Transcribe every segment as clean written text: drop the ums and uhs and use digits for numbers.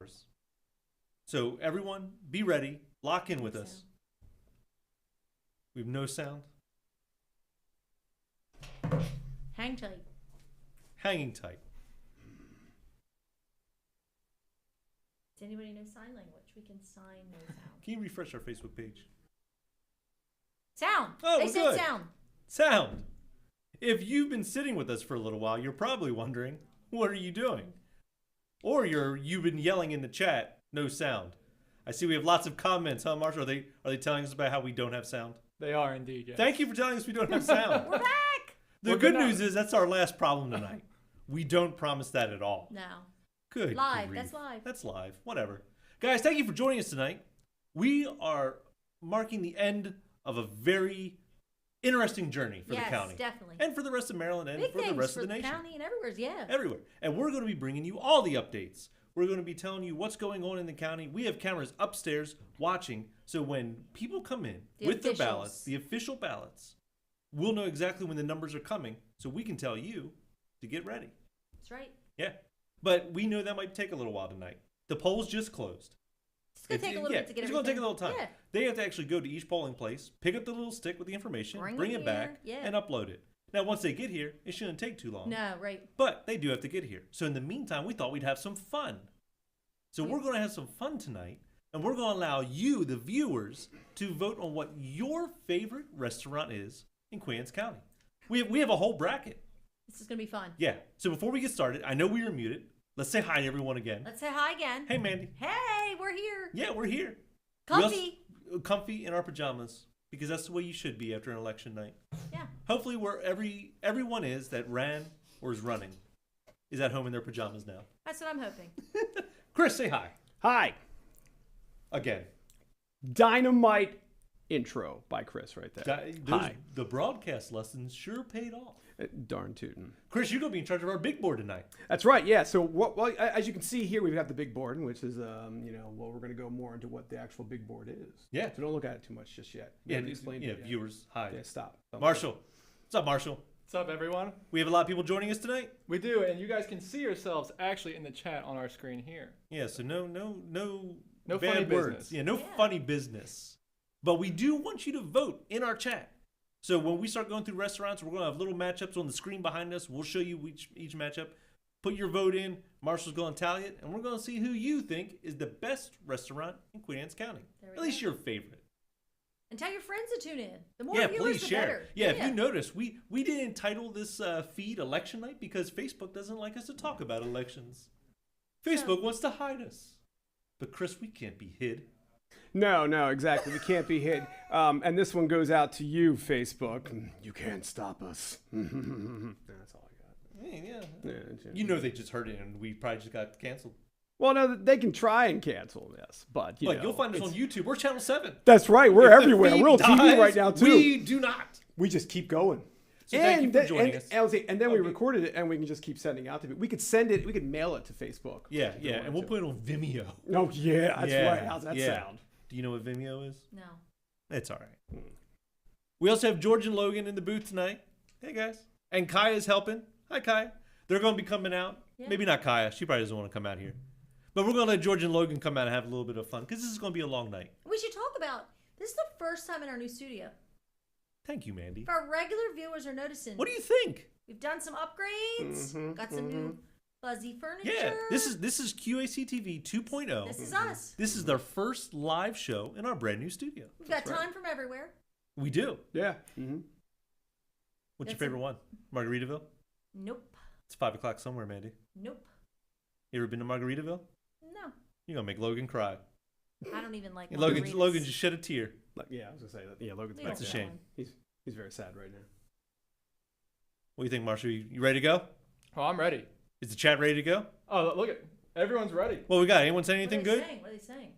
hours. So everyone, be ready. Lock in with us. We have no sound. Hang tight. Hanging tight. Does anybody know sign language? We can sign no sound. Can you refresh our Facebook page? Sound. Oh, they said good. sound. Sound. If you've been sitting with us for a little while, you're probably wondering, what are you doing? Or you've been yelling in the chat, no sound. I see we have lots of comments, huh, Marshall? Are they telling us about how we don't have sound? They are indeed, yes. Thank you for telling us we don't have sound. We're back. The good news is that's our last problem tonight. We don't promise that at all. No. Good Live. grief. That's live. That's live. Whatever. Guys, thank you for joining us tonight. We are marking the end of a very interesting journey for the county. Yes, definitely. And for the rest of Maryland and Big for the things rest for of the nation. county and everywhere, yeah. Everywhere. And we're going to be bringing you all the updates. We're going to be telling you what's going on in the county. We have cameras upstairs watching. So when people come in with their ballots, the official ballots, we'll know exactly when the numbers are coming. So we can tell you to get ready. That's right. Yeah. But we know that might take a little while tonight. The polls just closed. It's going to take a little bit to get it's everything. going to take a little time. Yeah. They have to actually go to each polling place, pick up the little stick with the information, bring it back, and upload it. Now, once they get here, it shouldn't take too long. No, right. But they do have to get here. So in the meantime, we thought we'd have some fun. So we're going to have some fun tonight, and we're going to allow you, the viewers, to vote on what your favorite restaurant is in Queens County. We have a whole bracket. This is going to be fun. Yeah. So before we get started, I know we were muted. Let's say hi to everyone again. Let's say hi again. Hey, Mandy. Hey, we're here. Yeah, we're here. Comfy. Comfy in our pajamas, because that's the way you should be after an election night. Yeah. Hopefully where everyone is that ran or is running is at home in their pajamas now. That's what I'm hoping. Chris, say hi. Hi. Again. Dynamite intro by Chris right there. Hi. The broadcast lessons sure paid off. Darn tootin'. Chris, you're going to be in charge of our big board tonight. That's right, yeah. So, well, as you can see here, we've got the big board, which is, well, we're going to go more into what the actual big board is. Yeah. So don't look at it too much just yet. Yeah, viewers, hi. Yeah, stop. Marshall. What's up, Marshall? What's up, everyone? We have a lot of people joining us tonight. We do, and you guys can see yourselves actually in the chat on our screen here. Yeah, so no No bad funny words. business. Yeah, no funny business. But we do want you to vote in our chat. So when we start going through restaurants, we're going to have little matchups on the screen behind us. We'll show you each matchup. Put your vote in. Marshall's going to tally it, and we're going to see who you think is the best restaurant in Queen Anne's County. At least your favorite. And tell your friends to tune in. The more viewers, please the share. better. Yeah, if you notice, we didn't title this feed Election Night because Facebook doesn't like us to talk about elections. Facebook wants to hide us. But Chris, we can't be hid. No, exactly. We can't be hid. And this one goes out to you, Facebook. You can't stop us. That's all I got. Yeah. You know they just heard it and we probably just got canceled. Well, no, they can try and cancel this, but you'll find us on YouTube. We're Channel 7. That's right. We're everywhere. We're on TV right now, too. We do not. We just keep going. So thank you for joining us. And then we recorded it, and we can just keep sending out to people. We could send it. We could mail it to Facebook. Yeah, and we'll put it on Vimeo. Oh, yeah, that's right. How's that sound? Do you know what Vimeo is? No. It's all right. We also have George and Logan in the booth tonight. Hey, guys. And Kaya's helping. Hi, Kaya. They're going to be coming out. Yeah. Maybe not Kaya. She probably doesn't want to come out here. But we're going to let George and Logan come out and have a little bit of fun because this is going to be a long night. We should talk about, this is the first time in our new studio. Thank you, Mandy. If our regular viewers are noticing. What do you think? We've done some upgrades. Got some new fuzzy furniture. Yeah, this is QACTV 2.0. This is us. This is their first live show in our brand new studio. We've got time from everywhere. We do. Yeah. What's your favorite one? Margaritaville? Nope. It's 5 o'clock somewhere, Mandy. Nope. You ever been to Margaritaville? No. You're going to make Logan cry. I don't even like Logan just shed a tear. Yeah, I was going to say that. Yeah, Logan's That's a shame. He's very sad right now. What do you think, Marshall? You ready to go? Oh, I'm ready. Is the chat ready to go? Oh, look at everyone's ready. What we got? Anyone saying anything good? What are they saying?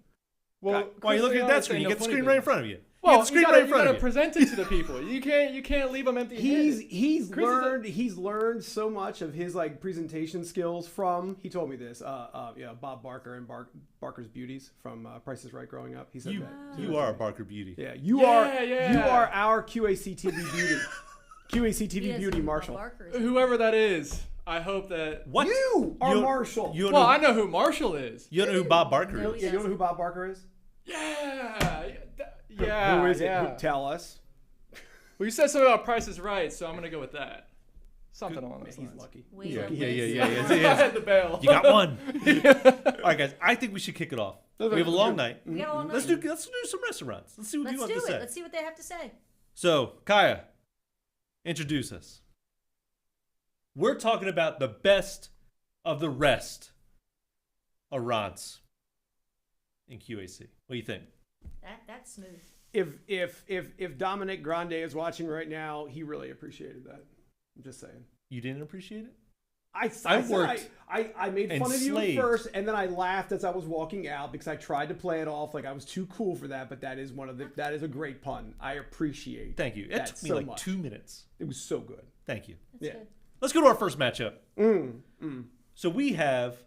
Well, why are you looking at that screen? You get the screen right in front of you. Well, you gotta present it to the people. You can't leave them empty-handed. He's learned so much of his presentation skills from. He told me this. Bob Barker and Barker's Beauties from Price is Right growing up. He said that. You are a Barker beauty. Yeah, you are our QACTV beauty. QACTV beauty, Marshall. Whoever that is, I hope that. What? You are Marshall. You don't Well, know, I know who Marshall is. you don't know who Bob Barker No, is. he Yeah, you know who Bob Barker is? Yeah. Yeah. Who is it? yeah. Who, tell us. Well, you said something about Price is Right, so I'm gonna go with that. Something along those He's lines. lucky. We Yeah, are yeah, Liz. yeah. I had the bail. You got one. All right, guys. I think we should kick it off. We have a long night. We got all night. Let's do some restaurants. Let's see what you Let's have do to it. say. Let's see what they have to say. So, Kaya, introduce us. We're talking about the best of the rest of Rants in QAC. What do you think? That's smooth. If Dominic Grande is watching right now, he really appreciated that. I'm just saying. You didn't appreciate it? I worked made and fun of you at slaved. first, and then I laughed as I was walking out because I tried to play it off like I was too cool for that. But that is a great pun. I appreciate. Thank you. It that took me so like much. 2 minutes. It was so good. Thank you. That's Yeah. good. Let's go to our first matchup. Mm. So we have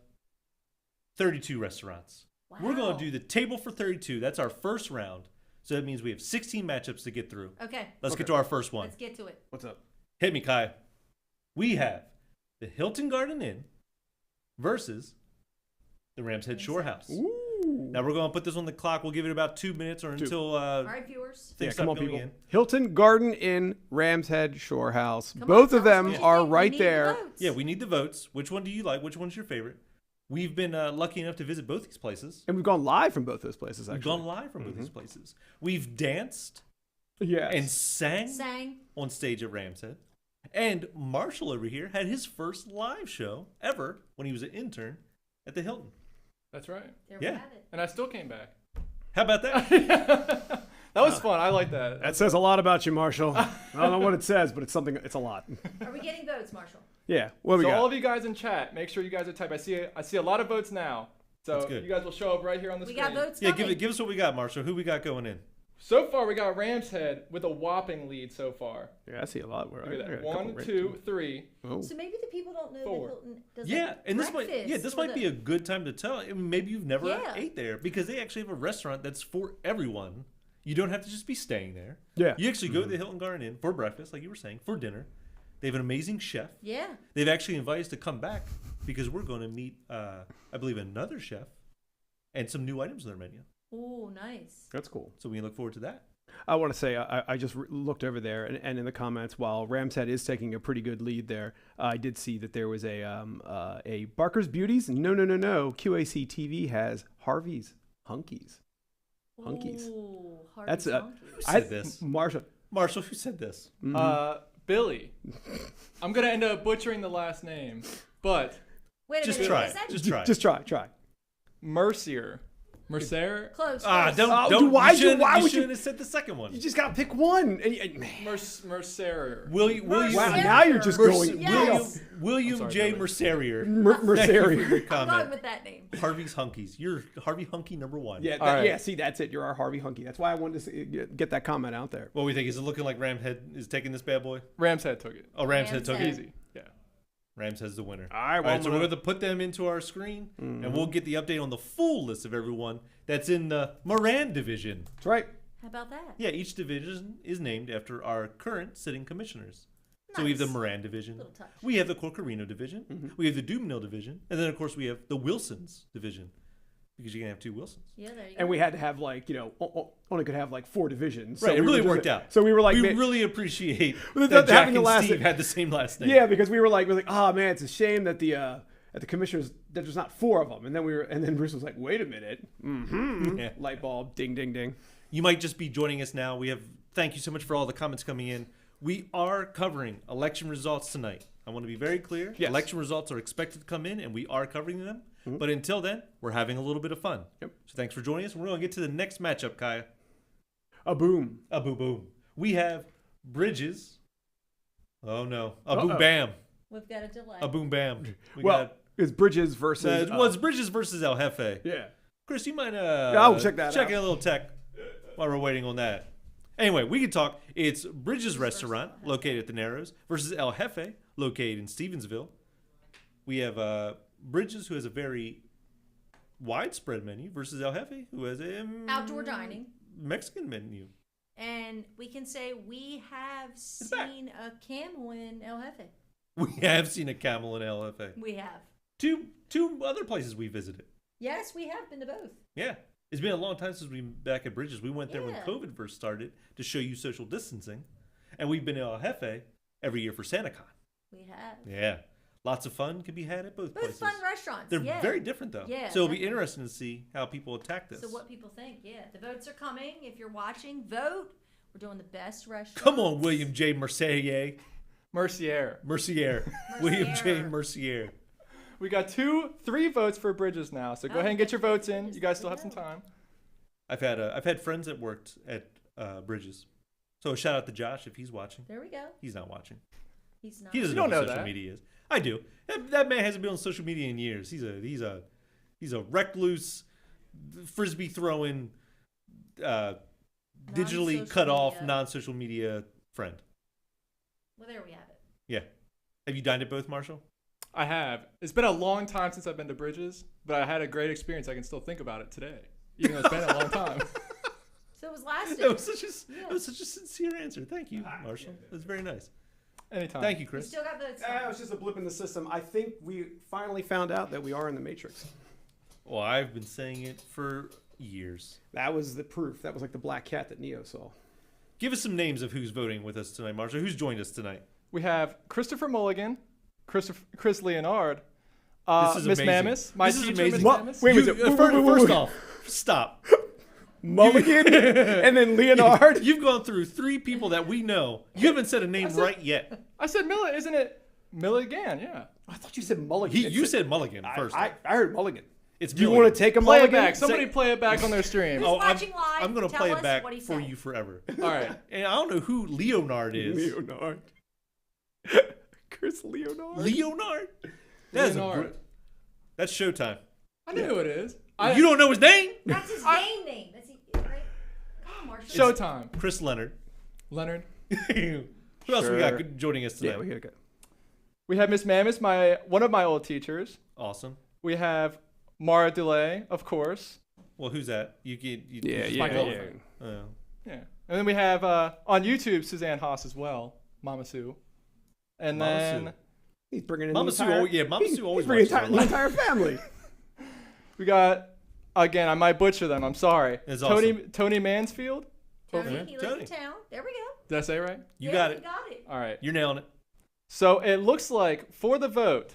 32 restaurants. Wow. We're going to do the table for 32. That's our first round. So that means we have 16 matchups to get through. Okay. Let's Okay. get to our first one. Let's get to it. What's up? Hit me, Kaya. We have the Hilton Garden Inn versus the Rams Head Shore House. Ooh. Now we're going to put this on the clock. We'll give it about 2 minutes or until All right, viewers. things Come start on, going people. in. Hilton Garden Inn, Rams Head Shore House. Come on, Both tell of us them what you are think. We right need the there. votes. Yeah, we need the votes. Which one do you like? Which one's your favorite? We've been lucky enough to visit both these places. And we've gone live from both those places, actually. We've gone live from both these places. We've danced Yes. and sang Sang. on stage at Rams Head. And Marshall over here had his first live show ever when he was an intern at the Hilton. That's right. There Yeah. we have it. And I still came back. How about that? That was fun. I like that. That says a lot about you, Marshall. I don't know what it says, but it's something. It's a lot. Are we getting votes, Marshall? Yeah. What we So got? all of you guys in chat, make sure you guys are typing. I see a lot of votes now. So That's good. you guys will show up right here on the We screen. got votes Yeah, coming. give us what we got, Marshall. Who we got going in? So far, we got Rams Head with a whopping lead so far. Yeah, I see a lot. Where Look at I that. got a couple 1, 2, 3. Oh. So maybe the people don't know Four. that Hilton does Yeah, and this breakfast might for be the- a good time to tell. I mean, maybe you've never Yeah. ate there because they actually have a restaurant that's for everyone. You don't have to just be staying there. Yeah. You actually go to the Hilton Garden Inn for breakfast, like you were saying, for dinner. They have an amazing chef. Yeah. They've actually invited us to come back because we're going to meet, I believe, another chef and some new items on their menu. Ooh, nice. That's cool. So we look forward to that. I want to say I just looked over there, and in the comments, while Rams Head is taking a pretty good lead there, I did see that there was a Barker's Beauties. No. QACTV has Harvey's Hunkies. Hunkies. Ooh, That's Harvey's Who Hunkies. said this? Marshall. Marshall, who said this? Billy. I'm going to end up butchering the last name, but Wait a Just minute. try Is it. that Just try it. Just try. Mercier. Mercer? close? Ah, close. don't. dude, why you shouldn't, why you would you- shouldn't have said the second one. You just gotta pick one. Man. Mercer. William Wow, Mercer. now you're just going. Yes. William sorry, J. Billy. Mercerier. Thank you for Mercerier. your I'm going comment. with that name. Harvey's Hunkies. You're Harvey Hunky number one. Yeah, All right. yeah. See, that's it. You're our Harvey Hunky. That's why I wanted to get that comment out there. What do we think? Is it looking like Ramhead is taking this bad boy? Rams Head took it. Oh, Ramshead took it. Ramshead. Easy. Yeah. Ramshead's the winner. All right, All well, right, so we're going to put them into our screen, and we'll get the update on the full list of everyone that's in the Moran division. That's right. How about that? Yeah, each division is named after our current sitting commissioners. So we have the Nice. Moran division. Little touch. We have the Corcarino division. We have the Dumnell division. And then, of course, we have the Wilsons division. Because you're going to have two Wilsons. Yeah, there you go. And we had to have only could have 4 divisions. Right, it we really were just- worked out. So we were like, we man- really appreciate Well, that Jack having the and last- Steve had the same last name. yeah, because we were like, oh man, it's a shame that the commissioners that there's not 4 of them. And then Bruce was like, wait a minute. Yeah. Light bulb, ding, ding, ding. You might just be joining us now. Thank you so much for all the comments coming in. We are covering election results tonight. I want to be very clear. Yes. Election results are expected to come in, and we are covering them. But until then, we're having a little bit of fun. Yep. So thanks for joining us. We're going to get to the next matchup, Kaya. A boom. A boom boom. We have Bridges. Oh no. A boom Uh-oh. bam. We've got a delay. A boom bam. It's Bridges versus. it's Bridges versus El Jefe. yeah. Chris, you might I'll check that check out. in a little tech while we're waiting on that. Anyway, we can talk. It's Bridges Restaurant located at the Narrows versus El Jefe located in Stevensville. We have Bridges, who has a very widespread menu, versus El Jefe, who has a Outdoor dining. Mexican menu. And we can say we have seen a camel in El Jefe. We have seen a camel in LFA. We have. Two other places we visited. Yes, we have been to both. Yeah. It's been a long time since we've been back at Bridges. We went there when Yeah. COVID first started to show you social distancing. And we've been to El Jefe every year for SantaCon. We have. Yeah. Lots of fun can be had at both Both places. fun restaurants. They're yeah. very different, though. Yeah, So it'll be definitely. interesting to see how people attack this. So what people think, yeah. The votes are coming. If you're watching, vote. We're doing the best restaurant. Come on, William J. Mercier. Mercier. William J. Mercier. We got 3 votes for Bridges now, so go Oh, ahead and get your okay. votes in. Bridges, You guys there still we have some go. time. I've had friends that worked at Bridges. So shout out to Josh if he's watching. There we go. He's not watching. He's not. He doesn't You know don't what know social that. media is. I do. That man hasn't been on social media in years. He's a recluse, frisbee throwing, digitally Non-social cut off, media. non-social media friend. Well, there we have it. Yeah. Have you dined at both, Marshall? I have. It's been a long time since I've been to Bridges, but I had a great experience. I can still think about it today, even though it's been a long time. So it was last That was such a Yeah. that was such a sincere answer. Thank you, Marshall. It was very nice. Anytime. Thank you, We Chris. still got votes. It was just a blip in the system. I think we finally found out that we are in the Matrix. Well, I've been saying it for years. That was the proof. That was like the black cat that Neo saw. Give us some names of who's voting with us tonight, Marshall. Who's joined us tonight? We have Christopher Mulligan, Chris Leonard, This is Miss amazing. Mammis, my This is teacher, Miss amazing. Mammis. Wait, First off, stop. Mulligan and then Leonard. You've gone through 3 people that we know. You haven't said a name right yet. I said Miller, isn't it? Milligan, yeah. I thought you said Mulligan. You said Mulligan first. I heard Mulligan. It's Do you Milligan. want to take a Play Mulligan? it back. Somebody Say- play it back on their stream. Who's All watching live? I'm going to Tell play us it back what he for said. you forever. right. And I don't know who Leonard is. Leonard. Chris Leonard. Leonard? That's Leonard. that's Showtime. I know who it is. You don't know his name? That's his game name. That's right. Come on, Marshall. Showtime. Chris Leonard. Leonard. Who else we got Sure. joining us tonight? Yeah, we gotta go. We have Miss Mammis, one of my old teachers. Awesome. We have Mara DeLay, of course. Well, who's that? You can. Yeah, my girlfriend. Oh. Yeah. And then we have on YouTube Suzanne Haas as well, Mama Sue. And Mama then Sue. He's bringing in Mama the Sue entire, always- yeah, Mama Sue always he's bringing watches our the live. entire family. we got, again, I might butcher them. I'm sorry. It's Tony Mansfield. Tony, Yeah, he lives Tony. in town. There we go. Did I say it right? You Yeah, got you it. got it. All right. You're nailing it. So it looks like for the vote,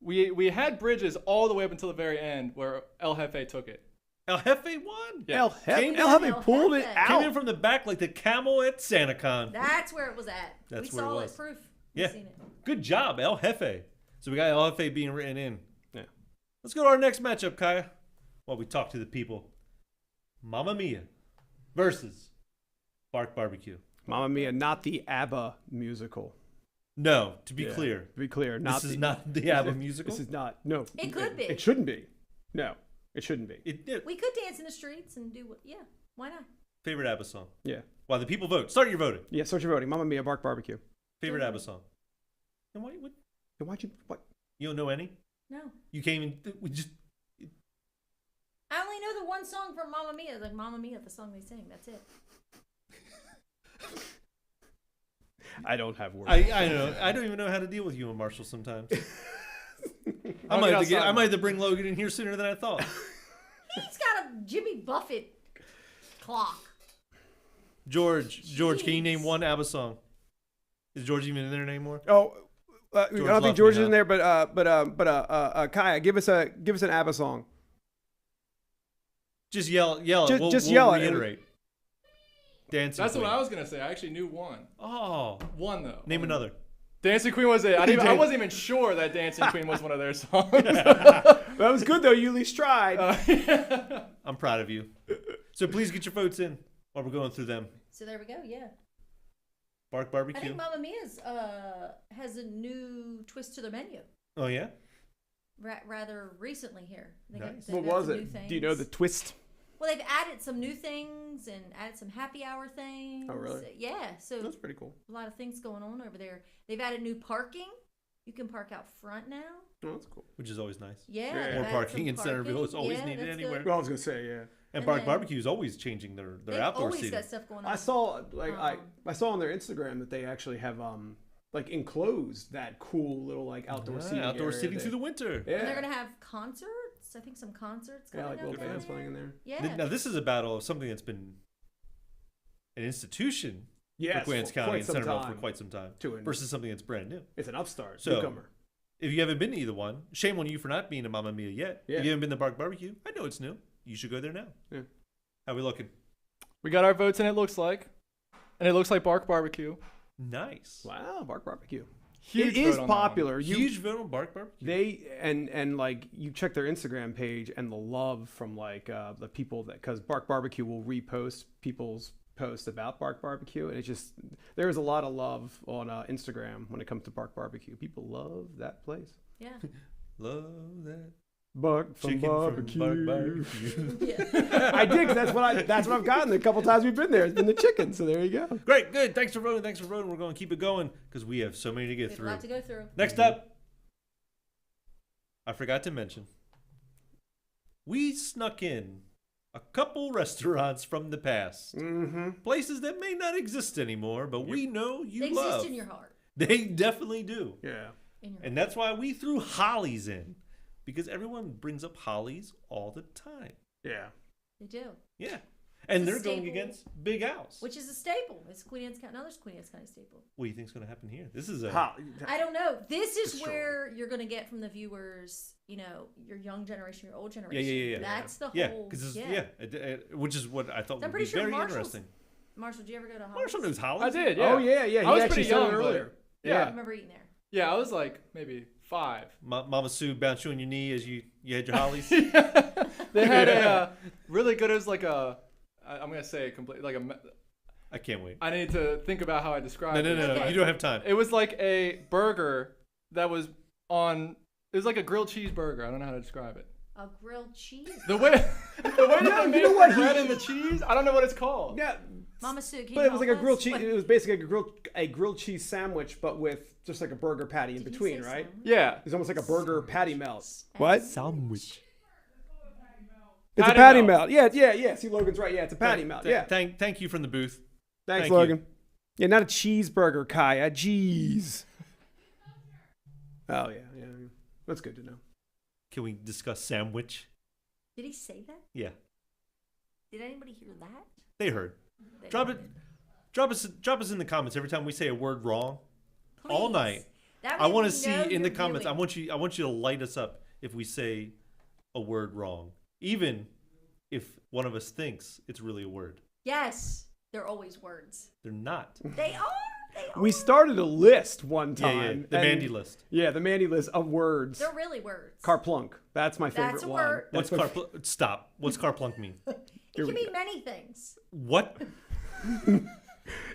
we had Bridges all the way up until the very end where El Jefe took it. El Jefe won. Yeah. El Came Jefe in- pulled it El Came in out. from the back like the camel at SantaCon. That's where it was at. That's we where it saw was. Proof. We've Yeah. seen it. Good job, El Jefe. So we got El Jefe being written in. Yeah. Let's go to our next matchup, Kaya. While we talk to the people. Mamma Mia versus Bark Barbecue. Mamma Mia, not the ABBA musical. No, to be Yeah. clear, To be clear, not this is the, not the ABBA musical. This is not. No. It could be. It shouldn't be. No, it shouldn't be. We could dance in the streets and do what? Yeah. Why not? Favorite ABBA song. Yeah. While the people vote. Start your voting. Yeah. Start your voting. Mamma Mia, Bark Barbecue. Favorite Mhm. ABBA song. And what? Then why'd you? What? You don't know any? No. You came in. We just. I only know the one song from Mamma Mia. Like Mamma Mia, the song they sing. That's it. I don't have words. I know. I don't even know how to deal with you and Marshall sometimes. I might have to bring Logan in here sooner than I thought. He's got a Jimmy Buffett clock. George, can you name Jeez. one ABBA song? Is George even in there anymore? Oh, I don't left think George me, is in there, but Kaya, give us an ABBA song. Just yell it. We'll yell it. reiterate. Dancing That's Queen. what I was gonna say. I actually knew one. Oh, One though. name another. Dancing Queen was it? I wasn't even sure that Dancing Queen was one of their songs. That was good though. You at least tried. I'm proud of you. So please get your votes in while we're going through them. So there we go. Yeah. Bark I Barbecue. think Mamma Mia's has a new twist to their menu. Oh yeah. Rather recently here. Nice. they've What got was some new it? Do you know the things. twist? Well, they've added some new things and added some happy hour things. Oh, really? Yeah. So That's pretty cool. a lot of things going on over there. They've added new parking. You can park out front now. Oh, that's cool. Which is always nice. Yeah. Yeah. they've More added parking some in Centerville parking. is always Yeah, needed that's anywhere. good. Well, I was gonna say yeah. And And Bark then- Barbecue is always changing their They've outdoor always seating. got stuff going on. I saw on their Instagram that they actually have like enclosed that cool little like outdoor seating. Outdoor area seating there. through the winter. Yeah. And they're gonna have concerts. I think some concerts Yeah, coming like up little down bands there. playing in there. Yeah. Now this is a battle of something that's been an institution Yes, for Queens for County quite and some Centerville for time. quite some time To an- versus something that's brand new. It's an upstart, So- newcomer. If you haven't been to either one, shame on you for not being to Mamma Mia yet. Yeah. If you haven't been to Bark Barbecue, I know it's new. You should go there now. Yeah. How we looking? We got our votes, and it looks like Bark Barbecue. Nice. Wow, Bark Barbecue. Huge It is vote on that one. popular. Huge vote on Bark Barbecue. They and like you check their Instagram page and the love from like the people that because Bark Barbecue will repost people's posts about Bark Barbecue and it's just there's a lot of love on Instagram when it comes to Bark Barbecue. People love that place. Yeah. Love that Bark from chicken barbecue. from Bark Barbecue. Yeah. I did 'cause that's what I've gotten the couple times we've been there. It's been the chicken. So there you go. Great, good. Thanks for voting. We're going to keep it going because we have so many to We get have a through. lot to go through. Next up, I forgot to mention, we snuck in a couple restaurants from the past. Mm-hmm. Places that may not exist anymore, but we know you They love. exist in your heart. They definitely do. Yeah. In your And that's why we threw Hollies in. Because everyone brings up Hollies all the time. Yeah. They do. Yeah. And It's a they're going staple. against Big House. Which is a staple. It's Queen Anne's County. Another Queen Anne's County staple. What do you think's going to happen here? This is a... I don't know. This is Destroyed. where you're going to get from the viewers, you know, your young generation, your old Yeah, generation. yeah. That's the Yeah, whole. because which is what I thought I'm would be pretty sure very Marshall's- interesting. Marshall, did you ever go to Hollies? Marshall knows Hollies. I did. Yeah. Oh yeah, yeah. I He was actually pretty said it young, but- earlier. I Yeah. remember eating there. Yeah, I was like maybe 5. Mama Sue bounced you on your knee as you had your Hollies. They had a really good. It was like I'm gonna say complete like a. I can't wait. I need to think about how I describe No. it. Okay. You don't have time. It was like a burger that was on. It was like a grilled cheeseburger. I don't know how to describe it. A grilled cheese. The way that they made know the what? bread and the cheese. I don't know what it's called. Yeah. Mama Sue, can But you it was like a help grilled us? cheese. What- It was basically a grilled cheese sandwich, but with just like a burger patty in Did you between, say right? sandwich? Yeah. It's almost like a burger patty melt. What? Sandwich. It's a Patty patty melt. melt. Yeah. See, Logan's right. Yeah, it's a patty melt. Yeah. Thank you from the booth. Thanks, thank you. Logan. Yeah, not a cheeseburger, Kai. A cheese. Oh yeah. That's good to know. Can we discuss sandwich? Did he say that? Yeah, Did anybody hear that? they heard. They Drop heard it. Drop us in the comments every time we say a word wrong. All Please. night. That I way want we to see know in the you're comments. I viewing. want you to light us up if we say a word wrong, even if one of us thinks it's really a word. Yes, they're always words. They're not. They are. They are. We started a list one Yeah, time. the and- Mandy list. Yeah, the Mandy list of words. They're really words. Carplunk. That's my favorite That's a one. word. What's That's my carplunk? Stop. What's carplunk mean? It Here can we mean many things. What?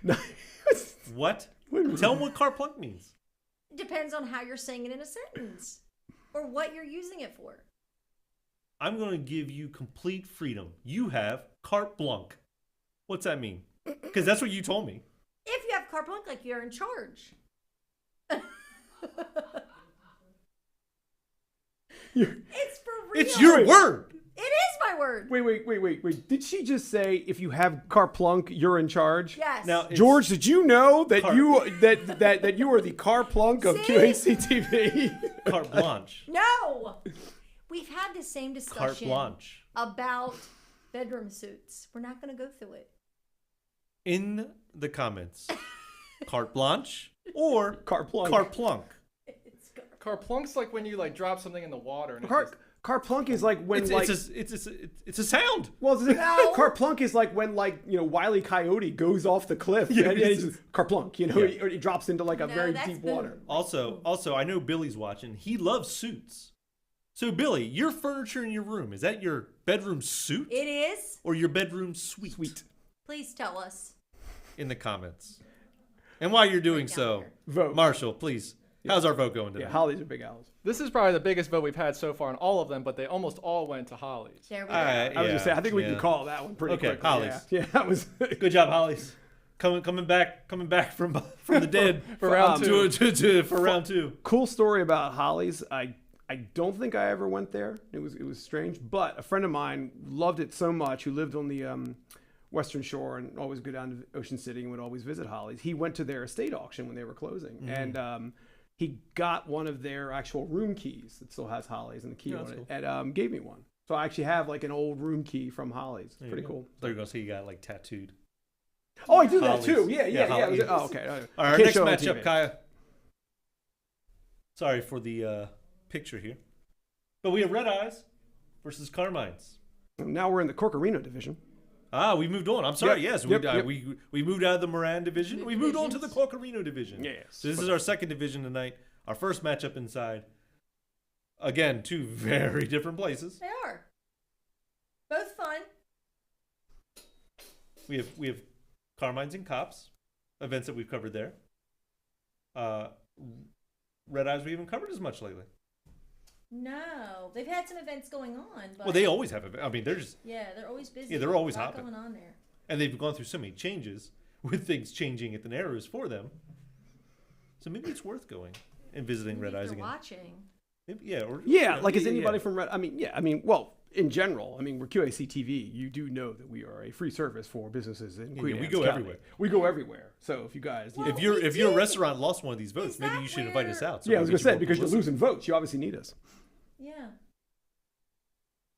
No. What? Wait a minute. Tell them what carplunk means. It depends on how you're saying it in a sentence or what you're using it for. I'm going to give you complete freedom. You have carte blanche. What's that mean? Because that's what you told me. If you have carte blanche, like you're in charge. It's for real. It's your word. It is my word. Wait. Did she just say if you have carplunk, you're in charge? Yes. Now, it's- George, did you know that Car- you that you are the carplunk of See? QACTV? carte blanche. No. We've had the same Carte discussion blanche. about bedroom suits. We're not going to go through it. In the comments, carte blanche or Carplunk. carplunk. It's go- Carplunk's like when you like drop something in the water and Carplunk is like when It's a sound. well, No. carplunk is like when Wile E. Coyote goes off the cliff Yeah, and it's he's just carplunk, Yeah. or he drops into like a No, very that's deep boom. water. Also, I know Billy's watching. He loves suits. So, Billy, your furniture in your room, is that your bedroom suit It is. or your bedroom suite? Sweet. Please tell us. In the comments. And while you're doing Down so, here. Vote. Marshall, please. How's our vote going today? Yeah, Hollies are big owls. This is probably the biggest vote we've had so far in all of them, but they almost all went to Hollies. There we go. I was gonna say, I think we yeah. can call that one pretty Okay, quickly. Hollies. Yeah, that was. Good job, Hollies. Coming back from the dead For round two. for round two. Cool story about Hollies. I don't think I ever went there. It was strange, but a friend of mine loved it so much. Who lived on the Western Shore and always go down to Ocean City and would always visit Holly's. He went to their estate auction when they were closing, and he got one of their actual room keys that still has Holly's and the key on it, and gave me one. So I actually have like an old room key from Holly's. Pretty cool. There you go. So you got like tattooed. Oh, I do that Holly's. too. Yeah. Holly's. Oh, okay. All right, our next matchup, Kaya. Sorry for the picture here, but we have Red Eyes versus Carmines. Now we're in the Corcorino division. Ah, we moved on. I'm sorry. Yep, Yes, we moved out of the Moran division. We moved on to the Corcorino division. Yes. So this is our second division tonight. Our first matchup inside. Again, two very different places. They are. Both fun. We have Carmines and Cops, events that we've covered there. Red Eyes we haven't covered as much lately. No, they've had some events going on. But Well, they always have events. I mean, they're just they're always busy. Yeah, they're always a lot hopping. going on there. and they've gone through so many changes with things changing at the Narrows for them. So maybe it's worth going and visiting Maybe Red Eyes if again. you're watching. Maybe, yeah, or Like is anybody from Red? Well, in general, we're QACTV. You do know that we are a free service for businesses in Queen we Anne's go County. everywhere. We go everywhere. So if you guys, Well, if your did. restaurant lost one of these votes, Is maybe that you should invite us where- out. So I was we gonna get say more because you're publicity. losing votes, you obviously need us. Yeah,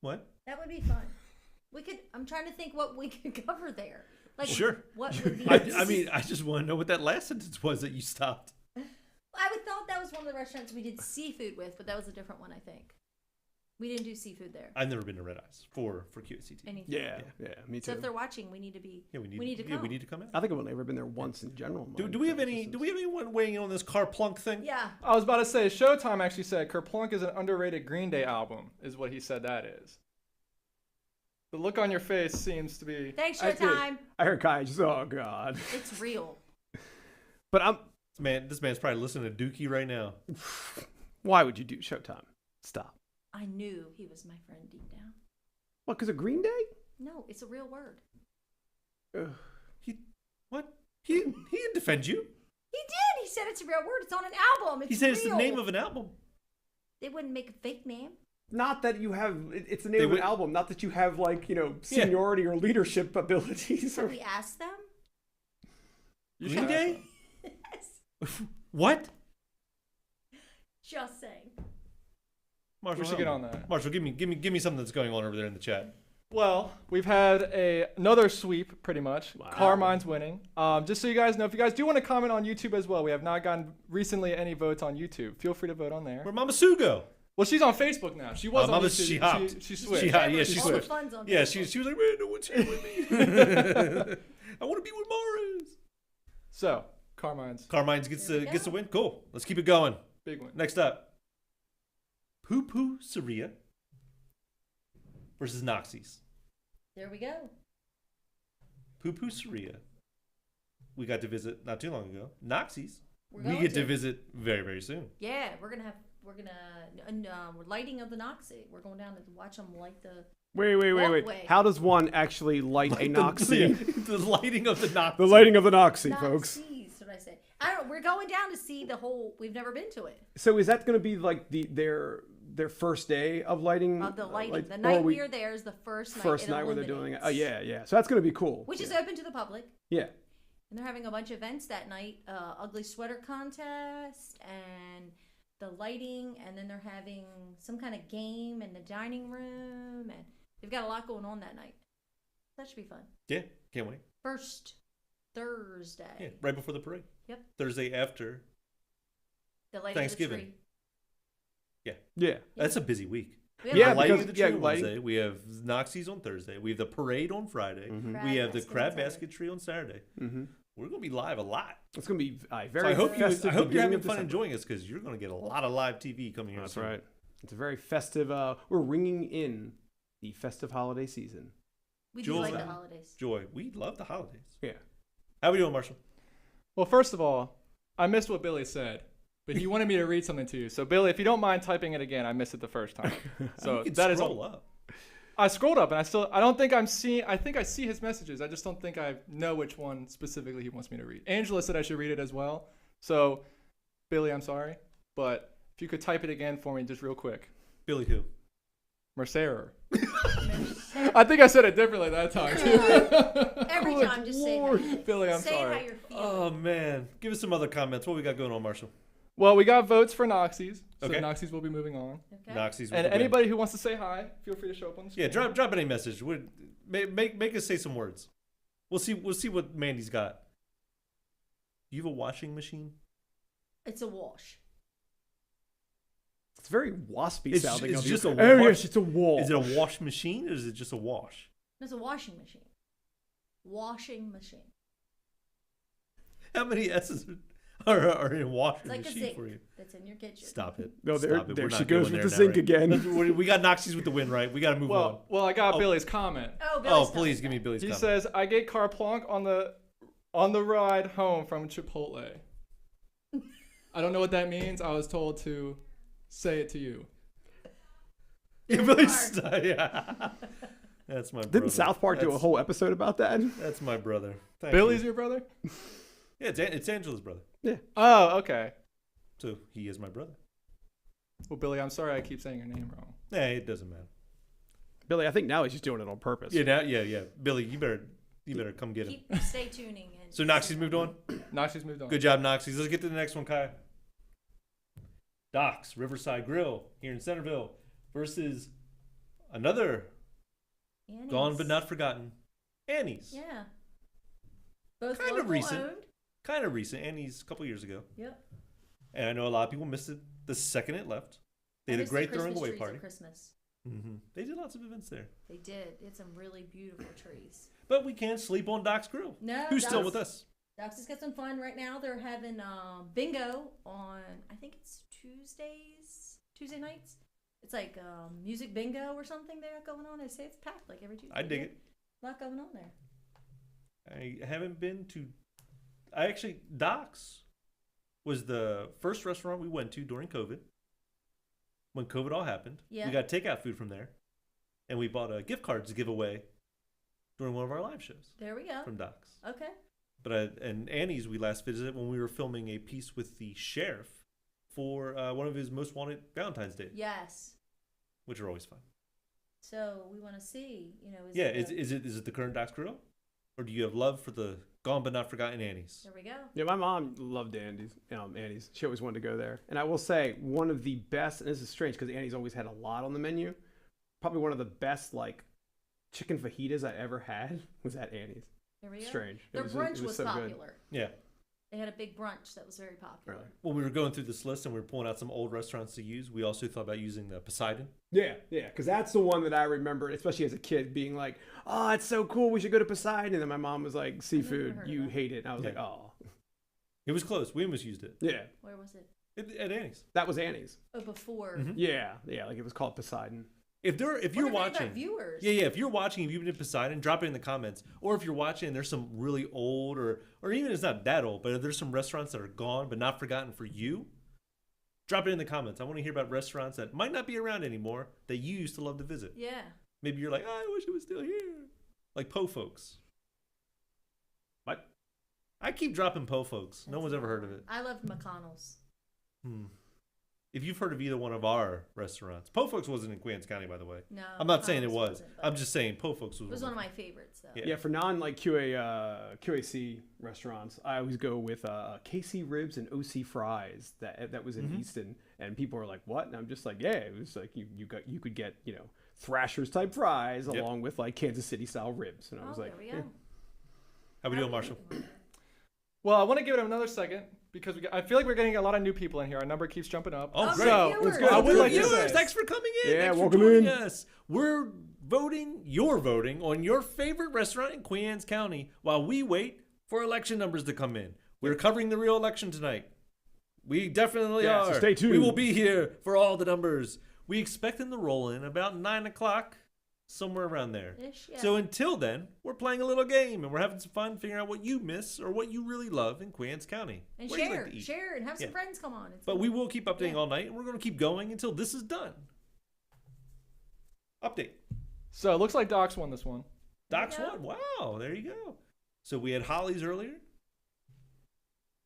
What? that would be fun. We could. I'm trying to think what we could cover there. Like Sure. What would be? I mean, I just want to know what that last sentence was that you stopped. I would thought that was one of the restaurants we did seafood with, but that was a different one, I think. We didn't do seafood there. I've never been to Red Eyes for QACT. Anything. Yeah, me So too. if they're watching, we need to be. Yeah, we need to come. Yeah, we need to come out. I think I've only ever been there once in general. Do we have anyone weighing in on this Carplunk thing? Yeah. I was about to say, Showtime actually said Kerplunk is an underrated Green Day album, is what he said that is. The look on your face seems to be... Thanks, I did. Showtime. I heard Kai just, oh God. It's real. But This man's probably listening to Dookie right now. why would you do Showtime? Stop. I knew he was my friend deep down. What, because of Green Day? No, it's a real word. What? He didn't defend you. He did. He said it's a real word. It's on an album. It's He said real. it's the name of an album. They wouldn't make a fake name. Not that you have, it's the name They of an would- album, not that you have seniority or leadership abilities. Have we asked them? You Green should ask Day? them. Yes. What? Just saying. Marshall, We should get on that. Marshall, give me something that's going on over there in the chat. Well, we've had another sweep, pretty much. Wow. Carmine's winning. Just so you guys know, if you guys do want to comment on YouTube as well, we have not gotten recently any votes on YouTube. Feel free to vote on there. Where Mama Sue go? Well, she's on Facebook now. She was on Mama, YouTube. she hopped. She switched. She hopped. Yeah, she All the switched. fun's on Yeah, Facebook. she was like, man, no one's here with me. I want to be with Morris. So, Carmine's Carmine's gets There we the go. win. Cool. Let's keep it going. big win. Next up, Poo Poo Saria versus Noxies. There we go. Poo Poo Saria. We got to visit not too long ago. Noxies. We're We going get to visit very, very soon. Yeah, we're gonna lighting of the Noxie. We're going down to watch them light the. Wait. Walkway. How does one actually light a Noxie? The lighting of the Noxie. The lighting of the Noxie, folks. Noxies, what I say? I don't. We're going down to see the whole. We've never been to it. So is that going to be like their first day of lighting? Of the lighting, like- the or night we- we're there is the first night. First it night where they're doing it. illuminates. Oh yeah. So that's going to be cool. Which is open to the public. Yeah. And they're having a bunch of events that night. Ugly sweater contest and the lighting, and then they're having some kind of game in the dining room, and they've got a lot going on that night. That should be fun. Yeah, can't wait. First Thursday. Yeah, right before the parade. Yep. Thursday after. The lighting Thanksgiving. of the tree. Yeah. That's a busy week. We have Yeah, The lighting because- of the tree yeah, on lighting- Wednesday. We have Noxies on Thursday. We have the parade on Friday. Mhm. We have the basket on crab Saturday. basket tree on Saturday. Mm-hmm. We're going to be live a lot. It's going to be So very. I hope festive I hope you're beginning having of fun December. enjoying us because you're going to get a lot of live TV coming here. That's soon. right. It's a very festive. We're ringing in the festive holiday season. We do Jules, like the holidays. Joy, we love the holidays. Yeah. How we doing, Marshall? Well, first of all, I missed what Billy said, but he wanted me to read something to you. So, Billy, if you don't mind typing it again, I missed it the first time. So you can that is scroll all. up. I scrolled up, and I don't think I'm seeing. I think I see his messages. I just don't think I know which one specifically he wants me to read. Angela said I should read it as well. So, Billy, I'm sorry, but if you could type it again for me, just real quick. Billy who? Mercerer. I think I said it differently that time too. Every Good time, just say Lord. anything. Billy, I'm say sorry. how you're feeling. Oh man, give us some other comments. What we got going on, Marshall? Well, we got votes for Noxies, so Okay. Noxies will be moving on. Okay. Noxies. with And the win. anybody who wants to say hi, feel free to show up on the screen. Yeah, drop any message. Make us say some words. We'll see what Mandy's got. You have a washing machine? It's a wash. It's very waspy It's sounding. it's of just you. a Oh wash. yes, it's a wall. Is it a wash machine or is it just a wash? It's a washing machine. Washing machine. How many S's are in washing It's like a machine zinc for you? that's in your kitchen. Stop it. No, Stop it. there We're she not goes going with there the now, zinc right? again. We got Noxies with the win, right? We got to move on. Well, I got Oh. Billy's comment. Oh, Oh, Billy's please coming give me back. Billy's He comment. says, "I get Carplonk on the ride home from Chipotle." I don't know what that means. I was told to say it to you. Yeah, Billy's, yeah. That's my brother. Didn't South Park do a That's- whole episode about that? That's my brother. Thank Billy's you. your brother? Yeah, it's Angela's brother. Oh, okay. So he is my brother. Well, Billy, I'm sorry I keep saying your name wrong. Yeah, it doesn't matter. Billy, I think now he's just doing it on purpose. Yeah. Billy, you better come get him. Stay tuning in. So Noxie's moved on. Noxies moved on. Good job, Noxies. Let's get to the next one, Kai. Doc's Riverside Grill here in Centerville versus another Annie's. gone but not forgotten, Annie's. Yeah. Both Kind of local recent. owned. Kind of recent. Annie's a couple years ago. Yep. And I know a lot of people missed it the second it left. They I had a missed the great throwing Christmas away trees party. at Christmas. They did lots of events there. They did. They had some really beautiful trees. But we can't sleep on Doc's Grill. No. Who's still Doc's- with us? Doc's has got some fun right now. They're having bingo on, I think it's Tuesday nights. It's like music bingo or something they got going on. They say it's packed like every Tuesday. I dig Yeah. it. A lot going on there. I haven't been to. Doc's was the first restaurant we went to during COVID. When COVID all happened, Yeah. we got takeout food from there, and we bought gift cards to give away during one of our live shows There we go. from Doc's. Okay. But and Annie's we last visited when we were filming a piece with the sheriff for one of his most wanted Valentine's Day, Yes. which are always fun. So we want to see, Yeah, it is it the current Doc's Grill, or do you have love for the gone but not forgotten Annie's? there we go. Yeah, my mom loved Annie's. She always wanted to go there. And I will say, one of the best, and this is strange because Annie's always had a lot on the menu, probably one of the best, like, chicken fajitas I ever had was at Annie's. There we go. Strange. Their It brunch was so good. popular. Yeah. They had a big brunch that was very popular. Really? When we were going through this list and we were pulling out some old restaurants to use, we also thought about using the Poseidon. Yeah, because that's the one that I remember, especially as a kid, being like, oh, it's so cool, we should go to Poseidon. And then my mom was like, seafood, heard of you that. hate it. And I was Yeah. like, oh. It was close. We almost used it Yeah, Where was it? at Annie's. that was Annie's. Oh, before. Mhm. Yeah, like it was called Poseidon. If you're What if they got watching, viewers. yeah, if you're watching, if you've been to Poseidon, drop it in the comments. Or if you're watching, and there's some really old, or even it's not that old, but if there's some restaurants that are gone but not forgotten for you, drop it in the comments. I want to hear about restaurants that might not be around anymore that you used to love to visit. Yeah. Maybe you're like, I wish it was still here, like Po Folks. What? I keep dropping Po Folks. No one's ever heard of it. I loved McConnell's. If you've heard of either one of our restaurants, Po Folks wasn't in Queens County, by the way. No. I'm not saying it McConnell's was. wasn't, but I'm just saying Po Folks was. It was one of my favorites, though. Yeah. Yeah, for non like QAC restaurants, I always go with KC Ribs and OC Fries. That was in Easton, and people are like, "What?" And I'm just like, "Yeah, it was like you could get Thrashers type fries Yep. along with like Kansas City style ribs." And I was Oh, like, there we go. "Yeah." How we doing, Marshall? Well, I want to give it another second because I feel like we're getting a lot of new people in here. Our number keeps jumping up. Oh, Oh, great. So viewers. I would like to Viewers, say, thanks for coming in. Yeah, Thanks welcome for joining in. us. We're voting. You're voting on your favorite restaurant in Queen Anne's County while we wait for election numbers to come in. We're covering the real election tonight. We definitely Yeah, are. so stay tuned. We will be here for all the numbers. We expect them to roll in about 9 o'clock, somewhere around there. Ish, yeah. So until then, we're playing a little game and we're having some fun figuring out what you miss or what you really love in Queen Anne's County. and What do you like share, to eat? share, and have some Yeah. friends come on. It's But gonna we be- will keep updating Yeah. all night, and we're going to keep going until this is done. Update. so it looks like Doc's won this one. Doc's go. one. Wow, there you go. So we had Holly's earlier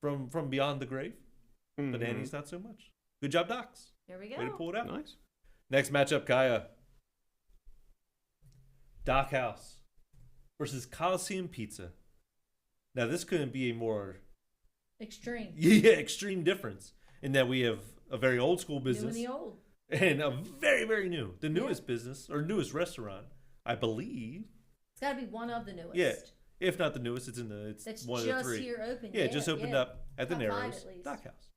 from Beyond the Grave, but Mhm. Annie's not so much. Good job, Doc's. There we go. Way to pull it out. Nice. Next matchup, Kaya. Dock House versus Coliseum Pizza. Now, this couldn't be a more Extreme. extreme difference in that we have a very old school New business and the old. and a very, very new, the newest business or newest restaurant, I believe. It's got to be one of the newest. Yeah, if not the newest, it's That's one of the just three. here open. Yeah, it just opened up at the Top five Narrows at least. Dock House.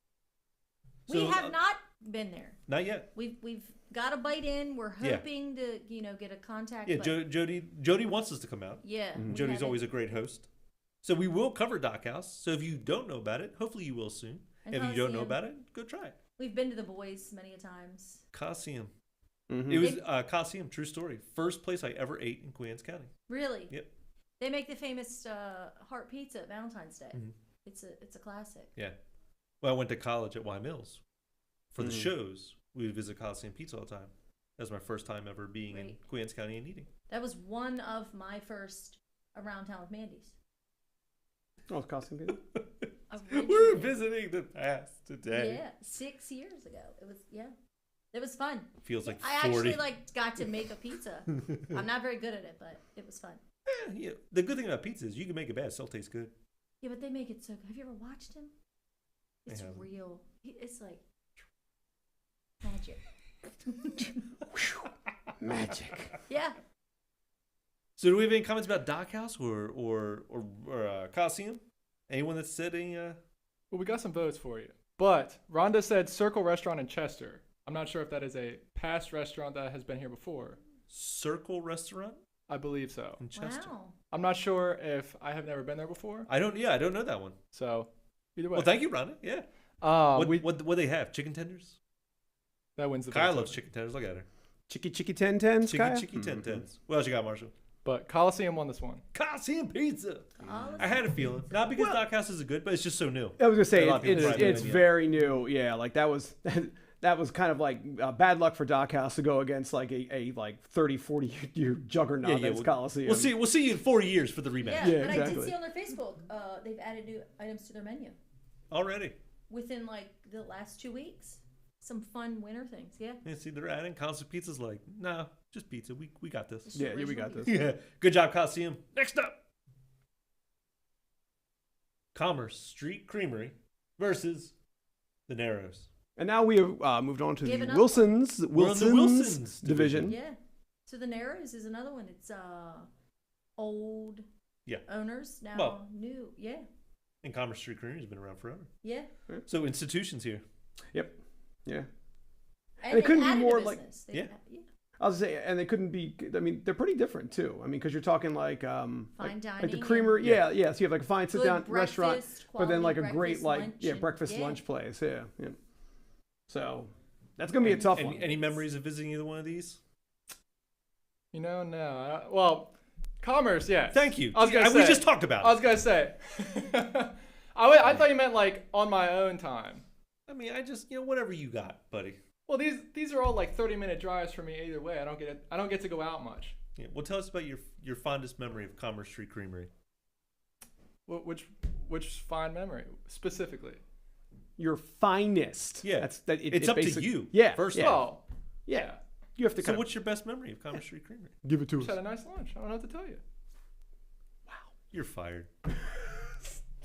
We So, have not been there. Not yet. We've got a bite in. We're Yeah. hoping to get a contact. Yeah, but Jody wants us to come out. yeah. we Jody's haven't. always a great host. So we will cover Dock House. So if you don't know about it, hopefully you will soon. And If you don't know Coliseum. about it, go try it. We've been to the boys many a times. Coliseum. Mhm. It was Coliseum, true story. First place I ever ate in Queens County. Really? Yep. They make the famous heart pizza at Valentine's Day. Mhm. It's a classic. Yeah. Well, I went to college at Y Mills. For the Mhm. shows, we would visit Coliseum Pizza all the time. That was my first time ever being in Great. Queens County and eating. That was one of my first around town with Mandy's. Oh, it's Coliseum Pizza. We're Originally. visiting the past today. Yeah, 6 years ago. It was fun. Feels like I 40. actually got to make a pizza. I'm not very good at it, but it was fun. Yeah. The good thing about pizza is you can make it bad. It still tastes good. Yeah, but they make it so good. Have you ever watched him? It's haven't. real. It's like magic. Magic. Yeah. So do we have any comments about Dock House or Coliseum? Anyone that said any? Well, we got some votes for you. But Rhonda said Circle Restaurant in Chester. I'm not sure if that is a past restaurant that has been here before. Circle Restaurant I believe so. in Chester. Wow. I'm not sure if I have never been there before. I don't know that one. So either way. Well, thank you, Rhonda. Yeah. What they have? Chicken tenders? that wins the Kyle vote. loves chicken tenders. Look at her. Chicky 1010s, Kyle? Chicky ten tens. What else you got, Marshall? But Coliseum won this one. Coliseum Pizza. Coliseum. I had a feeling. Not because Dock House is good, but it's just so new. I was gonna say A lot of people probably it's didn't yet. very new. Yeah, like that was that was kind of like bad luck for Dock House to go against like a like 30-40 year juggernaut that's we'll- Coliseum. We'll see you in 4 years for the rematch. Yeah, Yeah, but I exactly. did see on their Facebook, they've added new items to their menu Already. within like the last 2 weeks. Some fun winter things. Yeah. Yeah, see, they're adding Coliseum Pizza's like, nah, just pizza. We got this. Just Yeah, we original got this. pizza. Yeah. Good job, Coliseum. Next up. Commerce Street Creamery versus the Narrows. And now we have moved on to Giving the up. Wilsons We're on the Wilsons division. Yeah. So the Narrows is another one. It's old Yeah. owners now Well- new. Yeah. And Commerce Street Creamery has been around forever. Yeah. So institutions here. Yep. Yeah. And it couldn't be added a more like- business. Yeah. I was saying, and they couldn't be. I mean, they're pretty different too. I mean, because you're talking like Fine like dining. the and creamery. Yeah, yeah. So you have like a fine sit good down restaurant, breakfast, but then like a quality great breakfast, like lunch, and- breakfast yeah. lunch place. Yeah, yeah. So that's gonna be a tough one. Any memories of visiting either one of these? You know, no. Well, Commerce, yeah. Thank you. I was gonna We say- just talked about it. I was gonna say. I thought you meant like on my own time. I mean, I just, whatever you got, buddy. Well, these are all like 30-minute drives for me either way. I don't get to go out much. Yeah. Well, tell us about your fondest memory of Commerce Street Creamery. Which fine memory specifically? Your finest. Yeah. It's up to you. Yeah. First yeah. Oh, Yeah. You have to So kind what's your best memory of Commerce Street Creamery? of give it to just us. had a nice lunch. I don't know what to tell you. You're fired.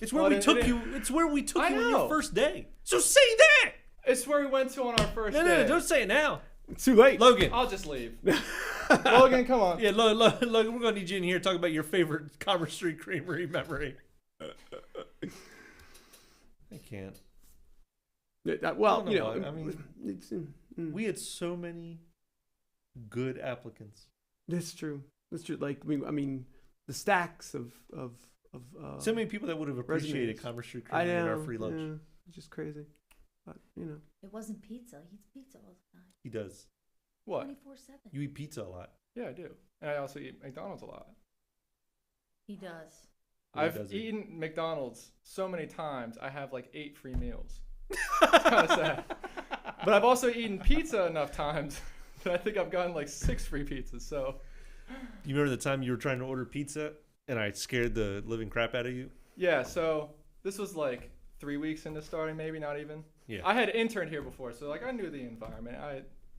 It's where Well, we it- took it- you. It's where we took I you on your know. first day. So say that. It's where we went to on our first No, day. don't say it now, It's too late. Logan. I'll just leave. Logan, come on. Yeah, Logan, we're gonna need you in here to talk about your favorite Commerce Street Creamery memory. I can't. Well, I you don't know, know. I mean, it's, We had so many good applicants. that's true. That's true. Like I mean, the stacks of So many people that would have appreciated resumes. Commerce Street I Creamery know. and our free lunch. Yeah, it's just crazy. But It wasn't pizza. He eats pizza all the time. He does. What? 24/7. You eat pizza a lot. Yeah, I do. And I also eat McDonald's a lot. He does. Yeah, I've does he? eaten McDonald's so many times. I have like 8 free meals. It's kind of sad. But I've also eaten pizza enough times that I think I've gotten like 6 free pizzas. So You remember the time you were trying to order pizza and I scared the living crap out of you? yeah, so this was like 3 weeks into starting, maybe not even. Yeah. I had interned here before, so like I knew the environment.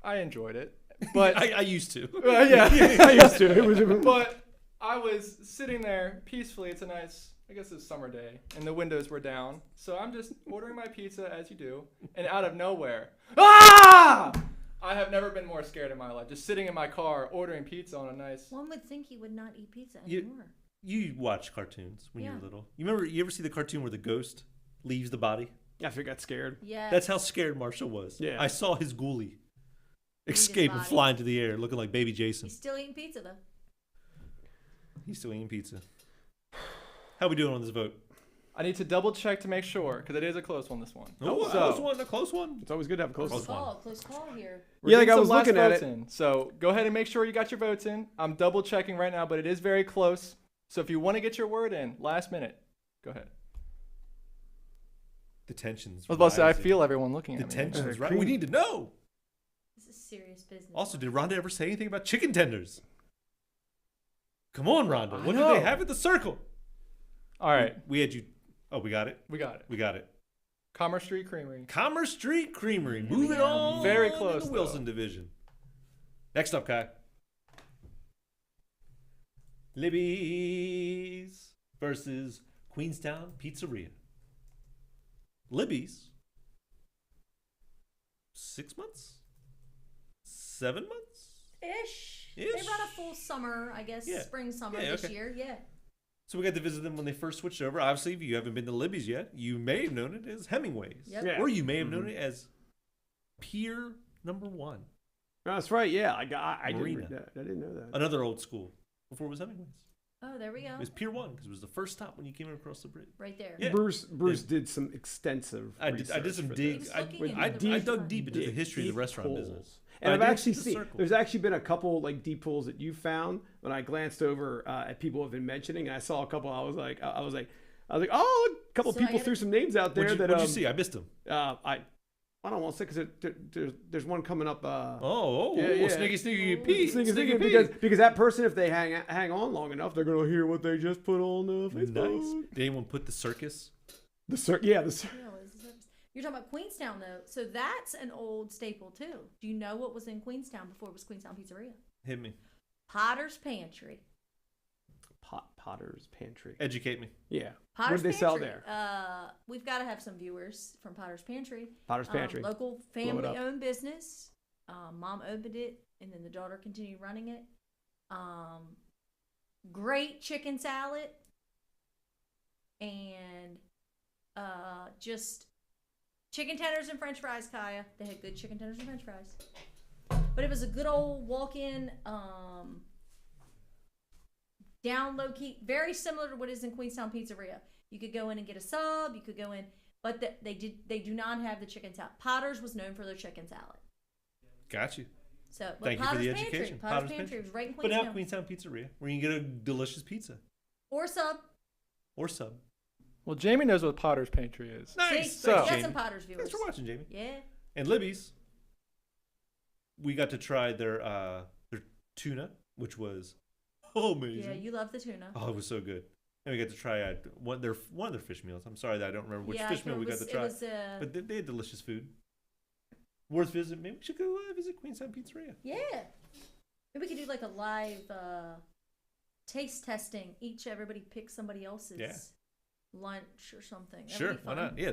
I enjoyed it. But I used to. yeah, I used to. It was. But I was sitting there peacefully. It's a nice, I guess it's a summer day, and the windows were down. So I'm just ordering my pizza as you do, and out of nowhere, ah! I have never been more scared in my life. Just sitting in my car ordering pizza on a nice. One would think he would not eat pizza You- anymore. You watch cartoons when you Yeah. were little. You ever see the cartoon where the ghost leaves the body? After I got scared. Yeah. That's how scared Marshall was. Yeah. I saw his ghoulie his escape and body. fly into the air looking like baby Jason. He's still eating pizza though. He's still eating pizza. How we doing on this vote? I need to double check to make sure because it is a close one. This one. Oh, a So- close one, a close one. It's always good to have a close Close one. Close call here. We're Yeah, like getting I some was last looking at votes it. in. So go ahead and make sure you got your votes in. I'm double checking right now, but it is very close. So if you want to get your word in last minute, go ahead. The tensions. I was about to say, I rising. feel everyone looking the at me. tensions. Right. cream. We need to know. This is serious business. Also, did Rhonda ever say anything about chicken tenders? Come on, Rhonda. I What did know. they have at the circle? All right, We had you. Oh, we got it. we got it. We got it. Commerce Street Creamery. Commerce Street Creamery. Here we Moving go. on. Very in close, the though. Wilson division. Next up, Kai. Libby's versus Queenstown Pizzeria. Libby's. 6 months? 7 months? Ish. They Ish. run a full summer, I guess, Yeah. spring, summer Yeah, this okay. year. Yeah. So we got to visit them when they first switched over. Obviously, if you haven't been to Libby's yet, you may have known it as Hemingway's. Yep. Yeah. Or you may have known it as Pier Number 1. That's right. Yeah, I didn't Marina. read that. I didn't know that. Another old school before it was Hemingway's. Oh, there we go. It was Pier 1 because it was the first stop when you came across the bridge. Right there. Yeah. Bruce did some extensive. I did some research for dig. this. He was looking into I the dug deep into the Dig history of deep the restaurant holes. business. And I I've did actually the seen circle. there's actually been a couple like deep holes that you found when I glanced over at people have been mentioning, and I saw a couple. I was like, oh, a couple So I people gotta- threw some names out there What'd you, that what'd you see? I missed them. I don't want to say because there's one coming up. Yeah. Sneaky Pete. Sneaky, Sneaky Pete. because that person, if they hang on long enough, they're gonna hear what they just put on Facebook. Nice. Did anyone put the circus? The Yeah, what is the service? You're talking about Queenstown, though. So that's an old staple, too. Do you know what was in Queenstown before it was Queenstown Pizzeria? Hit me. Potter's Pantry. Potter's Pantry. Educate me. Yeah. Potter's What did they sell Pantry. there? We've got to have some viewers from Potter's Pantry. Potter's Pantry. Local up. family-owned business. Mom opened it, and then the daughter continued running it. Great chicken salad, and just chicken tenders and French fries. Kaya, they had good chicken tenders and French fries. But it was a good old walk-in, down low key, very similar to what is in Queenstown Pizzeria. You could go in and get a sub. You could go in, but they do not have the chicken salad. Potter's was known for their chicken salad. Got you. So, but Thank you for Potter's the Pantry, education. Potter's Pantry was right in But Queenstown. now Queenstown Pizzeria, where you can get a delicious pizza Or sub. or sub. Well, Jamie knows what Potter's Pantry is. Nice. See, So- got Jamie. some Potter's viewers. Thanks for watching, Jamie. Yeah. And Libby's, we got to try their tuna, which was amazing. Yeah, you love the tuna. Oh, it was so good. And we got to try one of their fish meals. I'm sorry that I don't remember which yeah, fish meal we got to try. It was, But they had delicious food. Worth visiting. Maybe we should go visit Queenstown Pizzeria. yeah. Maybe we could do like a live taste testing. Everybody pick somebody else's lunch or something. That would Sure, be why fun. not? Yeah.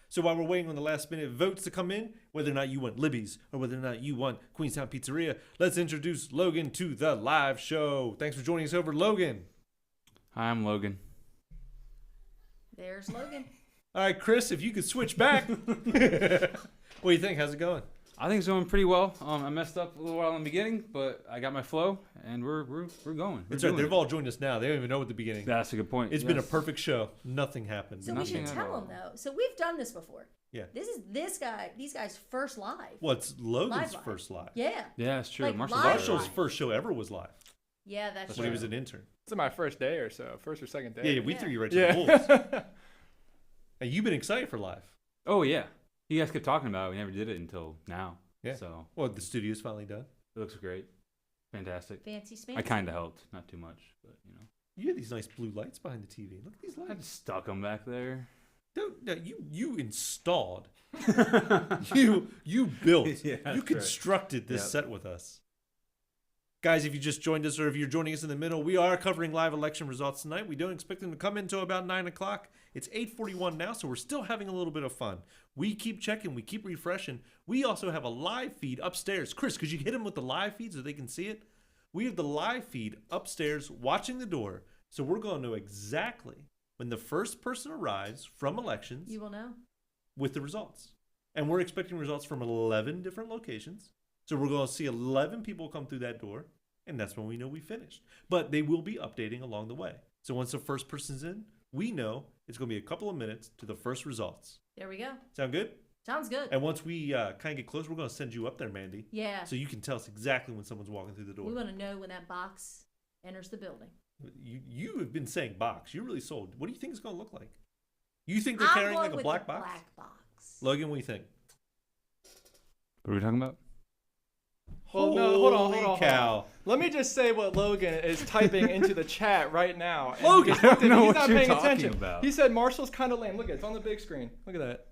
So while we're waiting on the last minute votes to come in, whether or not you want Libby's or whether or not you want Queenstown Pizzeria, let's introduce Logan to the live show. Thanks for joining us over, Logan. Hi, I'm Logan. There's Logan. All right, Chris, if you could switch back. What do you think? How's it going? I think it's going pretty well. I messed up a little while in the beginning, but I got my flow, and we're going. We're That's right. doing They've it. all joined us now. They don't even know at the beginning. That's a good point. It's been a Yes. perfect show. Nothing happened. So we should Nothing at tell all. them though. So we've done this before. Yeah. This is these guys' first live. Well, it's Logan's Live. first live. Yeah. Yeah, it's true. Like Marshall's live. live. Marshall's first show ever was live. Yeah, that's That's true. when he was an intern. It's my first day or so, first or second day. Yeah, we Yeah. threw you right to the wolves. Yeah. And you've been excited for live. Oh yeah, you guys kept talking about it. We never did it until now. Yeah. So Well, the studio's finally done. it looks great. Fantastic. Fancy spancy. I kind of helped, not too much, but you know. You had these nice blue lights behind the TV. Look at these I lights. just stuck them back there. No, you installed. you built. Yeah, you that's right. constructed this Yep. set with us. Guys, if you just joined us or if you're joining us in the middle, we are covering live election results tonight. We don't expect them to come in until about 9 o'clock. It's 8:41 now, so we're still having a little bit of fun. We keep checking. We keep refreshing. We also have a live feed upstairs. Chris, could you hit them with the live feed so they can see it? We have the live feed upstairs watching the door, so we're going to know exactly when the first person arrives from elections You will know. with the results. And we're expecting results from 11 different locations. So we're going to see 11 people come through that door, and that's when we know we finished. But they will be updating along the way. So once the first person's in, we know it's going to be a couple of minutes to the first results. There we go. Sound good? Sounds good. And once we kind of get close, we're going to send you up there, Mandy. Yeah. So you can tell us exactly when someone's walking through the door. We want to know when that box enters the building. You have been saying box. You're really sold. What do you think it's going to look like? You think they're I'm carrying going like a with black the box? Black box. Logan, what do you think? What are we talking about? Well, no, hold on. Holy cow. Let me just say what Logan is typing into the chat right now. And Logan, he's not I don't know what paying you're talking attention. about. He said Marshall's kind of lame. Look at it. It's on the big screen. Look at that.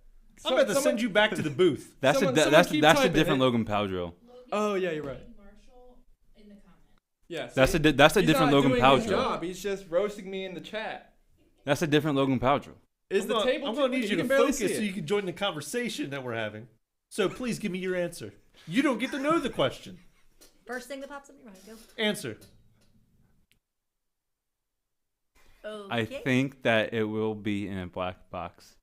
I'm about to send you back to the booth. That's Someone that's keep a typing different it. Logan Powell drill. Oh, yeah, you're right. Yes. That's a different Logan Logan Powell his drill. job. He's just roasting me in the chat. That's a different Logan Powell drill. Is the table? I'm going to too- need you to can barely focus see so it. you can join the conversation that we're having. So please give me your answer. You don't get to know the question. First thing that pops up in your mind. Go. Answer. Okay. I think that it will be in a black box.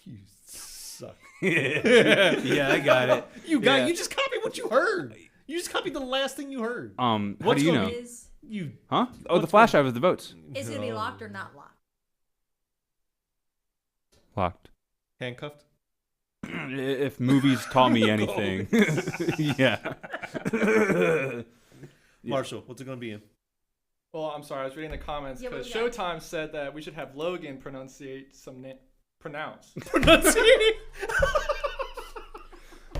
You suck. Yeah, I got it. You just copied what you heard. You just copied the last thing you heard. How What's do you going- know? You Huh? Oh, the what's flash drive is the votes. Is it going to be locked or not locked? Locked. handcuffed. If movies taught me anything, yeah. Marshall, what's it going to be in? Well, I'm sorry. I was reading the comments Yeah, what because we got? Showtime said that we should have Logan pronunciate some pronounce. Pronunciating.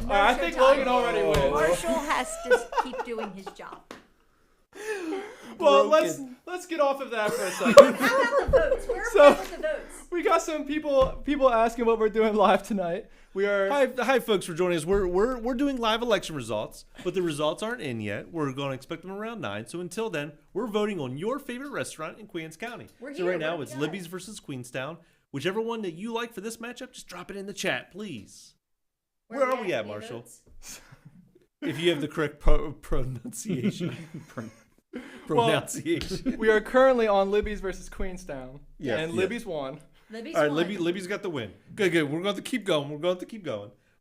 All right, I think Logan already wins. Marshall has to keep doing his job. Well, Broken. let's get off of that for a second. How about the votes? Where are So- we at with the votes? We got some people asking what we're doing live tonight. We are Hi, folks, for joining us. We're doing live election results, but the results aren't in yet. We're going to expect them around 9. So until then, we're voting on your favorite restaurant in Queens County. We're So here. right now, What it's do we got? Libby's versus Queenstown. Whichever one that you like for this matchup, just drop it in the chat, please. Where are we at, Any Marshall? votes? If you have the correct pronunciation. Pronunciation. we are currently on Libby's versus Queenstown. Yes, and yes. Libby's won. Libby's All right, won. Libby's got the win. Good. We're going to keep going.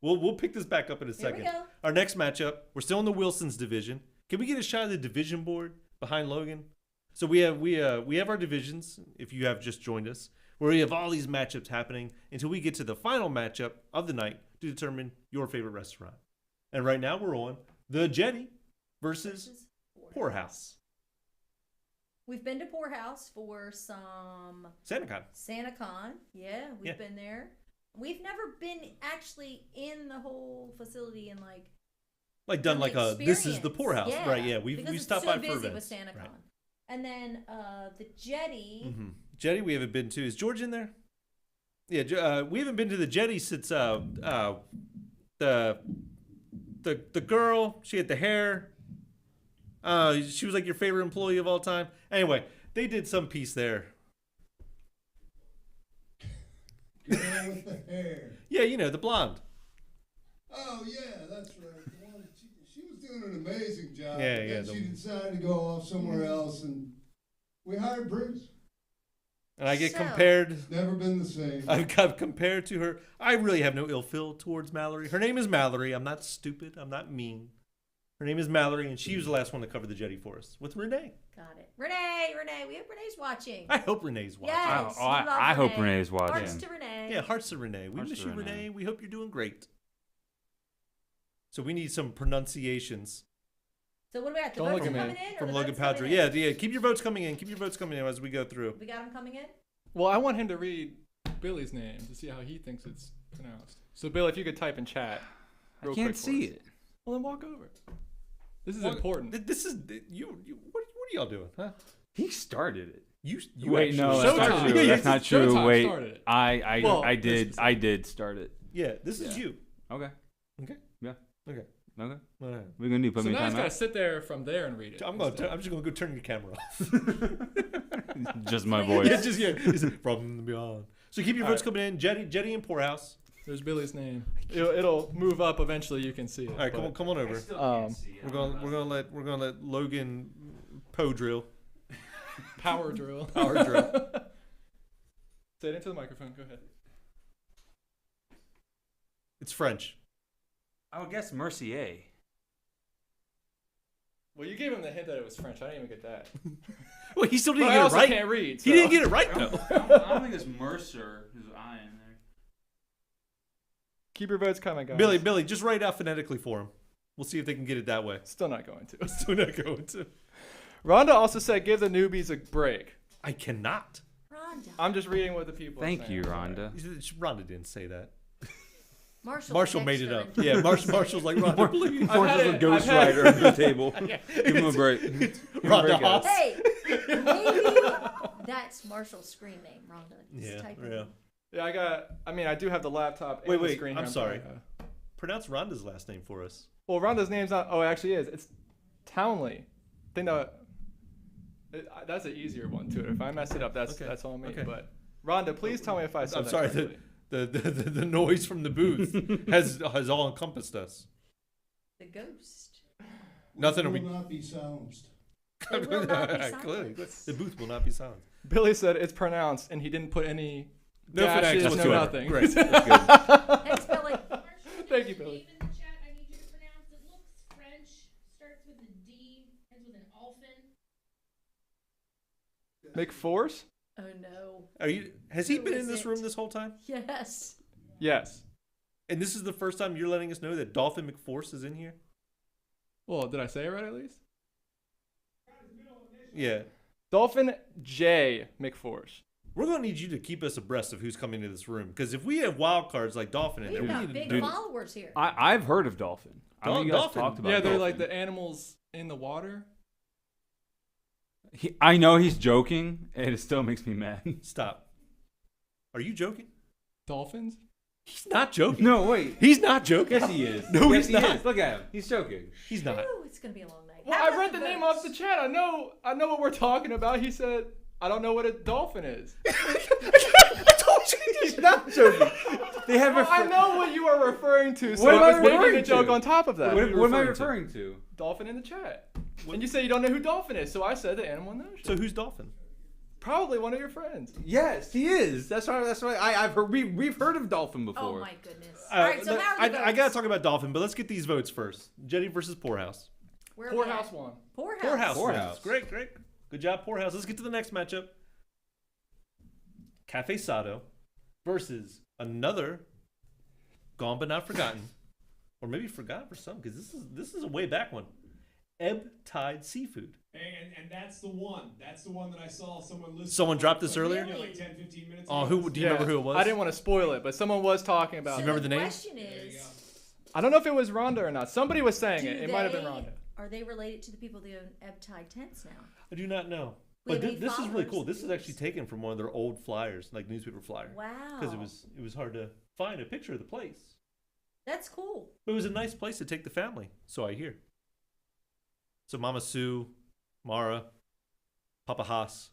We'll pick this back up in a Here we second. go. Our next matchup, we're still in the Wilsons division. Can we get a shot of the division board behind Logan? So we have our divisions. If you have just joined us, where we have all these matchups happening until we get to the final matchup of the night to determine your favorite restaurant. And right now we're on the Jetty versus Poorhouse. We've been to Poorhouse for some SantaCon. SantaCon. Yeah, we've Yeah. been there. We've never been actually in the whole facility and Like done like a this is the experience. Poorhouse, Yeah, right? Yeah, because we it's stopped so by for busy events. with SantaCon. Right. And then the Jetty. Mm-hmm. Jetty, we haven't been to. Is George in there? Yeah, we haven't been to the Jetty since the girl. She had the hair. She was like your favorite employee of all time. Anyway, they did some piece there. Girl with the hair. Yeah, you know, the blonde. Oh yeah, that's right. The one- she was doing an amazing job. Yeah, but yeah, then she decided to go off somewhere else, and we hired Bruce. And I get So- compared. It's never been the same. I've got compared to her. I really have no ill feel towards Mallory. Her name is Mallory. I'm not stupid. I'm not mean. Her name is Mallory, and she was the last one to cover the Jetty for us with Renee. Got it. Renee, we hope Renee's watching. I hope Renee's watching. Yes, Oh, I- we love I hope Renee. Renee's watching. Hearts to Renee. Yeah, hearts to Renee. We Hearts miss to you, Renee. Renee. We hope you're doing great. So we need some pronunciations So what do we got? The Don't votes look at me. coming in? or from the Logan votes coming Padre. in? Yeah. Keep your votes coming in. Keep your votes coming in as we go through. We got them coming in? Well, I want him to read Billy's name to see how he thinks it's pronounced. So, Bill, if you could type in chat. I real can't quick for see us. it. Well, then walk over. This is Well, important. This is you. What are y'all doing? Huh? He started it. You Wait, no, actually- that's not Showtime. true. Yeah, That's not Showtime true. Wait, started it. I Well, I this did is- I did start it. Yeah, this is Yeah. you. Okay. Okay. Yeah. Okay. Okay. All right. We're gonna do put So me in now he's got to timeout. sit there from there and read it. I'm just gonna go turn your camera off. Just my Yeah, voice. Yeah, just yeah. It's from the beyond. So keep your All votes right. coming in. Jetty and Poorhouse. There's Billy's name. It'll move up eventually. You can see it. All right, but- come on over. We're gonna let Logan Poe drill. Power drill. Power drill. Say it into the microphone. Go ahead. It's French. I would guess Mercier. Well, you gave him the hint that it was French. I didn't even get that. Well, he still But didn't I get it also right. can't read. He so- didn't get it right though. I don't think it's Mercer. There's an I in there. Keep your votes coming, guys. Billy, just write out phonetically for him. We'll see if they can get it that way. Still not going to. Still not going to. Rhonda also said, "Give the newbies a break." I cannot. Rhonda. I'm just reading what the people. Thank are saying. you, Rhonda. Rhonda didn't say that. Marshall Made it up. extra. Yeah, Marshall's like Rhonda, please. I've had it- I've had- Rider under the table. Give him a break. Give him a Rhonda break, Haas. guys. Hey, maybe that's Marshall's screen name, Rhonda. Just Yeah, type it yeah. in. Yeah, I do have the laptop. Wait, and the wait, screen I'm here. sorry. probably, Pronounce Rhonda's last name for us. Well, Rhonda's name's not. Oh, it actually is. It's Townley. I think that's an easier one to it. If I mess it up, that's Okay, on me. okay. But Rhonda, please tell me if I said I'm that sorry. correctly. The noise from the booth has all encompassed us. The ghost. Nothing will will be. not be silenced. It will not be Clearly, silenced. the booth will not be silenced. Billy said it's pronounced, and he didn't put any No dashes, phonetics no whatsoever. nothing. Great. Thanks, Billy. Thank you, Billy. Dave in the chat, I need you to pronounce. It looks French. Starts with a D. Ends with an Alphin. McForce? Oh no. Has he Who been in is this it? room this whole time? Yes. Yes. And this is the first time you're letting us know that Dolphin McForce is in here? Well, did I say it right at least? Yeah. Dolphin J. McForce. We're going to need you to keep us abreast of who's coming to this room. Because if we have wild cards like Dolphin in there, We've we got need big to. followers here. I've heard of Dolphin. I know you guys Dolphin. talked about Yeah, they're Dolphin. like the animals in the water. I know he's joking, and it still makes me mad. Stop. Are you joking? Dolphins? He's not joking. No, wait. He's not joking. Yes, he is. No, yes, he's not. He is. Look at him. He's joking. He's not. Ooh, it's gonna be a long night. Well, How I about read the name off the votes? chat. I know what we're talking about. He said, I don't know what a dolphin is. I told you he's not joking. They have Well, I know what you are referring to, so What am I I was making referring a joke to? on top of that. What, are you what am I referring referring to? Dolphin in the chat. And you say you don't know who Dolphin is, so I said the animal knows. So who's Dolphin? Probably one of your friends. Yes, he is. That's why. I've heard. We've heard of Dolphin Oh before. my goodness. All right, so how are the votes? I got to talk about Dolphin, but let's get these votes first. Jetty versus Poorhouse. Where are we Poorhouse at? won. Poorhouse. Poorhouse. Poorhouse. Great. Good job, Poorhouse. Let's get to the next matchup. Cafe Sado versus another Gone But Not Forgotten. Or maybe forgotten for some, because this is a way back one. Ebb Tide Seafood. And that's the one. That's the one that I saw someone listen. Someone dropped this earlier? Yeah, like 10, 15 minutes Oh, ago. who do you remember who it was? I didn't want to spoil it, but someone was talking about Do it. you remember the name? question There you go. is, I don't know if it was Rhonda or not. Somebody was saying do it. It might have been they- Rhonda. Are they related to the people that own Ebb Tide tents now? I do not know. We But have any this is really followers? cool. This is actually taken from one of their old flyers, like newspaper flyer. Wow. Because it was hard to find a picture of the place. That's cool. But it was a nice place to take the family, so I hear. So Mama Sue, Mara, Papa Haas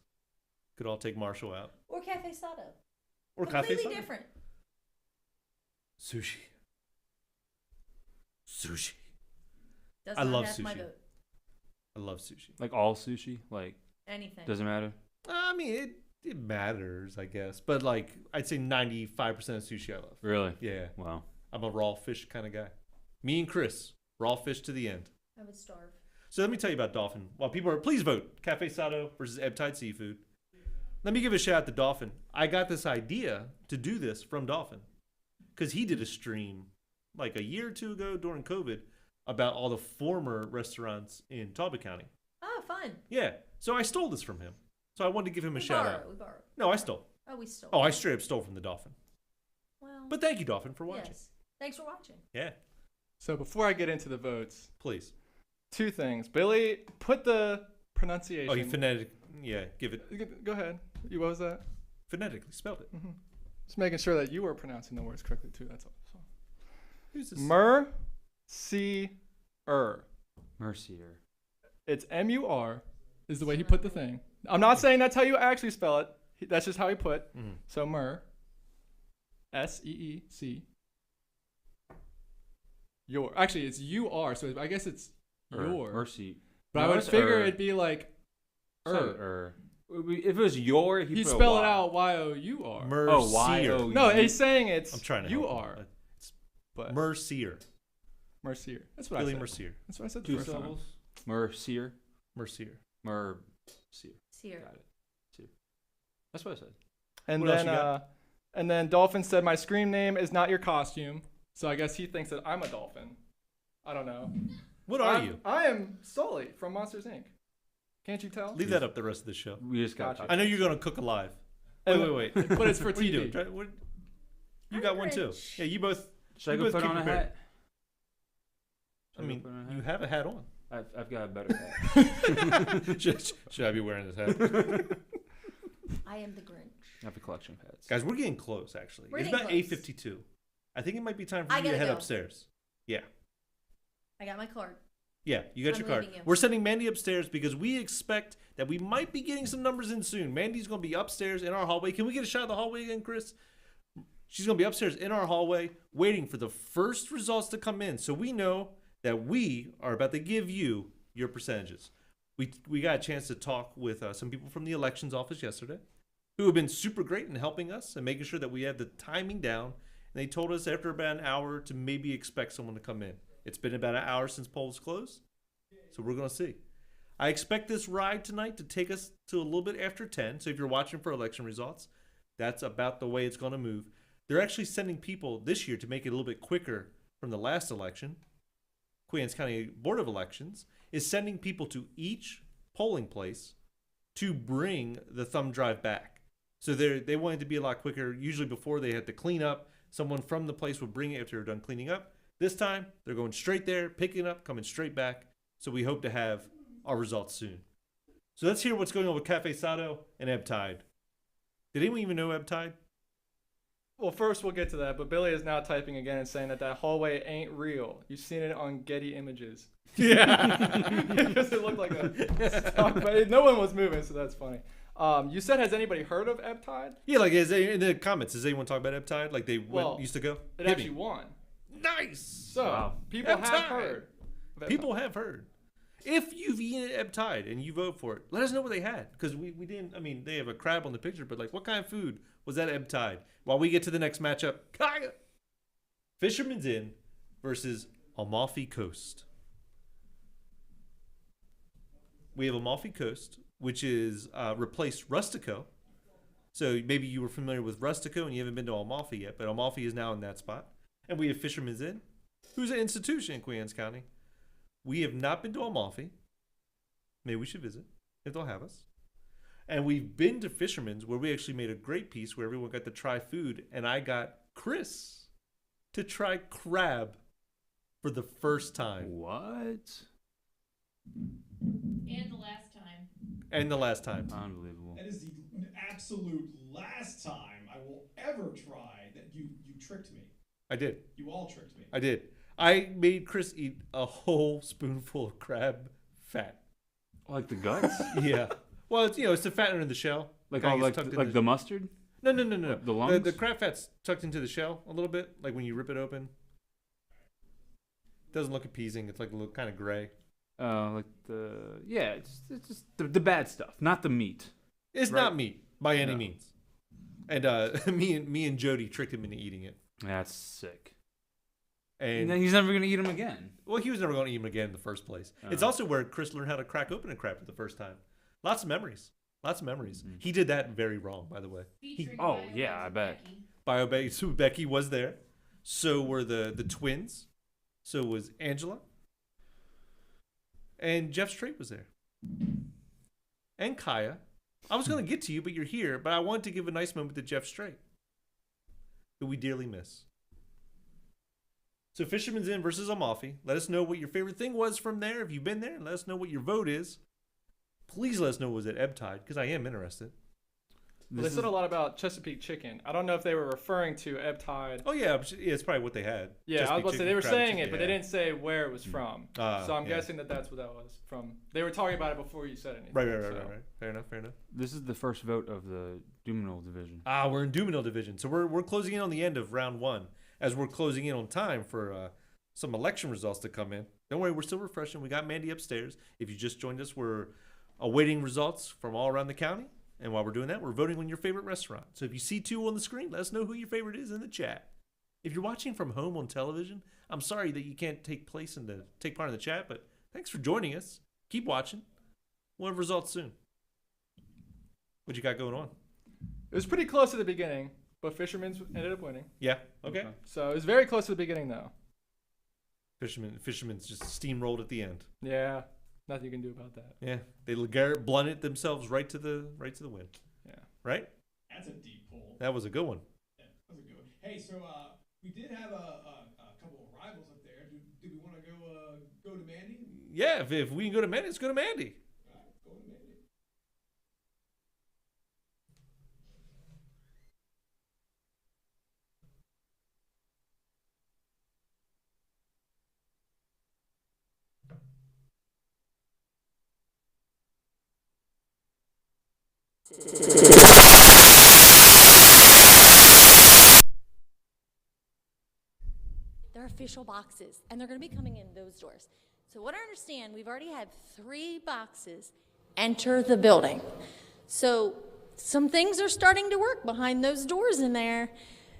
could all take Marshall out. Or Cafe Sado. Or Cafe Completely Sado. different. Sushi. Sushi. Does I not love have my sushi. vote. I love sushi. Like all sushi. Like Anything. doesn't matter. I mean, it matters, I guess. But like, I'd say 95% of sushi I love. Really? Yeah. Wow. I'm a raw fish kind of guy. Me and Chris, raw fish to the end. I would starve. So let me tell you about Dolphin. While people are, please vote. Cafe Sado versus Ebb Tide Seafood. Let me give a shout out to Dolphin. I got this idea to do this from Dolphin. Because he did a stream like a year or two ago during COVID about all the former restaurants in Talbot County. Oh, fun. Yeah. So I stole this from him. So I wanted to give him a We shout borrow. out. We borrow. No, I stole. Oh, we stole. Oh, I straight up stole from the Dolphin. Well, But thank you, Dolphin, for watching. yes. Thanks for watching. Yeah. So before I get into the votes, Please. two things. Billy, put the pronunciation. Oh, you phonetic. Yeah, give it. Go ahead. What was that? Phonetically spelled it. Just making sure that you were pronouncing the words correctly too. That's all. So. Who's this? Mercier. It's M-U-R is the way he put the thing. I'm not saying that's how you actually spell it. That's just how he put. Mhm. So Mer. S-E-E-C. Your. Actually, it's U-R, so I guess it's your. Mercy. But I would figure it'd be like If it was your, he'd spell it out Y-O-U-R. Mercier. Oh, Y-O-U. No, he's saying it's I'm trying to you help are. him. It's But Mercier. Mercier. That's what Billy I said. Mercier. That's what I said the Two first time. syllables. Mercier. Mercier. Mercier. Sear. Got it. Sear. That's what I said. And What else then you got? and then Dolphin said my scream name is not your costume. So I guess he thinks that I'm a dolphin. I don't know. What are you? I am Sully from Monsters Inc. Can't you tell? Leave that up the rest of the show. We just got. Gotcha. I know you're gonna cook alive. And- Wait. But it's for What are you TV. doing? You I'm got one too. Grinch. Yeah, you both. Should I You go both put keep on a prepared. hat? I mean, you have a hat on. I've got a better hat. should I be wearing this hat? I am the Grinch. I have a collection of hats. Guys, we're getting close. Actually, We're it's getting about close. 8:52. I think it might be time for I you to gotta head go. upstairs. Yeah. I got my card. Yeah, you got I'm your card. leaving you. We're sending Mandy upstairs because we expect that we might be getting some numbers in soon. Mandy's going to be upstairs in our hallway. Can we get a shot of the hallway again, Chris? She's going to be upstairs in our hallway waiting for the first results to come in so we know that we are about to give you your percentages. We got a chance to talk with some people from the elections office yesterday who have been super great in helping us and making sure that we have the timing down. And they told us after about an hour to maybe expect someone to come in. It's been about an hour since polls closed, so we're going to see. I expect this ride tonight to take us to a little bit after 10. So if you're watching for election results, that's about the way it's going to move. They're actually sending people this year to make it a little bit quicker from the last election. Queens County Board of Elections is sending people to each polling place to bring the thumb drive back. So they want it to be a lot quicker. Usually before they had to clean up, someone from the place would bring it after they're done cleaning up. This time, they're going straight there, picking up, coming straight back. So we hope to have our results soon. So let's hear what's going on with Cafe Sado and Ebb Tide. Did anyone even know Ebb Tide? Well, first we'll get to that, but Billy is now typing again and saying that hallway ain't real. You've seen it on Getty Images. Yeah. Because it looked like a stock, but no one was moving, so that's funny. You said, has anybody heard of Ebb Tide? Yeah, like in the comments, does anyone talk about Ebb Tide? Like they used to go? It Hit me. actually won. Nice. So Wow. people Ebb have Tide. heard. of Ebb People have heard. If you've eaten Ebb Tide and you vote for it, let us know what they had. Because we didn't, I mean, they have a crab on the picture, but like what kind of food was that Ebb Tide? While we get to the next matchup, Kaya. Fisherman's Inn versus Amalfi Coast. We have Amalfi Coast, which is replaced Rustico. So maybe you were familiar with Rustico and you haven't been to Amalfi yet, but Amalfi is now in that spot. And we have Fisherman's Inn, who's an institution in Queens County. We have not been to Amalfi. Maybe we should visit if they'll have us. And we've been to Fisherman's, where we actually made a great piece where everyone got to try food, and I got Chris to try crab for the first time. What? And the last time. And the last time. Unbelievable. That is the absolute last time I will ever try that you tricked me. I did. You all tricked me. I did. I made Chris eat a whole spoonful of crab fat. Like the guts? Yeah. Well, it's the fat under the shell. Like Kinda all gets like tucked in like the mustard? No. The lungs? The crab fat's tucked into the shell a little bit, like when you rip it open. Doesn't look appeasing. It's like a little kind of gray. Like it's just the bad stuff, not the meat. It's Right. not meat by any No. means. And me and Jody tricked him into eating it. That's sick. And And then he's never gonna eat them again. well, he was never going to eat him again in the first place. It's Oh. also where Chris learned how to crack open a crab for the first time. Lots of memories. Mhm. He did that very wrong, by the way. Featuring Oh, Bio yeah, and I bet. Becky. Bio so Becky was there. So were the twins. So was Angela. And Jeff Strait was there. And Kaya. I was going to get to you, but you're here. But I wanted to give a nice moment to Jeff Strait, who we dearly miss. So Fisherman's Inn versus Amalfi. Let us know what your favorite thing was from there. If you've been there, let us know what your vote is. Please let us know what was at Ebb Tide, because I am interested. Well, they said a lot about Chesapeake chicken. I don't know if they were referring to Ebb Tide. Oh yeah, it's probably what they had. Yeah, I was Chesapeake about to say they chicken, were crab saying chicken, it, but they didn't say where it was from. so I'm yeah. guessing that that's what that was from. They were talking about it before you said anything. Right. so. Fair enough. This is the first vote of the Duminal division. We're in Duminal division, so we're closing in on the end of round 1, as we're closing in on time for some election results to come in. Don't worry, we're still refreshing. We got Mandy upstairs. If you just joined us, we're awaiting results from all around the county. And while we're doing that, we're voting on your favorite restaurant. So if you see 2 on the screen, let us know who your favorite is in the chat. If you're watching from home on television, I'm sorry that you can't take part in the chat, but thanks for joining us. Keep watching. We'll have results soon. What you got going on? It was pretty close at the beginning, but Fisherman's ended up winning. Yeah. Okay. So it was very close to the beginning, though. Fisherman's just steamrolled at the end. Yeah, nothing you can do about that. Yeah, they LeGarrette blunted themselves right to the win. Yeah. Right. That's a deep pull. That was a good one. Yeah, that was a good one. Hey, so we did have a couple of rivals up there. Do we want to go to Mandy? Yeah, if we can go to Mandy, let's go to Mandy. All right, go to Mandy. They're official boxes, and they're going to be coming in those doors. So what I understand, we've already had 3 boxes enter the building. So some things are starting to work behind those doors in there.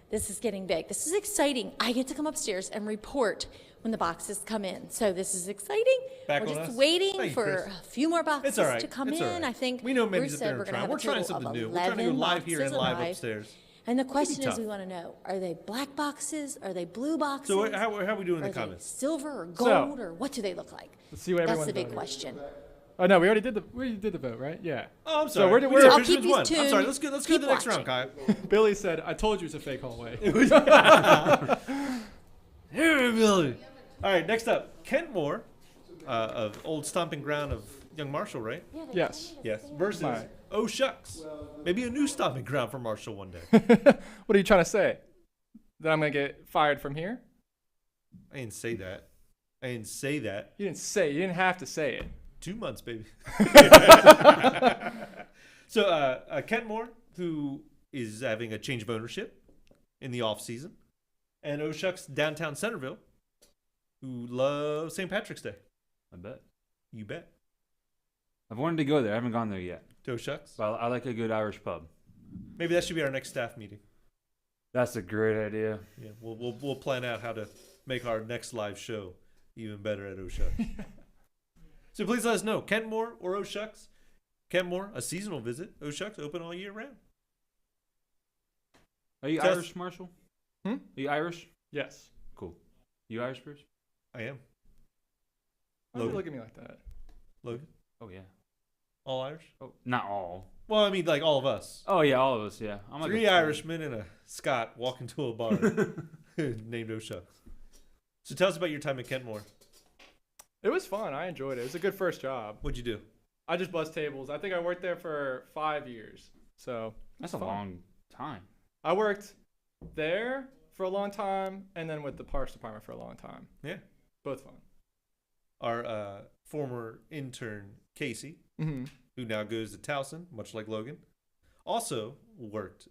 This is getting big. This is exciting. I get to come upstairs and report when the boxes come in. So this is exciting. Back we're on just us. waiting Thank you, for Chris. a few more boxes It's all right. to come It's in. all right. I think We know Bruce Mandy's up said there we're and going to trying. have We're a trying total something of new. We're trying to go 11 live here and boxes live alive. upstairs. And the question tough. is, we want to know, are they black boxes? Are they blue boxes? So how are we doing in Are the they comments? silver or So- gold, or what do they look like? Let's see what That's everyone's the big voting. question. Oh no, we already did the vote, right? Yeah. Oh, I'm So sorry. where did- We where- did I'll keep Fisherman's you won. I'm tuned. sorry. Let's go to Keep the next watching. round, Kyle. Billy said, "I told you it's a fake hallway." Here, Billy. All right, next up, Kentmore, of old stomping ground of Young Marshall, right? Yes. Yes. Versus My. Oh Shucks. Maybe a new stomping ground for Marshall one day. What are you trying to say? That I'm gonna get fired from here? I didn't say that. I didn't say that. You didn't say. You didn't have to say it. 2 months, baby. So Kentmore, who is having a change of ownership in the off season, and Oh Shucks downtown Centerville, who loves St. Patrick's Day. I bet. You bet. I've wanted to go there. I haven't gone there yet. To Oh Shucks. But I like a good Irish pub. Maybe that should be our next staff meeting. That's a great idea. Yeah, we'll plan out how to make our next live show even better at Oh Shucks. So please let us know, Kentmore or Oh Shucks. Kentmore, a seasonal visit. Oh Shucks, open all year round. Are you Test- Irish, Marshall? Hmm? Are you Irish? Yes. Cool. You Irish, Bruce? I am. Why do you Logan. look at me like that? Logan, Oh, yeah. all Irish? Oh, not all. Well, I mean, like all of us. Oh, yeah, all of us, yeah. I'm like 3 a- Irishmen and a Scot walk into a bar named Oh Shucks. So tell us about your time at Kentmore. It was fun. I enjoyed it. It was a good first job. What'd you do? I just bussed tables. I think I worked there for 5 years. So That's a fun. long time. I worked there for a long time, and then with the parks department for a long time. Yeah. Both fun. Our former intern, Casey, Mm-hmm. who now goes to Towson, much like Logan, also worked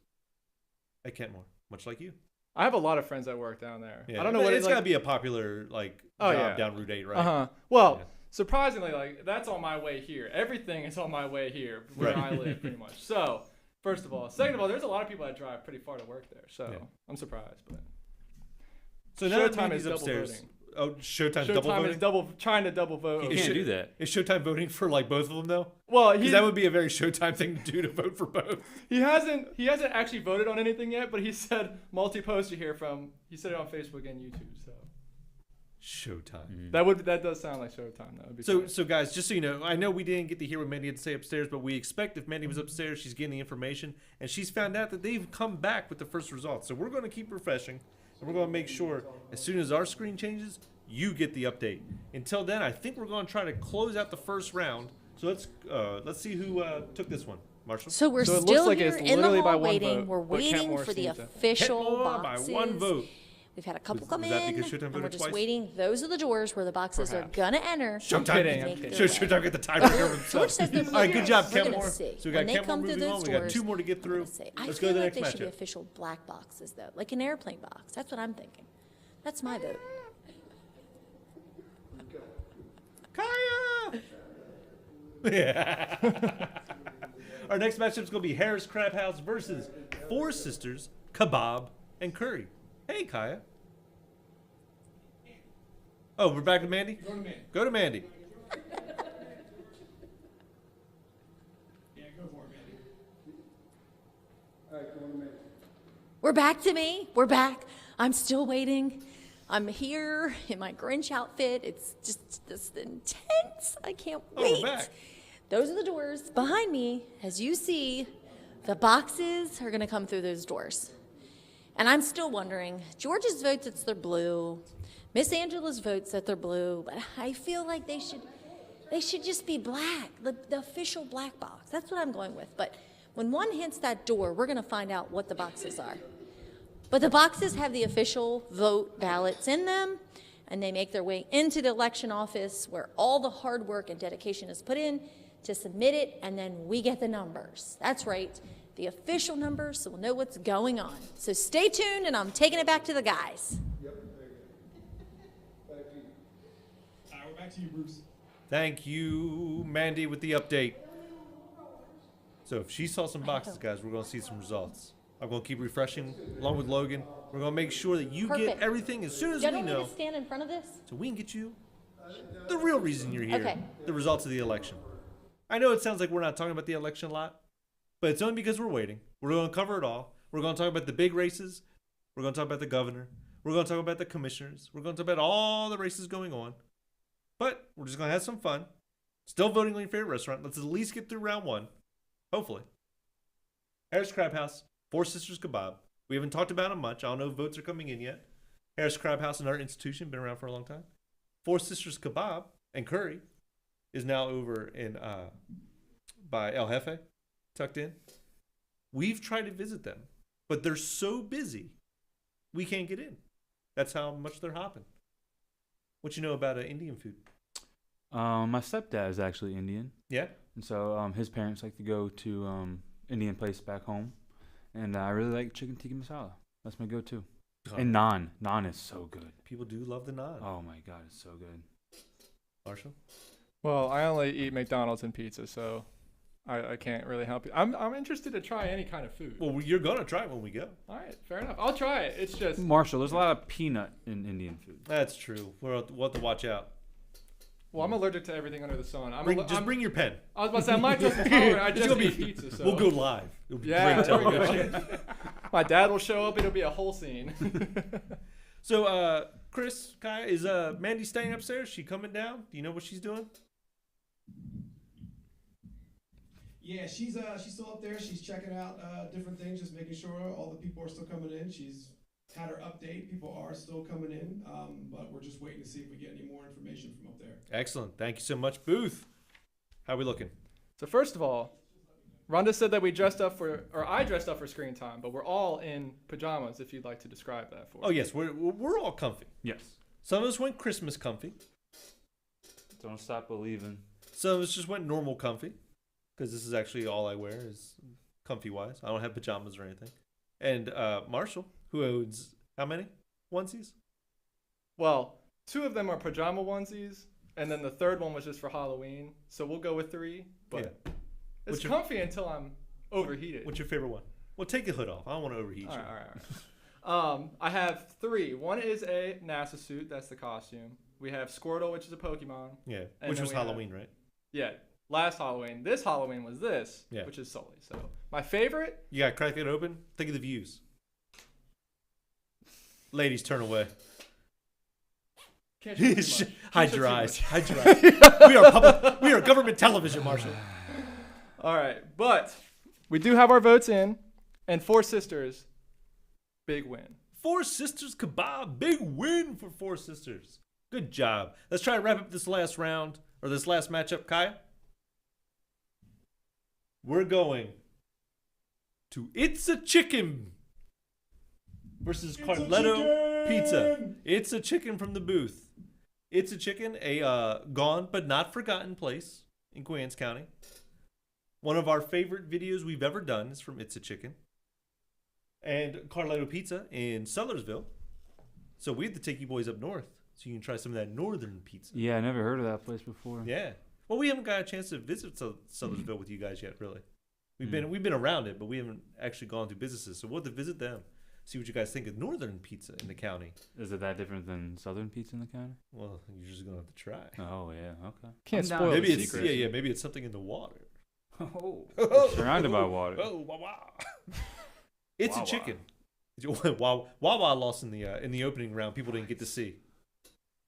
at Kentmore, much like you. I have a lot of friends that work down there. Yeah. I don't know what it's like, got to be a popular Oh, job yeah. down Route 8, right? Uh-huh. Well, Yeah. surprisingly, like that's on my way here. Everything is on my way here where Right. I live, pretty much. So, first of all, second of all, there's a lot of people that drive pretty far to work there. So Yeah. I'm surprised, but So now that Showtime Mandy's is double upstairs. voting. Oh, Showtime's double Showtime voting? is trying to double vote. You It can't should- do that. Is Showtime voting for like both of them though? Well, Because that would be a very Showtime thing to do, to vote for both. he hasn't actually voted on anything yet, but he said multi-poster here from he said it on Facebook and YouTube. So Showtime. that does sound like Showtime. That would be So, fun. so guys, just so you know, I know we didn't get to hear what Mandy had to say upstairs, but we expect if Mandy was upstairs, she's getting the information, and she's found out that they've come back with the first results. So we're going to keep refreshing, and we're going to make sure as soon as our screen changes, you get the update. Until then, I think we're going to try to close out the first round. So let's see who took this one. Marshall? So we're So it looks still like here it's in the literally by hall one waiting. vote, We're but Kent waiting Moore for the seems to- official Moore boxes. by one vote. We've had a couple Was- come was that in, because Showtime and we're voted just twice? waiting. Those are the doors where the boxes Perhaps. are gonna enter. Showtime. kidding, I'm Make kidding. their Should way. I get the tiebreaker himself? George says they're All right, good job, We're Kent gonna Moore. see. So we When got they Kent Moore come through moving on. those We got doors, 2 more to get I'm through. gonna say, I Let's feel go to the like next they should be matchup. official black boxes though, like an airplane box. That's what I'm thinking. That's my vote. Kaya! Yeah. Our next matchup is going to be Harris Crab House versus Four Sisters, Kebab, and Curry. Hey, Kaya. Oh, we're back to Mandy? Go to man. Go to Mandy. Yeah, go for it, Mandy. We're back to me. We're back. I'm still waiting. I'm here in my Grinch outfit. It's just intense. I can't Oh, wait. we're back. Those are the doors behind me. As you see, the boxes are going to come through those doors. And I'm still wondering, George's votes that they're blue. Miss Angela's votes that they're blue. But I feel like they should just be black, the official black box. That's what I'm going with. But when one hits that door, we're going to find out what the boxes are. But the boxes have the official vote ballots in them, and they make their way into the election office where all the hard work and dedication is put in to submit it, and then we get the numbers. That's right, the official numbers, so we'll know what's going on. So stay tuned, and I'm taking it back to the guys. All right, we're back to you, Bruce. Thank you, Mandy, with the update. So if she saw some boxes, guys, we're going to see some results. I'm going to keep refreshing along with Logan. We're going to make sure that you get Perfect. everything as soon as You we don't need know, to stand in front of this? so we can get you the real reason you're here, Okay. the results of the election. I know it sounds like we're not talking about the election a lot, but it's only because we're waiting. We're going to cover it all. We're going to talk about the big races. We're going to talk about the governor. We're going to talk about the commissioners. We're going to talk about all the races going on. But we're just going to have some fun. Still voting on your favorite restaurant. Let's at least get through round one. Hopefully. Harris Crab House, Four Sisters Kebab. We haven't talked about them much. I don't know if votes are coming in yet. Harris Crab House, another institution, been around for a long time. Four Sisters Kebab and Curry is now over in by El Jefe, tucked in. We've tried to visit them, but they're so busy, we can't get in. That's how much they're hopping. What you know about Indian food? My stepdad is actually Indian, Yeah? and so his parents like to go to Indian place back home, and I really like chicken tikka masala. That's my go-to. And naan. Naan is so good. People do love the naan. Oh my god, it's so good. Marshall? Well, I only eat McDonald's and pizza, so I can't really help you. I'm interested to try any kind of food. Well, you're going to try it when we go. All right, fair enough. I'll try it. It's just Marshall, there's a lot of peanut in Indian food. That's true. We'll have to watch out. well, I'm allergic to everything under the sun. Bring your pen. I was about to say I'm lactose intolerant. I It's just gonna eat be- pizza. So We'll go live. It'll be Yeah, great there we go. television. My dad will show up. It'll be a whole scene. So, Chris, Kai, is Mandy staying upstairs? She coming down? Do you know what she's doing? Yeah, she's still up there. She's checking out different things, just making sure all the people are still coming in. She's had her update. People are still coming in, but we're just waiting to see if we get any more information from up there. Excellent. Thank you so much, Booth. How are we looking? So first of all, Rhonda said that we dressed up for, or I dressed up for screen time, but we're all in pajamas. If you'd like to describe that for Oh, us. yes, we're all comfy. Yes. Some of us went Christmas comfy. Don't stop believing. Some of us just went normal comfy, because this is actually all I wear is comfy-wise. I don't have pajamas or anything. And Marshall, who owns how many onesies? Well, 2 of them are pajama onesies, and then the third one was just for Halloween. So we'll go with 3. But Yeah. it's What's your- comfy until I'm overheated. What's your favorite one? Well, take the hood off. I don't want to overheat all you. right, all right. I have 3. One is a NASA suit. That's the costume. We have Squirtle, which is a Pokemon. Yeah, And which then was we have- Halloween, right? Yeah, last Halloween. This Halloween was this, Yeah. which is Sully. So my favorite. You got to crack it open. Think of the views. Ladies, turn away. Can't show too much. Hide Can't show your too eyes. much. Hide your eyes. We are public. We are government television, Marshall. All right, but we do have our votes in, and Four Sisters, big win. Four Sisters Kebab. Big win for Four Sisters. Good job. Let's try to wrap up this last round, or this last matchup, Kai. We're going to It's a Chicken versus Carletto Pizza. It's a Chicken from the booth. It's a Chicken, a gone but not forgotten place in Queens County. One of our favorite videos we've ever done is from It's a Chicken. And Carletto Pizza in Sellersville. So we have to take you boys up north so you can try some of that northern pizza. Yeah, I never heard of that place before. Yeah. Well, we haven't got a chance to visit Sellersville with you guys yet, really. We've been around it, but we haven't actually gone to businesses. So we'll have to visit them, see what you guys think of northern pizza in the county. Is it that different than southern pizza in the county? Well, you're just gonna have to try. Oh yeah, okay. Can't I'm down. spoil Maybe the it's secret. maybe it's something in the water. Oh, surrounded by water. Oh, Wawa. It's Wawa. a chicken. Wawa lost in the opening round. People didn't get to see.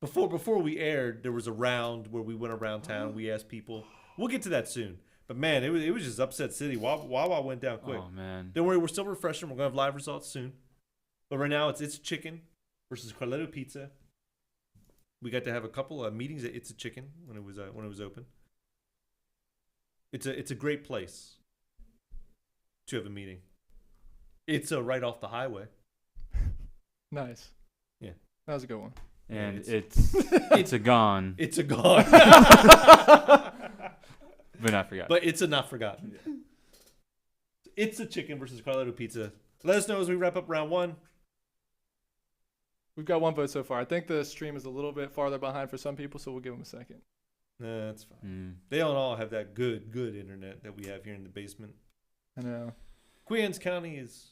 Before we aired, there was a round where we went around town. We asked people. We'll get to that soon. But man, it was just upset city. Wawa went down quick. Oh man. Don't worry, we're still refreshing. We're gonna have live results soon. But right now, it's Chicken versus Carletto Pizza. We got to have a couple of meetings at It's a Chicken when it was open. It's a great place to have a meeting. It's right off the highway. Nice. Yeah. That was a good one. And Yeah, it's a gone, It's a gone, but not forgotten. but it's a not forgotten. It's a Chicken versus Carletto Pizza. Let us know as we wrap up round one. We've got one vote so far. I think the stream is a little bit farther behind for some people, so we'll give them a second. Nah, that's fine. They don't all have that good internet that we have here in the basement. I know. Queens County is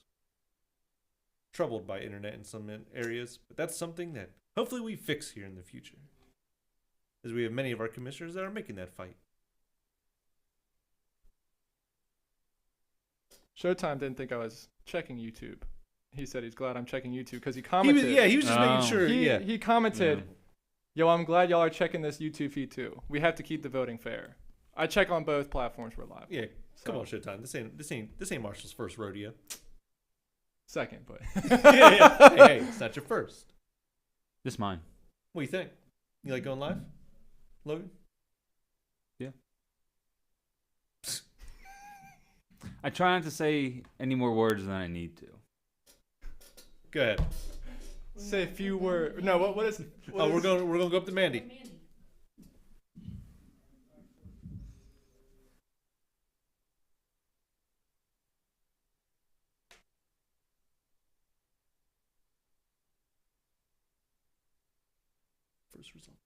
troubled by internet in some areas, but that's something that hopefully we fix here in the future, as we have many of our commissioners that are making that fight. Showtime didn't think I was checking YouTube. He said he's glad I'm checking YouTube because he He commented. was just making sure. He commented, Yeah. "Yo, I'm glad y'all are checking this YouTube feed too. We have to keep the voting fair. I check on both platforms. We're live. Yeah, come So- on, Showtime. This ain't Marshall's first rodeo. Second, but yeah. Hey, it's not your first. This mine. What do you think? You like going live, Logan? I try not to say any more words than I need to. Go ahead. say a few words. No, what is? What We're is- gonna go up to Mandy. Mandy. First result.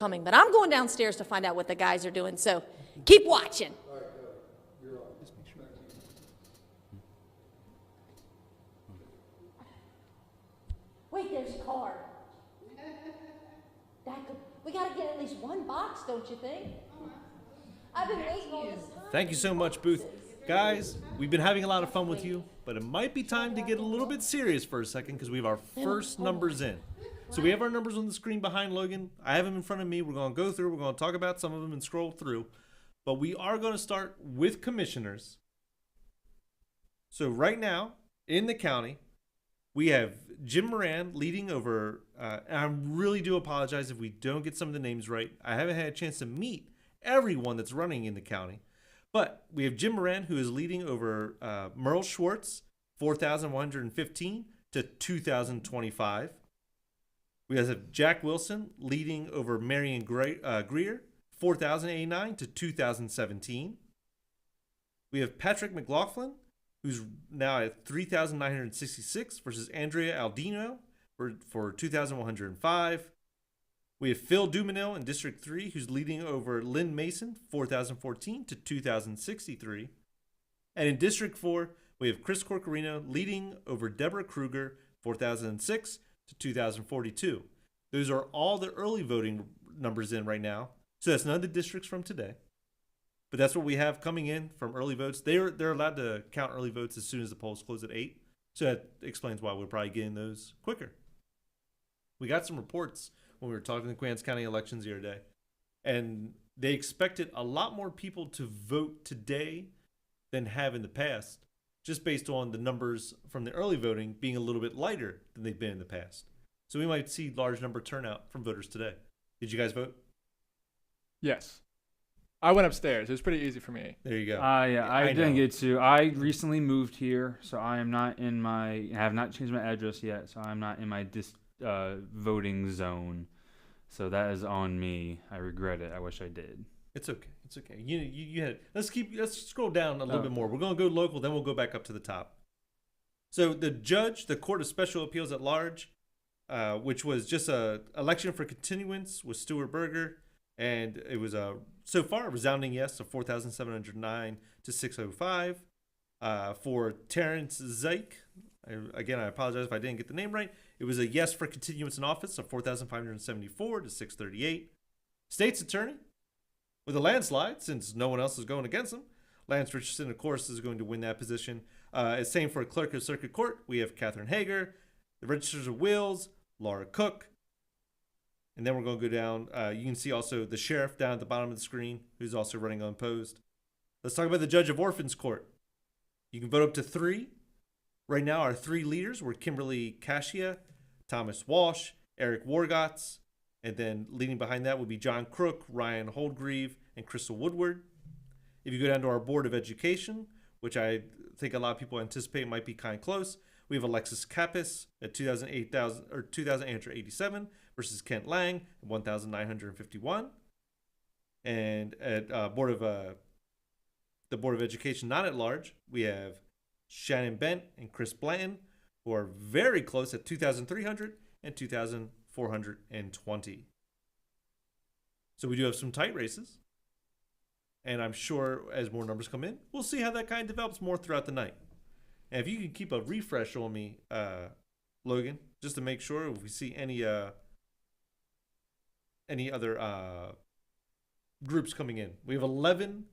Coming, but I'm going downstairs to find out what the guys are doing, so keep watching. Wait, there's a car. We gotta get at least one box, don't you think? I've been waiting all this time. Thank you so much, Booth. Guys, we've been having a lot of fun with you, but it might be time to get a little bit serious for a second because we have our first numbers in. So we have our numbers on the screen behind Logan. I have them in front of me. We're going to go through. We're going to talk about some of them and scroll through. But we are going to start with commissioners. So right now, in the county, we have Jim Moran leading over. And I really do apologize if we don't get some of the names right. I haven't had a chance to meet everyone that's running in the county. But we have Jim Moran, who is leading over Merle Schwartz, 4,115 to 2,025. We have Jack Wilson leading over Marion Greer, 4,089 to 2,017. We have Patrick McLaughlin, who's now at 3,966 versus Andrea Aldino for 2,105. We have Phil Dumanil in District 3, who's leading over Lynn Mason, 4,014 to 2,063. And in District 4, we have Chris Corcorino leading over Deborah Kruger, 4,006 to 2,042. Those are all the early voting numbers in right now. So that's none of the districts from today. But that's what we have coming in from early votes. They're allowed to count early votes as soon as the polls close at 8. So that explains why we're probably getting those quicker. We got some reports when we were talking to the Queens County elections the other day. And they expected a lot more people to vote today than have in the past, just based on the numbers from the early voting being a little bit lighter than they've been in the past. So we might see large number turnout from voters today. Did you guys vote? Yes. I went upstairs. It was pretty easy for me. There you go. Yeah, I didn't know. get to. I recently moved here, so I am not in my. I have not changed my address yet, so I'm not in my voting zone. So that is on me. I regret it. I wish I did. It's okay. It's okay. You had it. Let's scroll down a little bit more. We're going to go local, then we'll go back up to the top. So the Court of Special Appeals at Large, which was just a election for continuance with Stuart Berger, and it was so far a resounding yes of 4,709 to 605. For Terrence Zeich, again, I apologize if I didn't get the name right. It was a yes for continuance in office of 4,574 to 638. State's Attorney, with a landslide, since no one else is going against him. Lance Richardson, of course, is going to win that position. Same for Clerk of Circuit Court. We have Catherine Hager. The Registers of Wills, Laura Cook. And then we're going to go down. You can see also the sheriff down at the bottom of the screen, who's also running unopposed. Let's talk about the Judge of Orphans Court. You can vote up to 3. Right now, our 3 leaders were Kimberly Kashia, Thomas Walsh, Eric Wargotz, and then leading behind that would be John Crook, Ryan Holdgreave, and Crystal Woodward. If you go down to our Board of Education, which I think a lot of people anticipate might be kind of close, we have Alexis Kappas at 2,887 versus Kent Lang at 1,951. And at the Board of Education not at large, we have Shannon Bent and Chris Blanton, who are very close at 2,300 and 2,420. So we do have some tight races. And I'm sure as more numbers come in, we'll see how that kind of develops more throughout the night. And if you can keep a refresh on me, Logan, just to make sure if we see any other groups coming in. We have 11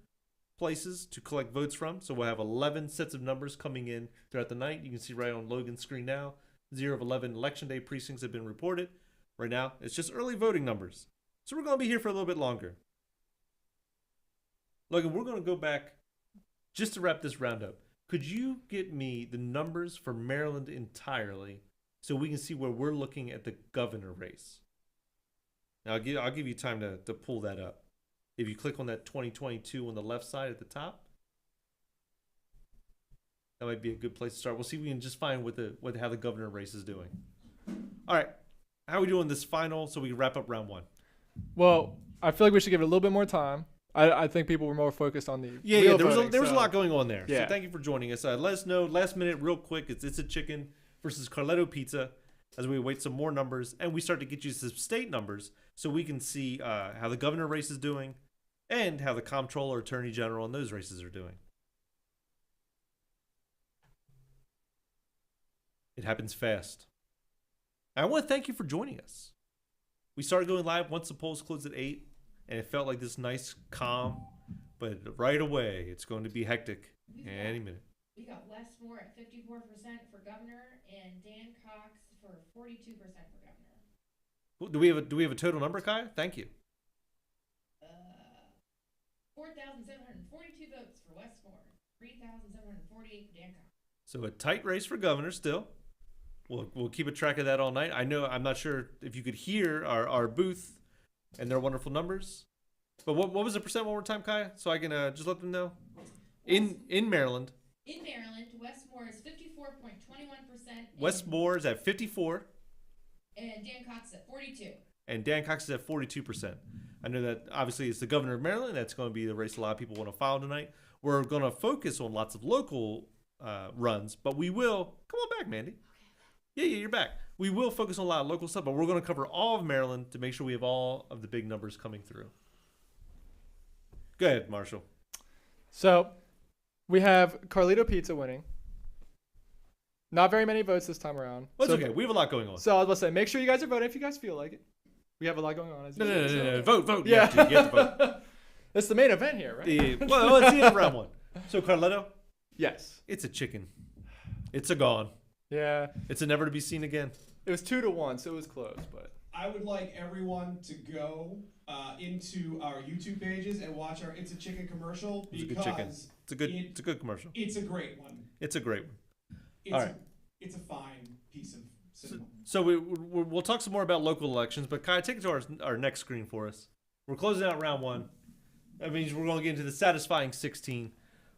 places to collect votes from, so we'll have 11 sets of numbers coming in throughout the night. You can see right on Logan's screen now, 0 of 11 Election Day precincts have been reported. Right now, it's just early voting numbers. So we're going to be here for a little bit longer. Logan, we're going to go back just to wrap this roundup. Could you get me the numbers for Maryland entirely so we can see where we're looking at the governor race? Now, I'll give you time to pull that up. If you click on that 2022 on the left side at the top, that might be a good place to start. We'll see if we can just find how the governor race is doing. All right. How are we doing this final so we can wrap up round 1? Well, I feel like we should give it a little bit more time. I think people were more focused on the There voting, was a lot going on there. Yeah. So thank you for joining us. Let us know last minute, real quick. It's a chicken versus Carletto Pizza as we await some more numbers and we start to get you some state numbers so we can see how the governor race is doing and how the comptroller, attorney general, and those races are doing. It happens fast. I want to thank you for joining us. We started going live once the polls closed at 8, and it felt like this nice calm, but right away it's going to be hectic any minute. We got Wes Moore at 54% for governor and Dan Cox for 42% for governor. Do we have a total number, Kai? Thank you. 4,742 votes for Wes Moore, 3,748 for Dan Cox. So a tight race for governor still. We'll keep a track of that all night. I'm not sure if you could hear our booth and their wonderful numbers. But what was the percent one more time, Kai? So I can just let them know. In Maryland. In Maryland, Wes Moore is 54.21%. Wes Moore is at 54. And Dan Cox is at 42. And Dan Cox is at 42%. I know that obviously it's the governor of Maryland. That's going to be the race a lot of people want to follow tonight. We're going to focus on lots of local runs, but we will. Come on back, Mandy. Yeah, you're back. We will focus on a lot of local stuff, but we're going to cover all of Maryland to make sure we have all of the big numbers coming through. Go ahead, Marshall. So we have Carlito Pizza winning. Not very many votes this time around. Well, it's So- okay. We have a lot going on. So I was about to say, make sure you guys are voting if you guys feel like it. We have a lot going on. As you said, so- No. Vote. Yeah. You have to vote. It's the main event here, right? Well, let's see it in round 1. So, Carletto, Yes. it's a chicken. It's a gone. Yeah. It's a never to be seen again. It was 2-1, so it was close, but I would like everyone to go into our YouTube pages and watch our It's a Chicken commercial It's a good chicken. because It's a good commercial. it's a great one. It's a great one. It's All right. It's a fine piece of cinema. So we'll talk some more about local elections, but Kai, take it to our next screen for us. We're closing out round 1. That means we're going to get into the satisfying 16.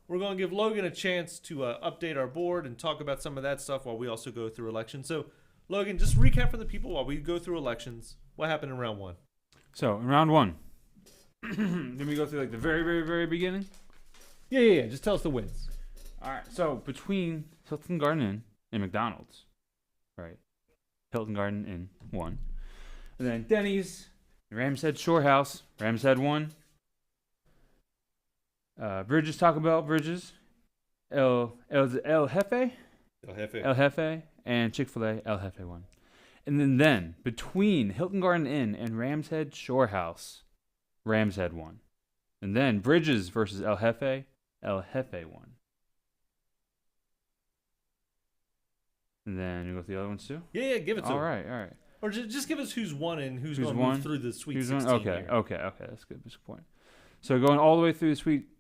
We're going to give Logan a chance to update our board and talk about some of that stuff while we also go through elections. So, Logan, just recap for the people while we go through elections. What happened in round 1? So in round 1, then we go through like the very, very, very beginning. Yeah. Just tell us the wins. All right. So between Hilton Garden Inn and McDonald's, right? Hilton Garden Inn won, and then Denny's, Rams Head Shore House, Rams Head won. Bridges Taco Bell, Bridges, El Jefe, El Jefe, and Chick-fil-A, El Jefe won. And then between Hilton Garden Inn and Rams Head Shore House, Rams Head won. And then Bridges versus El Jefe won. And then you go with the other ones too? Yeah, give it to All him. right. Or just give us who's won and who's Who's going to won? move through the Sweet Who's 16 on? here. Okay. That's good. That's a good point. So going all the way through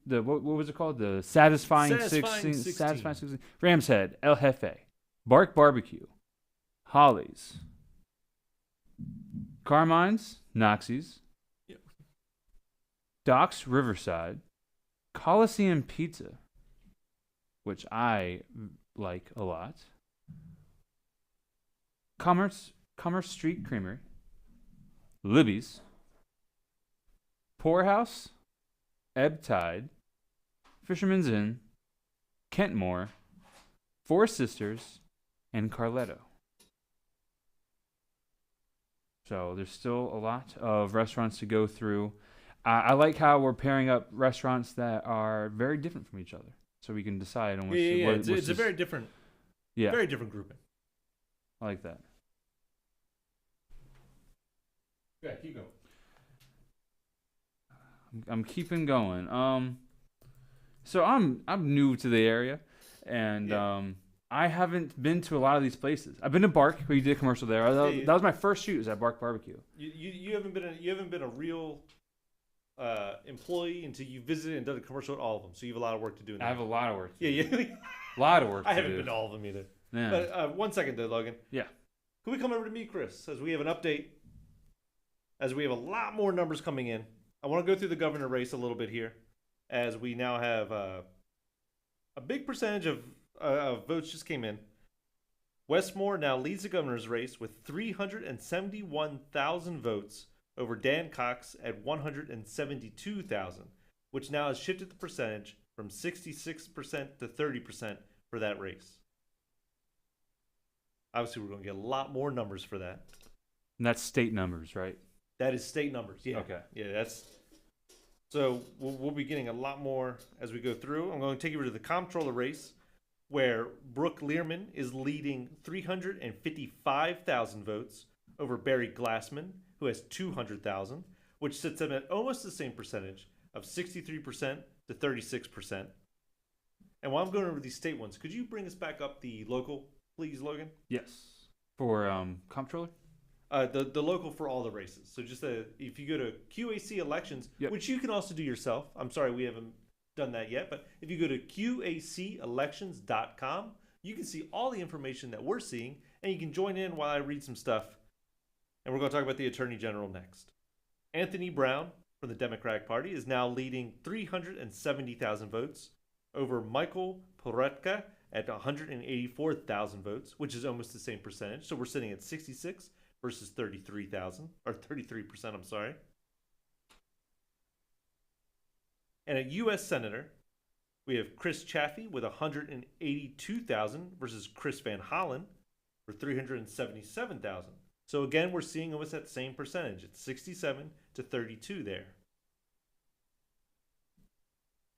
what was it called? The Satisfying 16. Satisfying 16. Rams Head, El Jefe, Bark Barbecue, Holly's, Carmine's, Noxie's, Yep. Doc's Riverside, Coliseum Pizza, which I like a lot, Commerce Street Creamery, Libby's, Poorhouse, Ebb Tide, Fisherman's Inn, Kentmore, Four Sisters, and Carletto. So there's still a lot of restaurants to go through. I like how we're pairing up restaurants that are very different from each other, so we can decide on which. Yeah. What, It's a very different, very different grouping. I like that. Yeah, keep going. I'm keeping going. So I'm new to the area, and I haven't been to a lot of these places. I've been to Bark, where you did a commercial there. That was my first shoot. Was at Bark Barbecue. You haven't been a real employee until you visited and done a commercial at all of them. So you have a lot of work to do. I have a lot of work. Yeah. A lot of work. I haven't been to all of them either. Yeah. But 1 second though, Logan. Yeah. Can we come over to me, Chris, as we have an update? As we have a lot more numbers coming in. I want to go through the governor race a little bit here, as we now have a big percentage of votes just came in. Westmore now leads the governor's race with 371,000 votes over Dan Cox at 172,000, which now has shifted the percentage from 66% to 30% for that race. Obviously, we're going to get a lot more numbers for that. And that's state numbers, right? That is state numbers. Yeah. Okay. Yeah, that's. So we'll be getting a lot more as we go through. I'm going to take you to the comptroller race, where Brooke Learman is leading 355,000 votes over Barry Glassman, who has 200,000, which sits him at almost the same percentage of 63% to 36%. And while I'm going over these state ones, could you bring us back up the local, please, Logan? Yes. For comptroller. The local for all the races. So just if you go to QAC elections, Yep. which you can also do yourself. I'm sorry we haven't done that yet, but if you go to QACelections.com, you can see all the information that we're seeing, and you can join in while I read some stuff. And we're going to talk about the Attorney General next. Anthony Brown from the Democratic Party is now leading 370,000 votes over Michael Poretka at 184,000 votes, which is almost the same percentage. So we're sitting at 66 versus 33,000, or 33%, I'm sorry. And a U.S. Senator, we have Chris Chaffee with 182,000 versus Chris Van Hollen for 377,000. So again, we're seeing almost that same percentage. It's 67 to 32 there.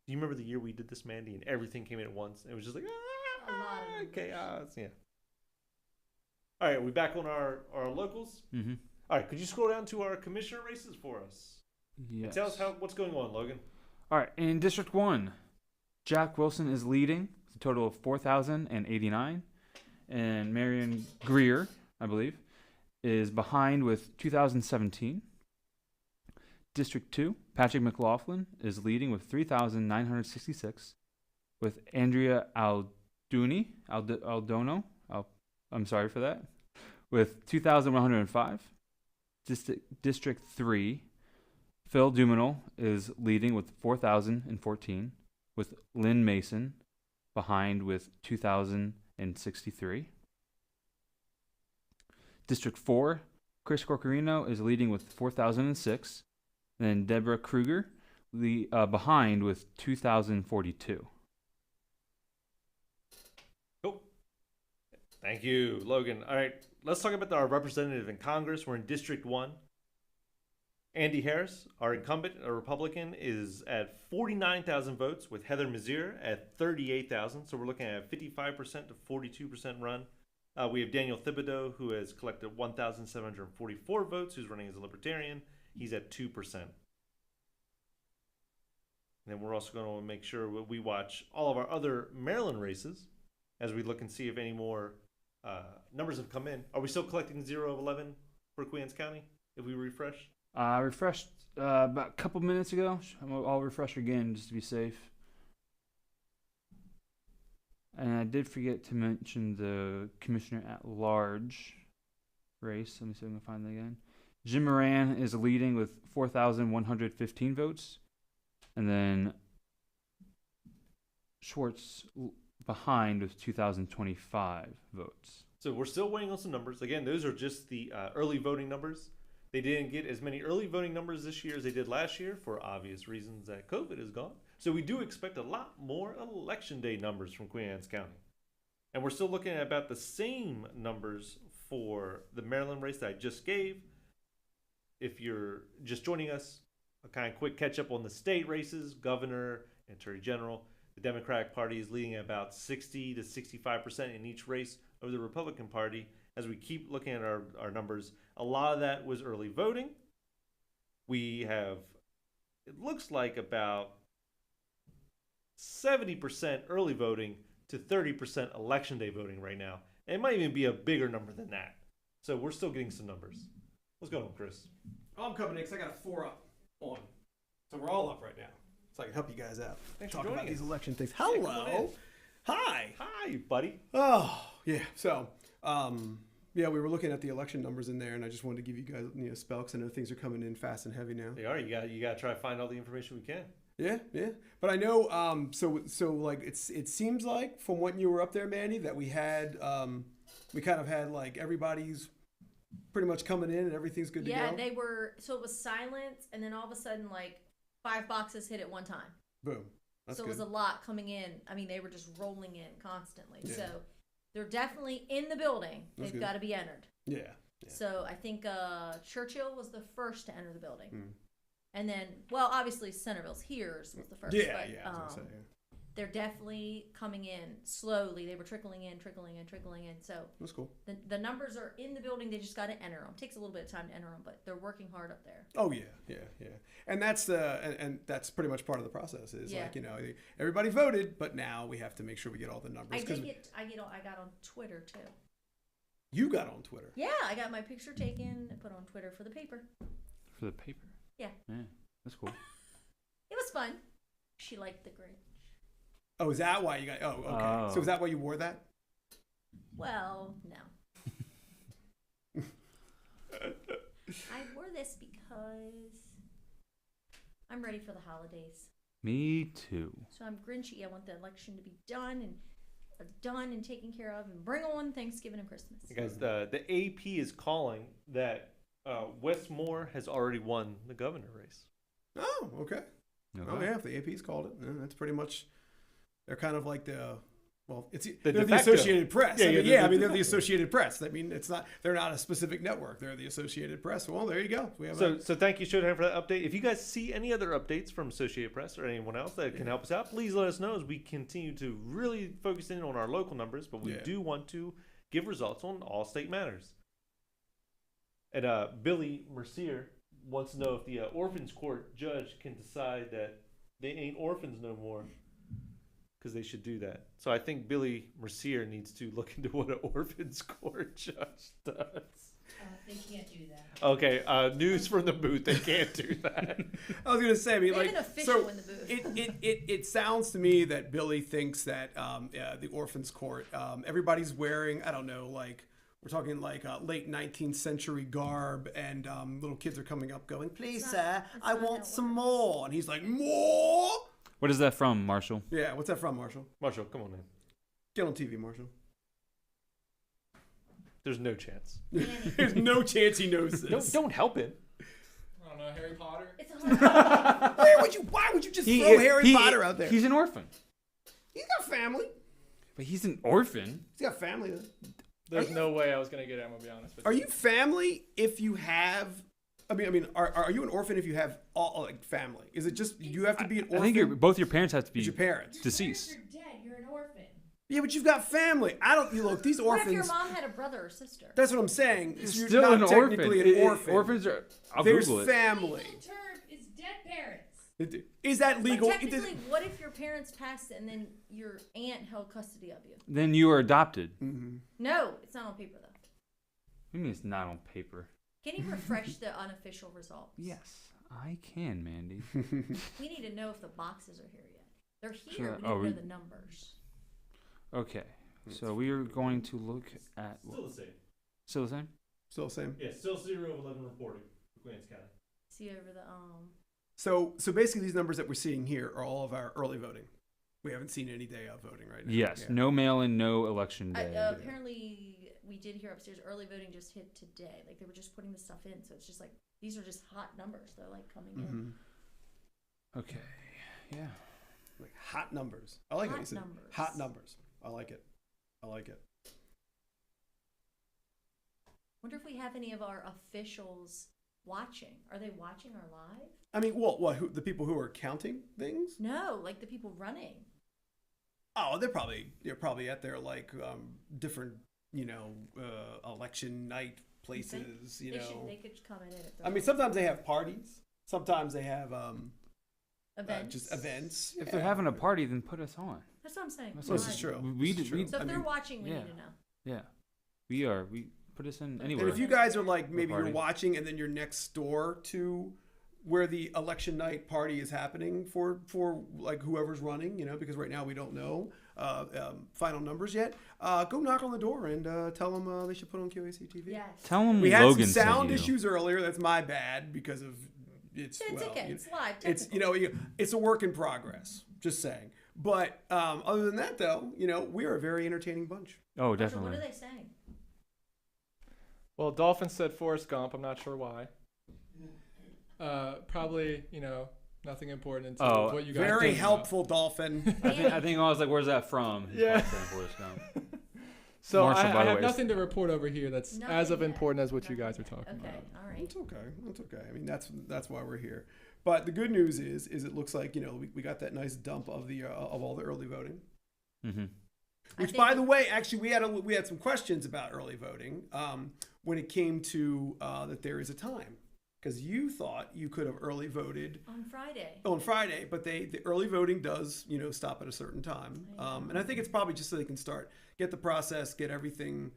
Do you remember the year we did this, Mandy, and everything came in at once? It was just like, A lot of chaos. Yeah. All right, we back on our locals? Mm-hmm. All right, could you scroll down to our commissioner races for us? Yes. And tell us what's going on, Logan. All right, in District 1, Jack Wilson is leading with a total of 4,089. And Marion Greer, I believe, is behind with 2,017. District 2, Patrick McLaughlin is leading with 3,966, with Andrea Aldono, I'm sorry for that, with 2,105. District 3, Phil Duminal is leading with 4,014, with Lynn Mason behind with 2,063. District 4, Chris Corcorino is leading with 4,006. Then Deborah Kruger behind with 2,042. Cool. Thank you, Logan. All right, let's talk about our representative in Congress. We're in District 1. Andy Harris, our incumbent, a Republican, is at 49,000 votes, with Heather Mazier at 38,000. So we're looking at a 55% to 42% run. We have Daniel Thibodeau, who has collected 1,744 votes, who's running as a Libertarian. He's at 2%. And then we're also going to make sure we watch all of our other Maryland races as we look and see if any more numbers have come in. Are we still collecting 0 of 11 for Queens County if we refresh? I refreshed about a couple minutes ago. I'll refresh again just to be safe. And I did forget to mention the Commissioner at Large race. Let me see if I can find that again. Jim Moran is leading with 4,115 votes. And then Schwartz behind with 2,025 votes. So we're still waiting on some numbers. Again, those are just the early voting numbers. They didn't get as many early voting numbers this year as they did last year for obvious reasons that COVID is gone. So we do expect a lot more election day numbers from Queen Anne's County. And we're still looking at about the same numbers for the Maryland race that I just gave. If you're just joining us, a kind of quick catch up on the state races, governor and attorney general. The Democratic Party is leading at about 60 to 65% in each race over the Republican Party. As we keep looking at our numbers, a lot of that was early voting. We have, it looks like about 70% early voting to 30% election day voting right now. And it might even be a bigger number than that. So we're still getting some numbers. What's going on, Chris? I'm coming in because I got a 4 up on. So we're all up right now. So I can help you guys out. Thanks for Talk joining about these us. election things. Yeah, come on Hello. in. Hi. Hi, buddy. Oh, yeah. So, yeah, we were looking at the election numbers in there, and I just wanted to give you guys a spell because I know things are coming in fast and heavy now. They are. You got to try to find all the information we can. Yeah, yeah. But I know, so like it seems like from when you were up there, Manny, that we kind of had like everybody's pretty much coming in and everything's good to go. Yeah, they were. So it was silence, and then all of a sudden, like 5 boxes hit at one time. Boom. That's so good. it was a lot coming in. I mean, they were just rolling in constantly. Yeah. So they're definitely in the building. That's They've good. got to be entered. Yeah. So I think Churchill was the first to enter the building. Mm. And then, well, obviously Centerville's Here's was the first. Yeah, but, yeah. I was gonna say, yeah. they're definitely coming in slowly. They were trickling in. So That's cool. the numbers are in the building. They just got to enter them. Takes a little bit of time to enter them, but they're working hard up there. Oh yeah, yeah. And that's and that's pretty much part of the process. Is Yeah. like everybody voted, but now we have to make sure we get all the numbers. I got on Twitter too. You got on Twitter. Yeah, I got my picture taken and put on Twitter for the paper. For the paper? Yeah. Yeah, that's cool. It was fun. She liked the Grinch. Oh, is that why you got? Oh, okay. Oh. So is that why you wore that? Well, no. I wore this because I'm ready for the holidays. Me too. So I'm Grinchy. I want the election to be done and taken care of, and bring on Thanksgiving and Christmas. Hey guys, the AP is calling that Westmore has already won the governor race. Oh, okay. Oh yeah, if the AP's called it, that's pretty much. They're kind of like they're the Associated Press. Yeah, I mean, they're they're de the facto. Associated Press. I mean, they're not a specific network. They're the Associated Press. Well, there you go. We have So thank you, Showtime, for that update. If you guys see any other updates from Associated Press or anyone else that can help us out, please let us know as we continue to really focus in on our local numbers. But we do want to give results on all state matters. And Billy Mercier wants to know if the orphans court judge can decide that they ain't orphans no more, because they should do that. So I think Billy Mercier needs to look into what an orphans court judge does. They can't do that. Okay, news from the booth. They can't do that. I was gonna say, I mean, We like, have an official so in the booth. it sounds to me that Billy thinks that the orphans court, everybody's wearing, I don't know, like we're talking like late 19th century garb, and little kids are coming up going, "Please, It's sir, not I how want it some works. more," and he's like, "More." What is that from, Marshall? Yeah, what's that from, Marshall? Marshall, come on in. Get on TV, Marshall. There's no chance. There's no chance he knows this. Don't help him. I don't know, Harry Potter. It's a hard Why would you just throw Harry Potter out there? He's an orphan. He's got family. But he's an orphan. He's got family. Though. There's no way I was gonna get it. I'm gonna be honest with you. Are you family if you have? I mean, are you an orphan if you have all like family? Is it just you have to be an orphan? I think both your parents have to be It's your parents. deceased. If you're dead, you're an orphan. Yeah, but you've got family. I don't. You look, these What if your orphans. mom had a brother or sister? That's what I'm saying. You're Still not an orphan. technically an orphan. Orphans are. I'll There's Google it. family. The legal term is dead parents. Is that legal? But technically, what if your parents passed and then your aunt held custody of you? Then you are adopted. No, it's not on paper though. What do you mean it's not on paper? Can you refresh the unofficial results? Yes, I can, Mandy. We need to know if the boxes are here yet. They're here. Sure. We need Oh, to we- know the numbers. Okay, so we are going to look at. Still the same. Still the same? Still the same. Yeah, still 0 of 11 reporting for Queens County. See over the So basically, these numbers that we're seeing here are all of our early voting. We haven't seen any day of voting right now. Yes. Yeah. No mail-in, no election I, day. apparently, we did hear upstairs early voting just hit today. Like they were just putting the stuff in, so it's just like these are just hot numbers. They're like coming in. Okay. Yeah. Like hot numbers. I like it. Hot You said numbers. hot numbers. I like it. I like it. Wonder if we have any of our officials watching. Are they watching our live? I mean, what? The people who are counting things? No, like the people running. Oh, they're probably at their like different, election night places. They could come in if they're I mean, sometimes they have parties. Sometimes they have events. just events. If they're having a party, then put us on. That's what I'm saying. That's This what- is true. We This is did- true. we- So if I they're mean, watching, we yeah. need to know. Yeah. We are. We put us in anywhere. and if you guys are like maybe party. you're watching and then you're next door to where the election night party is happening for like whoever's running, because right now we don't know final numbers yet. Go knock on the door and tell them they should put on QACTV. Yes. Tell them We had Logan some sent sound you. issues earlier. That's my bad because of it's okay. It's live. it's technical. it's a work in progress. Just saying. But other than that, though, we are a very entertaining bunch. Oh, So definitely. what are they saying? Well, Dolphin said Forrest Gump. I'm not sure why. Probably, nothing important until Oh, what you guys Very think about. helpful, Dolphin. I think I was like, "Where's that from?" He's Yeah. probably saying Forrest Gump. So Marshall, by I the have way, nothing to report over here that's as Nothing of yet. important as what you Nothing guys are yet. talking Okay. about. All right. It's okay. It's okay. I mean, that's why we're here. But the good news is it looks like we got that nice dump of the of all the early voting. Mm-hmm. Which, think by the way, actually we had some questions about early voting when it came to that there is a time, because you thought you could have early voted On Friday. on Friday, but the early voting does stop at a certain time, and I think it's probably just so they can get the process, get everything,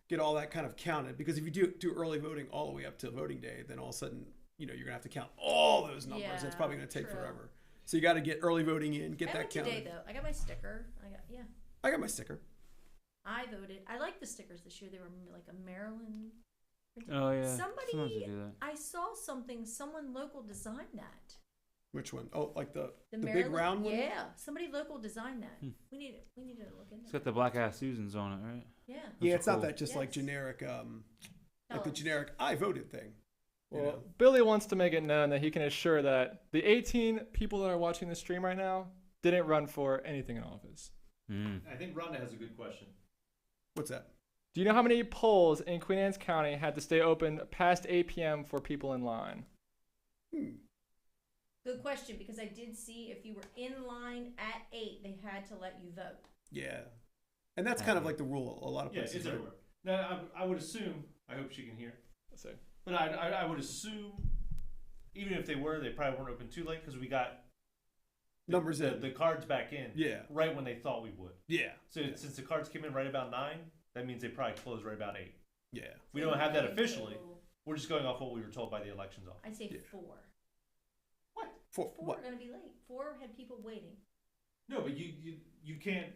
get all that kind of counted. Because if you do early voting all the way up to voting day, then all of a sudden you're gonna have to count all those numbers. Yeah, It's probably gonna take true. forever. So you got to get early voting in, get I that went counted. today though. I got my sticker. I got my sticker. I voted. I like the stickers this year. They were like a Maryland. Oh yeah. Somebody- Sometimes they do that. I saw something. Someone local designed that. Which one? Oh, like the big Maryland- round one? Yeah, somebody local designed that. We need to look into It's it. got the black ass Susans on it, right? Yeah. Yeah, Those it's are not cool. that just like Yes. generic, like the Tell us. generic I voted thing. you Well, know? Billy wants to make it known that he can assure that the 18 people that are watching the stream right now didn't run for anything in office. Mm. I think Rhonda has a good question. What's that? Do you know how many polls in Queen Anne's County had to stay open past 8 p.m. for people in line? Good question, because I did see if you were in line at 8, they had to let you vote. Yeah, and that's kind of like the rule. A lot of Yeah, places. it's right? everywhere. Now, I would assume, I hope she can hear, So, but I would assume, even if they were, they probably weren't open too late because we got Numbers in. the cards back in Yeah, right when they thought we would. yeah. So since the cards came in right about 9, that means they probably closed right about 8. Yeah. We don't have that officially. We're just going off what we were told by the elections office. I'd say Yeah. 4. For 4 what? are going to be late. 4 had people waiting. No, but you can't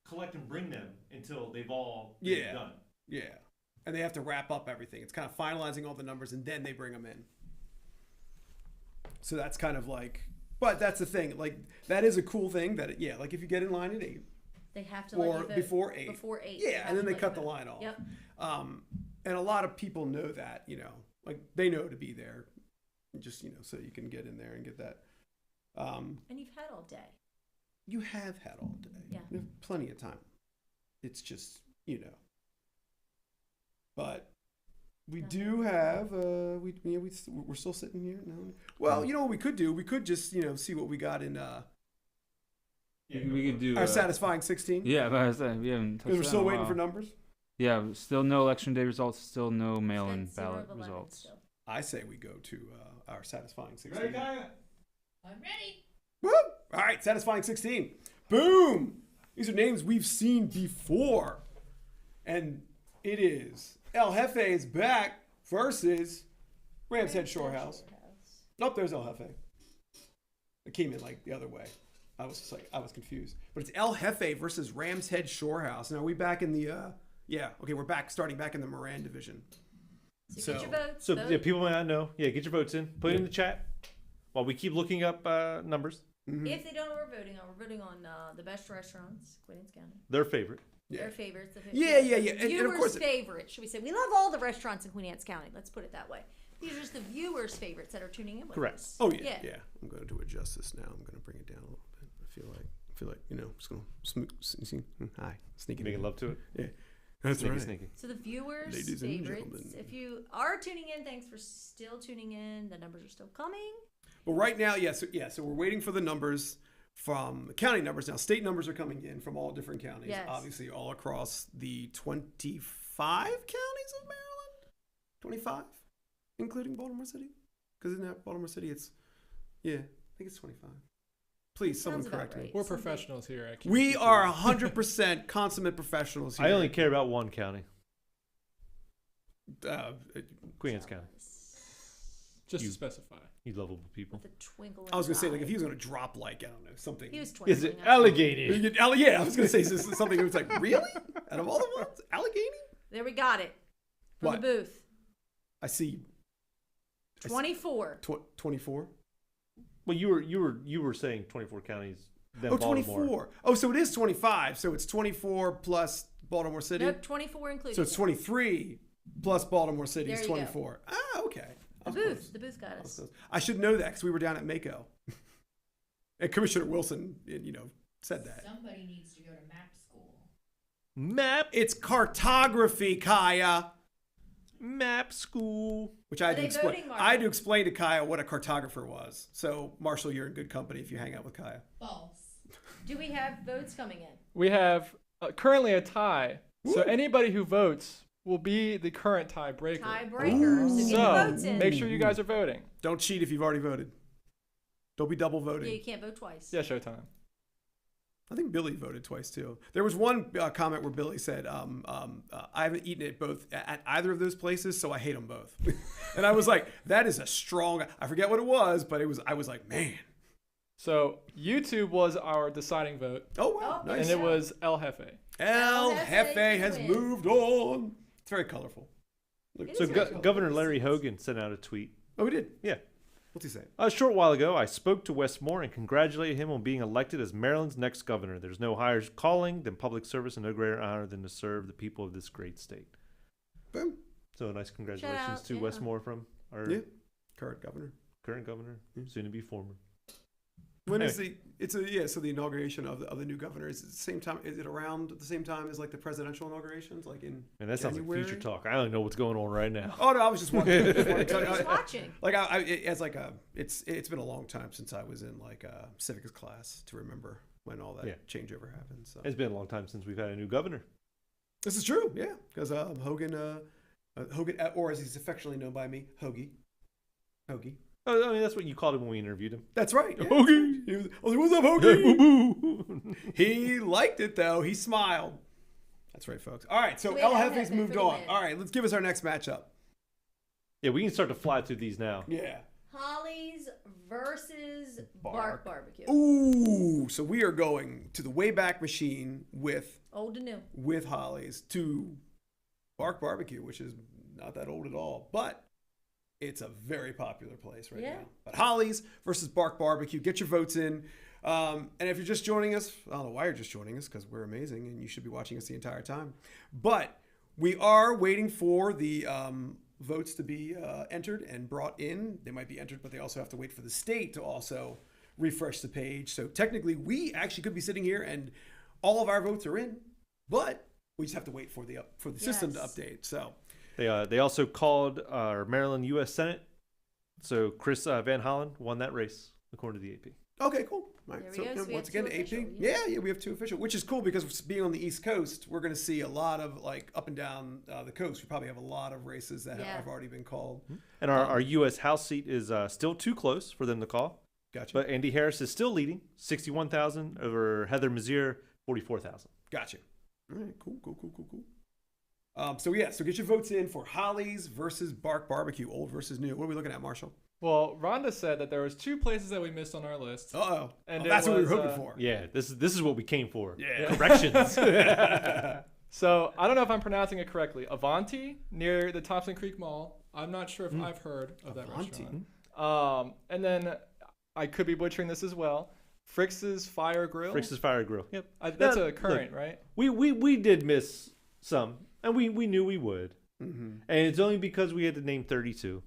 collect and bring them until they've all been done. Yeah. And they have to wrap up everything. It's kind of finalizing all the numbers and then they bring them in. So that's kind of like, but that's the thing. Like, that is a cool thing that, like if you get in line at 8 They have to or let you vote before 8. Before 8. Yeah, have and then to they let cut you the vote. line off. Yep. And a lot of people know that, like they know to be there. Just, so you can get in there and get that. And you've had all day. You have had all day. Yeah. You have plenty of time. It's just, But we do have, we're still sitting here. No. Well, you know what we could do? We could just, see what we got in We could do our satisfying 16. Yeah, but I was saying, we haven't touched Because we're that still in a waiting while. for numbers. Yeah, still no election day results. Still no mail-in Got 0 ballot of 11 results. still. I say we go to our satisfying 16. Ready, Kaya? I'm ready. Woo! All right, satisfying 16. Boom! These are names we've seen before. And it is El Jefe is back versus Rams Head Shore House. Nope, there's El Jefe. It came in like the other way. I was confused. But it's El Jefe versus Rams Head Shore House. Now, are we back in the, we're starting back in the Moran division. So get your votes. So vote. yeah, people might not know. Yeah, get your votes in. Put it in the chat while we keep looking up numbers. Mm-hmm. If they don't know what we're voting on the best restaurants, Queen Anne's County. Their favorite. Yeah. Their favorites. Yeah. And of Viewers' course, favorites, should we say. We love all the restaurants in Queen Anne's County. Let's put it that way. These are just the viewers' favorites that are tuning in with Correct. us. oh yeah. I'm going to adjust this now. I'm going to bring it down a little bit. I feel like just going to hi, sneaking Making in. love to it. Yeah, that's Sneaky, right. sneaky. So the viewers' Ladies and favorites. gentlemen. If you are tuning in, thanks for still tuning in. The numbers are still coming. But right now, so we're waiting for the numbers from the county numbers. Now, state numbers are coming in from all different counties, Yes. obviously all across the 25 counties of Maryland. 25, including Baltimore City, because isn't that Baltimore City? I think it's 25. Please, someone Sounds about correct me. right. We're Something. professionals here at We QACTV. are 100% consummate professionals here. I only care about one county, Queen Anne's County. Just You- to specify. You lovable people. With a twinkle in I was going his to say, like, eye. if he was going to drop, like, I don't know, something. He was twinkling. Is it I see. Allegheny? Yeah, I was going to say something that was like, really? Out of all the ones? Allegheny? There we got it. From What? the booth. I see 24. 24. Well, you were saying 24 counties. Then Oh, Baltimore. 24. Oh, so it is 25. So it's 24 plus Baltimore City. Nope, 24 included. So it's 23 plus Baltimore City There is you go. 24. Ah, okay. I The was booth. close. The booth got I was us. close. I should know that because we were down at Mako. And Commissioner Wilson, said that. Somebody needs to go to map school. Map It's cartography, Kaya. school. Which I had Are to they explain. voting, I had to Marshall? explain to Kaya what a cartographer was. So, Marshall, you're in good company if you hang out with Kaya. False. Do we have votes coming in? We have currently a tie. So Woo. anybody who votes will be the current tiebreaker. Tiebreaker. So get your So votes in. make sure you guys are voting. Don't cheat if you've already voted. Don't be double Yeah, voting. you can't vote twice. Yeah, showtime. I think Billy voted twice too. There was one comment where Billy said, "I haven't eaten at either of those places, so I hate them both." And I was like, "That is a strong." I forget what it was, but I was like, "Man." So YouTube was our deciding vote, Oh wow, Oh, nice. and it was El Jefe. El Jefe Jefe has win. moved on. It's very colorful. Look, It So is very cool. Governor Larry Hogan sent out a tweet. oh, we did. Yeah. What's he saying? A short while ago, I spoke to Westmore and congratulated him on being elected as Maryland's next governor. There's no higher calling than public service and no greater honor than to serve the people of this great state. Boom. So a nice congratulations out, to yeah. Westmore from our Yeah. Current governor. current governor, soon to be former. When is so the inauguration of the new governor is it the same time? Is it around the same time as like the presidential inaugurations, like in? And that sounds January? like future talk. I don't know what's going on right now. Oh no, I was just wondering. Who's watching? Like it's been a long time since I was in like a civics class to remember when all that Yeah. changeover happened. So It's been a long time since we've had a new governor. this is true, yeah, because Hogan, or as he's affectionately known by me, Hoagie. Oh, I mean, that's what you called him when we interviewed him. That's right. Yeah. Hoagie. He was, what's up, Hey, Hoagie? boo-boo. He liked it though. He smiled. That's right, folks. All right, so Wait, El I'm Jefe's hoping moved for the on. win. All right, let's give us our next matchup. Yeah, we can start to fly through these now. Yeah. Hollies versus Bark Barbecue. Ooh, so we are going to the Wayback Machine with Old to new. Hollies to Bark Barbecue, which is not that old at all, but it's a very popular place right Yeah. now. But Hollies versus Bark Barbecue. Get your votes in. And if you're just joining us, I don't know why you're just joining us, because we're amazing and you should be watching us the entire time. But we are waiting for the votes to be entered and brought in. They might be entered, but they also have to wait for the state to also refresh the page. So technically, we actually could be sitting here and all of our votes are in, but we just have to wait for the system to Yes. update. So They also called our Maryland U.S. Senate. So Chris Van Hollen won that race, according to the AP. okay, cool. All right. There we So go. So we once have two again, AP. official, Yeah, we have 2 official, which is cool because being on the East Coast, we're going to see a lot of like up and down the coast. We probably have a lot of races that Yeah. have already been called. And our U.S. House seat is still too close for them to call. Gotcha. But Andy Harris is still leading, 61,000 over Heather Mazier, 44,000. Gotcha. All right, cool. So get your votes in for Hollies versus Bark Barbecue, old versus new. What are we looking at, Marshall? Well, Rhonda said that there was 2 places that we missed on our list. Uh-oh. And Oh, it that's what we were was, hoping for. Yeah, this is what we came for. Yeah. Corrections. So I don't know if I'm pronouncing it correctly. Avanti near the Thompson Creek Mall. I'm not sure if I've heard of that Avanti. restaurant. And then I could be butchering this as well. Frick's Fire Grill. Frick's Fire Grill. Yep. That's Now, a current, right? We did miss some, and we knew we would. Mm-hmm. And it's only because we had to name 32.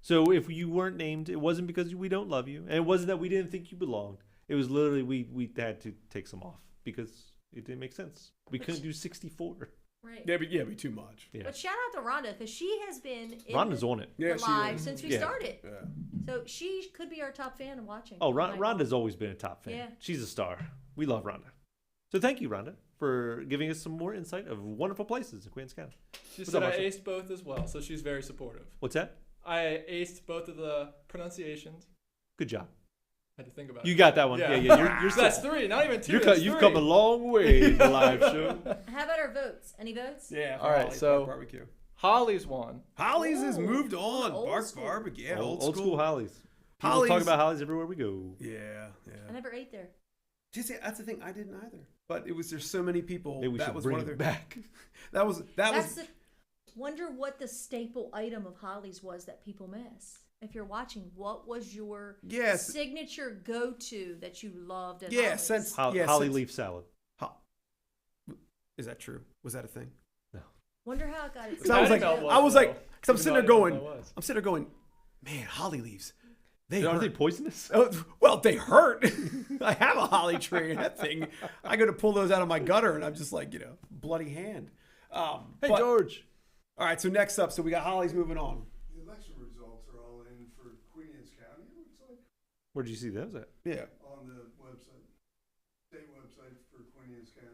So if you weren't named, it wasn't because we don't love you, and it wasn't that we didn't think you belonged. It was literally we had to take some off because it didn't make sense. We couldn't do 64. Right. Yeah, be too much. Yeah. But shout out to Rhonda because she has been in Rhonda's on it. Yeah, the she live is. since we Yeah. started. Yeah. So she could be our top fan and watching. Oh, my God. Rhonda's always been a top fan. Yeah. She's a star. We love Rhonda. So thank you, Rhonda, for giving us some more insight of wonderful places in Queens County. She What's said up, I Marshall? aced both as well, so she's very supportive. What's that? I aced both of the pronunciations. Good job. Had to think about You it. got that one. Yeah. You're That's still, 3, not even 2. you've that's you've 3. come a long way in the live show. How about our votes? Any votes? Yeah. All right, Hollies, so- Bark Barbecue. Holly's won. Hollies has Ooh, moved on. old Bark school. Barbecue. Yeah, Old school Hollies. People Hollies. talk about Hollies everywhere we go. Yeah. I never ate there. That's the thing. I didn't either. But there's so many people. Maybe we that should was bring one of it their back. That was Wonder what the staple item of Holly's was that people miss. If you're watching, what was your Yes. signature go-to that you loved at Yeah, Holly's? since Holly leaf salad. Is that true? Was that a thing? Wonder how it got its So I was like, That I was like, because I'm Even sitting though there I didn't going, know what that was. I'm sitting there going, man, holly leaves, they Aren't they hurt. poisonous? Oh, well, they hurt. I have a holly tree, and that thing, I go to pull those out of my gutter, and I'm just like, bloody hand. Hey, but- George. All right, so next up, so we got hollies moving on. The election results are all in for Queen Anne's County, it looks like, Where'd you see those at? Yeah. on the website, state website for Queen Anne's County.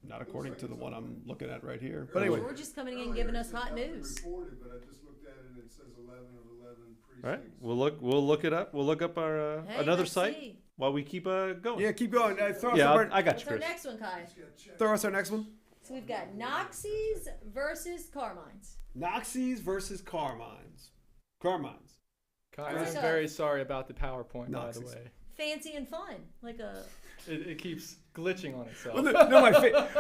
Not according to the one I'm looking at right here. But But anyway, George is coming in giving us hot news. Reported, but I just looked at it and it says 11 of 11 precincts. All right, we'll look it up. We'll look up our Hey, another let's site see. while we keep going. yeah, keep going. Throw us, Yeah, our, I got What's you, our Chris. next one, Kai? Just gotta check. throw us our next one. So we've got Noxie's versus Carmine's. Noxie's versus Carmine's. Carmine's. I'm What's up? very sorry about the PowerPoint, by the Nazis. way. Fancy and fun, like a. It keeps glitching on itself. Well, no,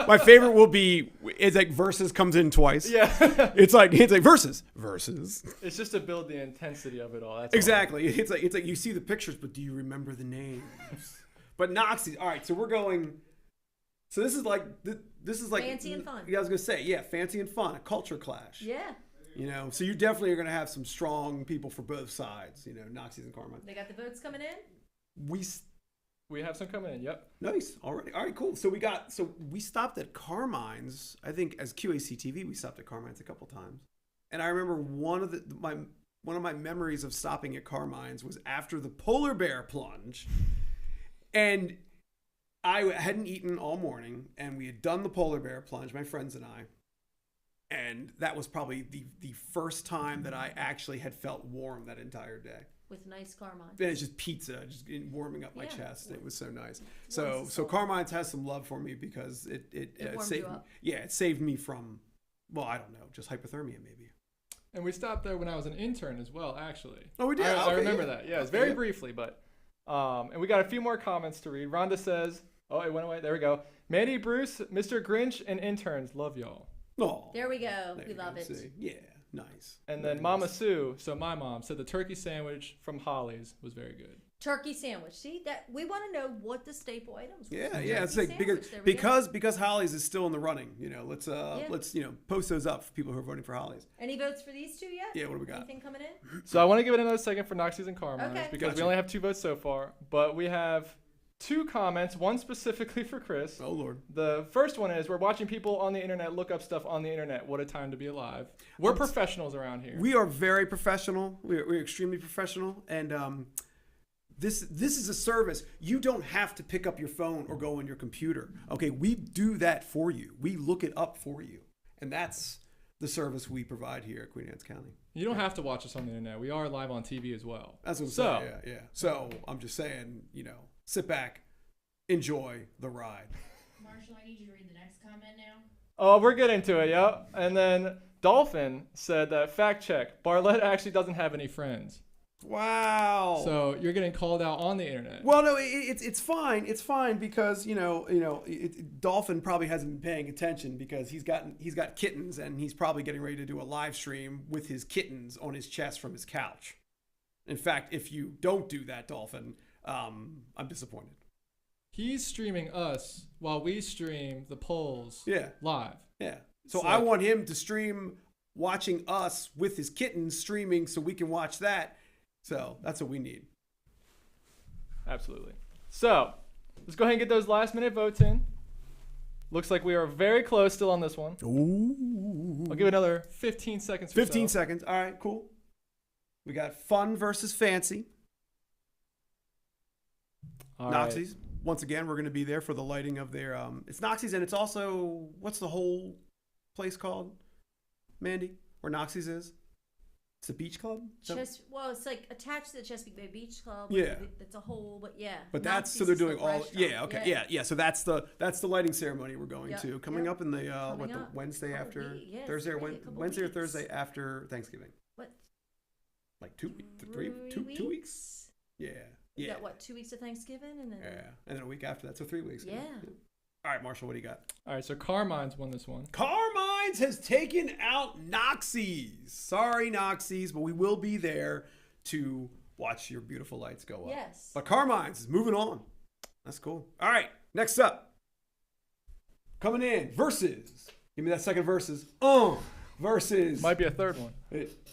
my favorite will be it's like versus comes in twice. Yeah. It's like versus. It's just to build the intensity of it all. That's all. Exactly. It's like you see the pictures, but do you remember the names? But Noxie. All right, so we're going. So this is like Fancy and fun. Yeah, I was gonna say fancy and fun, a culture clash. Yeah, So you definitely are gonna have some strong people for both sides. Noxie's and Carmine. they got the votes coming in. We have some coming in. Yep. Nice already. All right, cool. So we stopped at Carmine's. I think as QACTV, we stopped at Carmine's a couple times. And I remember one of my memories of stopping at Carmine's was after the polar bear plunge, and I hadn't eaten all morning, and we had done the polar bear plunge, my friends and I. And that was probably the first time that I actually had felt warm that entire day. with nice Carmine. And it's just pizza, just warming up my Yeah. chest. It was so nice. Warms So the soul. Carmine's has some love for me because it warmed saved you me. up. Yeah, it saved me from, well, I don't know, just hypothermia maybe. And we stopped there when I was an intern as well, actually. Oh, we did? I Okay, remember yeah. that. Yeah, it's Okay, very yeah. briefly, but and we got a few more comments to read. Rhonda says, "Oh, it went away. There we go. Mandy, Bruce, Mr. Grinch, and interns love y'all." Oh, There we go. there We you love go. it. See? Yeah, nice. And Very then Mama nice. Sue, so my mom, said the turkey sandwich from Holly's was very good. Turkey sandwich. See that we want to know what the staple items were. Yeah, Turkey yeah. It's like sandwich. There we go. because Holly's is still in the running. Let's Yeah. post those up for people who are voting for Holly's. Any votes for these two yet? Yeah, what do we got? Anything coming in? So I want to give it another second for Noxies and Carmines Okay. because we Gotcha. only have 2 votes so far, but we have 2 comments, one specifically for Chris. Oh Lord. The first one is, we're watching people on the internet look up stuff on the internet. What a time to be alive. We're professionals around here. We are very professional. We're extremely professional, and this is a service. You don't have to pick up your phone or go on your computer. Okay, we do that for you. We look it up for you, and that's the service we provide here at Queen Anne's County. You don't have to watch us on the internet. We are live on TV as well. That's what I'm So- saying. Yeah. So I'm just saying, sit back, enjoy the ride. Marshall, I need you to read the next comment now. Oh, we're getting to it, yep. And then Dolphin said that, fact check, Barletta actually doesn't have any friends. Wow. So you're getting called out on the internet. Well, no, it's fine. It's fine because Dolphin probably hasn't been paying attention because he's got kittens and he's probably getting ready to do a live stream with his kittens on his chest from his couch. In fact, if you don't do that, Dolphin, I'm disappointed. He's streaming us while we stream the polls Yeah, live. yeah. So So- I want him to stream watching us with his kittens streaming so we can watch that. So that's what we need. Absolutely. So let's go ahead and get those last minute votes in. Looks like we are very close still on this one. Ooh. I'll give it another 15 seconds. Or 15 so. seconds. All right, cool. We got fun versus fancy. All right. Noxies. Once again, we're going to be there for the lighting of their. It's Noxies, and it's also, what's the whole place called, Mandy? Where Noxies is? It's a beach club. Is that- Well, it's like attached to the Chesapeake Bay Beach Club. Yeah. It's a whole, but yeah. But that's so Nazis they're is the doing all. restaurant. Yeah. Okay. Yeah. So that's the lighting ceremony we're going Yep, to coming yep. up in the Coming the up. Wednesday Couple after week- yeah, Thursday or maybe a couple Wednesday or weeks. Thursday after Thanksgiving. What? Like 2 weeks. Yeah. You Yeah. got what? 2 weeks of Thanksgiving and then. Yeah. And then a week after that, so 3 weeks. Yeah. All right, Marshall, what do you got? All right, so Carmine's won this one. Carmine's has taken out Noxies. Sorry, Noxies, but we will be there to watch your beautiful lights go up. Yes. But Carmine's is moving on. That's cool. All right, next up. Coming in, versus. Give me that second versus. Versus. Might be a third one.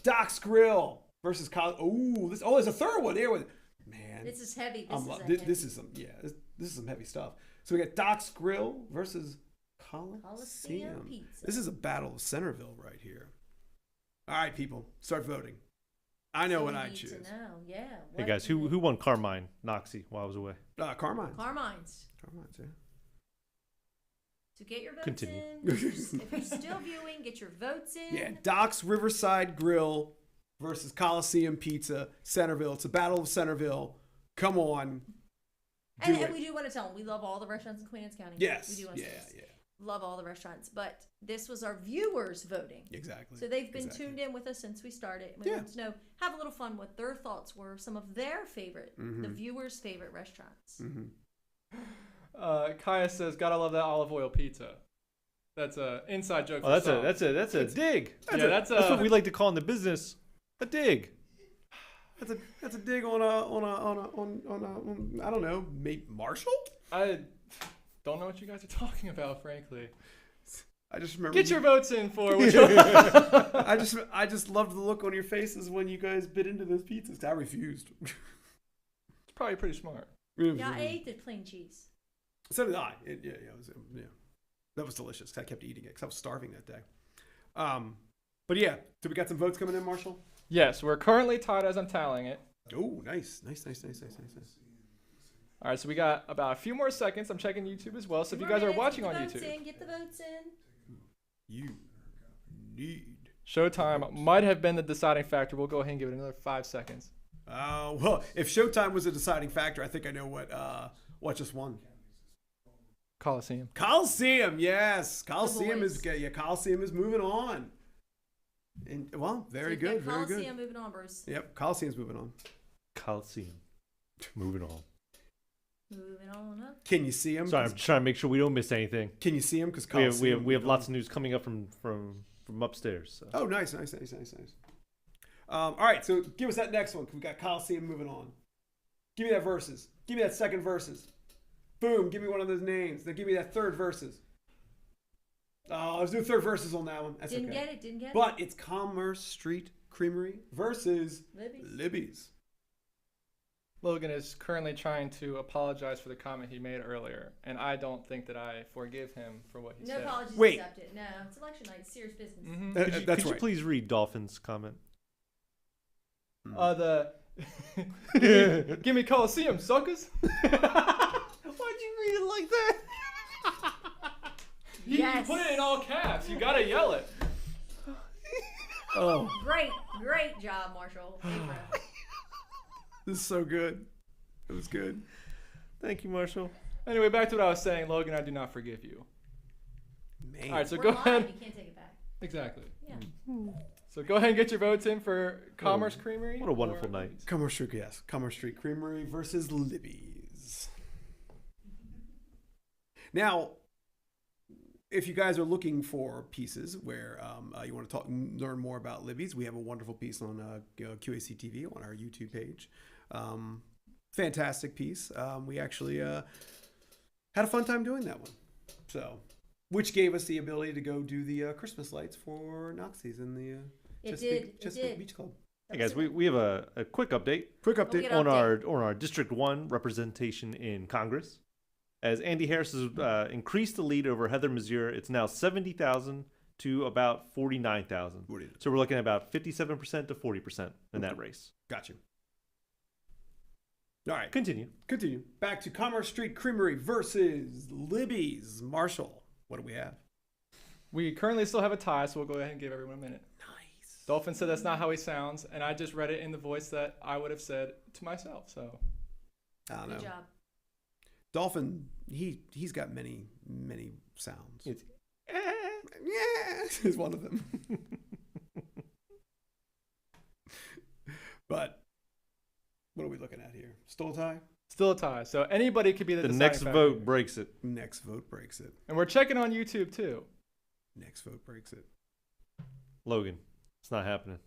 Doc's Grill versus there's a third one here with. Man. This is heavy. This is some this is some heavy stuff. So we got Doc's Grill versus Coliseum Coliseum. Pizza. This is a battle of Centerville right here. All right, people, start voting. I know what I choose. Yeah. Hey what guys, do who they- won Carmine Noxie while I was away? Carmine's. Carmine's. Carmine's, yeah. So get your votes Continue. in. If you're still viewing, get your votes in. Yeah, Doc's Riverside Grill versus Coliseum Pizza, Centerville. It's a battle of Centerville. Come on. Do And it. we do want to tell them we love all the restaurants in Queen Anne's County. Yes. We do want to Yeah, say this. yeah. Love all the restaurants. But this was our viewers voting. Exactly. So they've been Exactly. tuned in with us since we started. We Yeah. want to know, have a little fun what their thoughts were, some of their favorite, the viewers' favorite restaurants. Mm-hmm. Kaya says, "Gotta love that olive oil pizza." That's a inside joke. Oh, for that's some. a dig. That's what we like to call in the business a dig. That's a dig on I don't know, maybe Marshall? I don't know what you guys are talking about, frankly. I just remember Get your votes in for which I just loved the look on your faces when you guys bit into those pizzas. I refused. It's probably pretty smart. Yeah, I ate the plain cheese. So did I. That was delicious. I kept eating it because I was starving that day. But yeah, so we got some votes coming in, Marshall. Yes, we're currently tied as I'm tallying it. Oh, nice. All right, so we got about a few more seconds. I'm checking YouTube as well. So if you More guys are minutes, watching get on the votes YouTube, in, get the votes in. You need. Showtime might have been the deciding factor. We'll go ahead and give it another 5 seconds. Well, if Showtime was a deciding factor, I think I know what just won. Coliseum. Coliseum, yes. Coliseum boys. Coliseum is moving on. And well, very So you've good, got very good. Coliseum moving on, Bruce. Yep, Coliseum's moving on. Coliseum. Moving on. Moving on up. Can you see him? Sorry, I'm just trying to make sure we don't miss anything. Can you see him? Because We have lots of news coming up from upstairs. So. Oh, nice. All right, so give us that next one. We got Coliseum moving on. Give me that verses. Give me that second verses. Boom. Give me one of those names. Then give me that third verses. Oh, let's do third verses on that one. That's Didn't okay. get it. But it's Commerce Street Creamery versus Libby's. Logan is currently trying to apologize for the comment he made earlier, and I don't think that I forgive him for what he No said. apologies Wait. accepted. No, it's election night. Serious business. Mhm. That's could you right. please read Dolphin's comment? Give me Coliseum, suckers. Why'd you read it like that? You put it in all caps. You gotta yell it. Oh, Great job, Marshall. Hey, bro. this is so good. It was good. Thank you, Marshall. Anyway, back to what I was saying, Logan. I do not forgive you. Man. All right, so We're go live. ahead. You can't take it back. Exactly. Yeah. So go ahead and get your votes in for Commerce Creamery. What a wonderful or- night. Commerce Street, yes. Commerce Street Creamery versus Libby's. Now, if you guys are looking for pieces where you want to learn more about Libby's, we have a wonderful piece on QACTV on our YouTube page. Fantastic piece. We actually had a fun time doing that one. So, which gave us the ability to go do the Christmas lights for Noxies in the Chesapeake Beach Club. Hey guys, we have a quick update Quick We'll update. get on update. our District 1 representation in Congress. As Andy Harris has increased the lead over Heather Mazur, it's now 70,000 to about 49,000. So we're looking at about 57% to 40% in that race. Got you. All right. Continue. Back to Commerce Street Creamery versus Libby's. Marshall, what do we have? We currently still have a tie, so we'll go ahead and give everyone a minute. Nice. Dolphin said that's not how he sounds, and I just read it in the voice that I would have said to myself. So I don't know. Good job. Dolphin, he's got many sounds. It's Yeah, is one of them. But what are we looking at here? Still a tie? still a tie. So anybody could be the the deciding next factor. vote breaks it. Next vote breaks it. And we're checking on YouTube too. Next vote breaks it. Logan, it's not happening.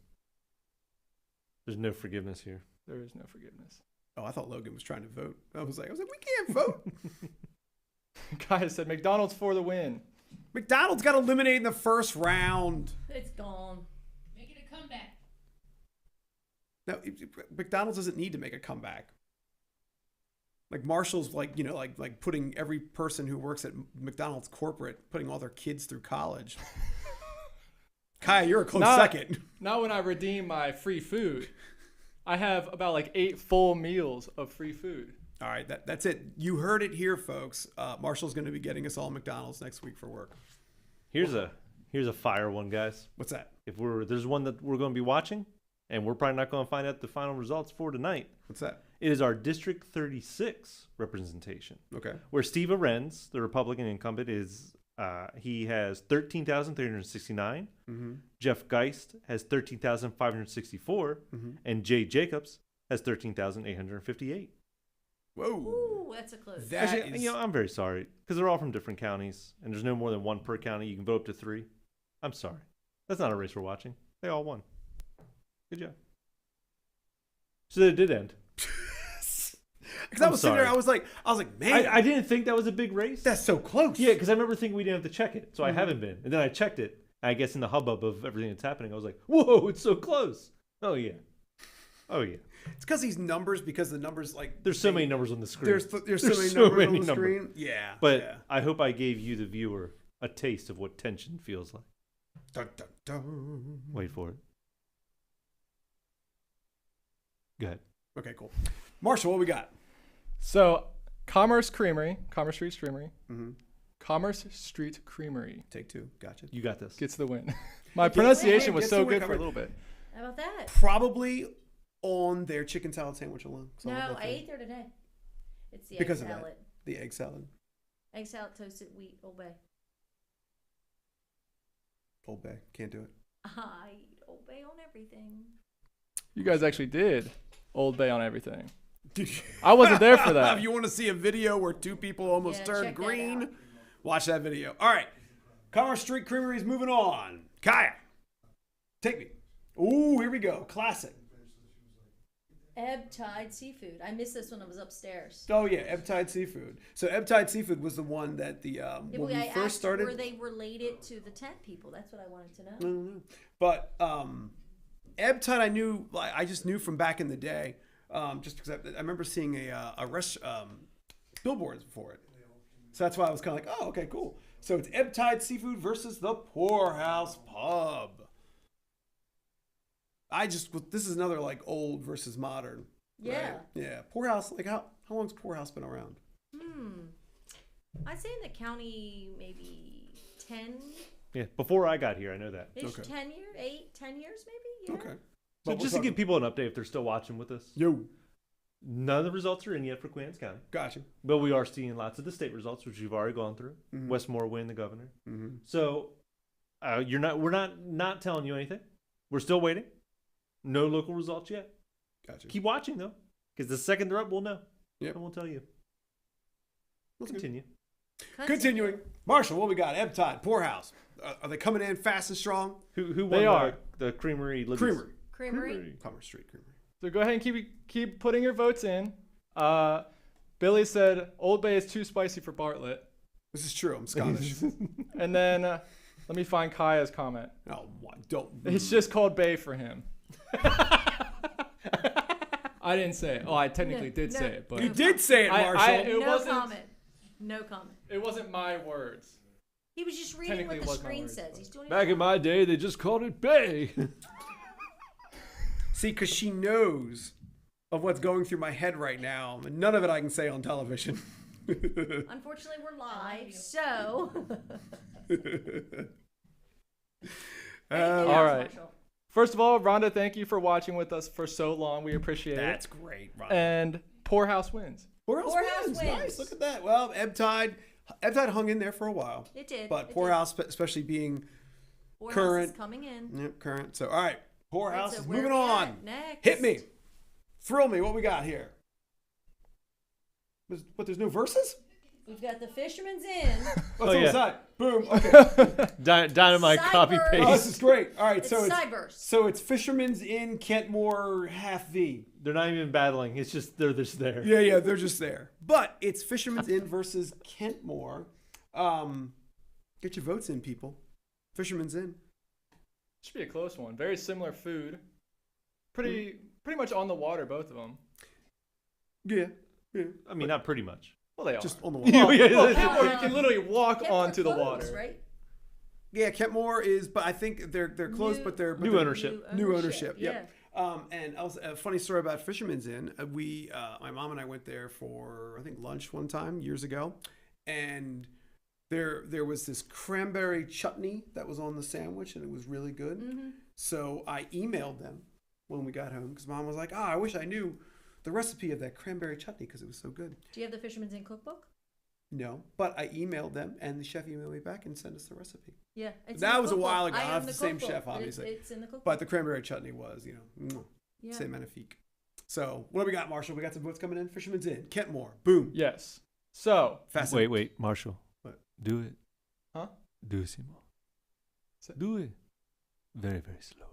There's no forgiveness here. There is no forgiveness. Oh, I thought Logan was trying to vote. I was like, we can't vote. Guys said McDonald's for the win. McDonald's got eliminated in the first round. It's gone. Make it a comeback. No, McDonald's doesn't need to make a comeback. Like Marshall's like putting every person who works at McDonald's corporate, putting all their kids through college. Kaya, you're a close second. Not when I redeem my free food. I have about like 8 full meals of free food. All right, that's it. You heard it here, folks. Marshall's going to be getting us all McDonald's next week for work. Here's a fire one, guys. What's that? There's one that we're going to be watching, and we're probably not going to find out the final results for tonight. What's that? It is our District 36 representation, Okay. where Steve Arendz, the Republican incumbent, is he has 13,369. Mm-hmm. Jeff Geist has 13,564, and Jay Jacobs has 13,858. Whoa. Ooh, that's a close. That Actually, is- I'm very sorry because they're all from different counties, and there's no more than one per county. You can vote up to 3. I'm sorry. That's not a race we're watching. They all won. Good job. So it did end. Because I I'm was sitting there, sorry. I was like, man, I didn't think that was a big race. that's so close. Yeah, because I remember thinking we didn't have to check it, so I haven't been. And then I checked it. And I guess in the hubbub of everything that's happening, I was like, "Whoa, it's so close!" Oh yeah, It's because these numbers, because the numbers like There's so many numbers on the screen. there's so many so numbers many on the numbers. screen. Yeah, But yeah. I hope I gave you, the viewer, a taste of what tension feels like. Dun, dun, dun. Wait for it. Go ahead. Okay, cool. Marshall, what we got? So Commerce Street Creamery, Mm-hmm. Commerce Street Creamery Take 2. Gotcha. You got this. gets the win. My pronunciation was Gets so the win, good for a Commerce. little bit. How about that? Probably on their chicken salad sandwich alone? 'Cause love No, that I thing. ate there today. It's the Because egg of that. salad. The egg salad. Egg salad, toasted wheat, Old Bay. Old Bay. Can't do it. I eat Old Bay on everything. You guys actually did Old Bay on everything. Did you? I wasn't there for that. If you want to see a video where two people almost Yeah, turned check that green, out. watch that video. All right. Commerce Street Creamery is moving on. Kaya, take me. Ooh, here we go. Classic. Ebb Tide Seafood. I missed this when I was upstairs. Oh yeah, Ebb Tide Seafood. So Ebb Tide Seafood was the one that the Yeah, when but we I first asked, started. were they related to the tent people? That's what I wanted to know. I don't know. But Ebb Tide, I knew. I just knew from back in the day, just because I remember seeing a billboards for it. So that's why I was kind of like, oh, okay, cool. So it's Ebb Tide Seafood versus the Poorhouse Pub. This is another like old versus modern. Yeah. Right? Yeah. Poorhouse, like how long's Poorhouse been around? I'd say in the county maybe 10. Yeah, before I got here, I know that. Ish, Okay. 10 years, 10 years maybe. Yeah. Okay. So But just we're to give talking- people an update, if they're still watching with us, Yo, none of the results are in yet for Queens County, gotcha. but we are seeing lots of the state results, which we've already gone through. Mhm. Westmore win the governor. Mm-hmm. So we're not telling you anything. We're still waiting. No local results yet. Gotcha. Keep watching though, because the second they're up, we'll know. Yep. And we'll tell you. That's good. Continue. Continuing, Marshall, what we got? Ebb Tide, Poorhouse. Are they coming in fast and strong? Who won They are. the creamery? Creamery. Creamery. Commerce Street Creamery. So go ahead and keep putting your votes in. Billy said Old Bay is too spicy for Bartlett. This is true. I'm Scottish. And then let me find Kaya's comment. Oh, what? Don't. It's just called Bay for him. I didn't say it. Oh, I technically did No. say it, but You did say it, Marshall. It no wasn't- comment. No comment. it wasn't my words. He was just reading Technically what it the was my screen words, says. but- He's doing Back in my day, they just called it Bay. See, because she knows of what's going through my head right now, and none of it I can say on television. Unfortunately, we're live, so. Anything All else, right. Marshall? First of all, Rhonda, thank you for watching with us for so long. We appreciate That's it. great, Ron. And Poorhouse wins. Poorhouse wins. Nice. Look at that. Well, Ebb Tide hung in there for a while. It did. But it Poorhouse, especially being did. Poorhouse current. is coming in. current. So, all right. Poorhouse So is where moving we on. at next? Hit me. Thrill me. What we got here? There's no verses? We've got the Fisherman's Inn. What's Oh, on yeah. the side? Boom. Okay. Dynamite copy Cyber. Oh, this paste. is great. All right. It's So Cyburst. it's Fisherman's Inn, Kentmore, half V. They're not even battling. It's just they're just there. Yeah, they're just there. But it's Fisherman's Inn versus Kentmore. Get your votes in, people. Fisherman's Inn. Should be a close one. Very similar food. Pretty much on the water, both of them. Yeah. I mean, not pretty much. Well, they are. Just on the Yeah, water. yeah, Well, yeah. Kentmore, you can literally walk Kentmore onto the closed, water. right? Yeah, Kentmore is, but I think they're closed, but they're New ownership. New ownership. Yeah. Yep. And also a funny story about Fisherman's Inn. My mom and I went there for I think lunch one time years ago, and there was this cranberry chutney that was on the sandwich, and it was really good. Mm-hmm. So I emailed them when we got home because Mom was like, I wish I knew the recipe of that cranberry chutney because it was so good. Do you have the Fisherman's Inn cookbook? No, but I emailed them, and the chef emailed me back and sent us the recipe. Yeah. It's That in the was a cookbook. while ago. I I own have the same cookbook, chef, but obviously. It's in the cookbook. But the cranberry chutney was, yeah. c'est magnifique. So what do we got, Marshall? We got some votes coming in. Fisherman's Inn, Kentmore, boom. Yes. So, Fascinating. Wait, Marshall. What? Do it. Huh? Do it, Simon. Do it. Very, very slowly.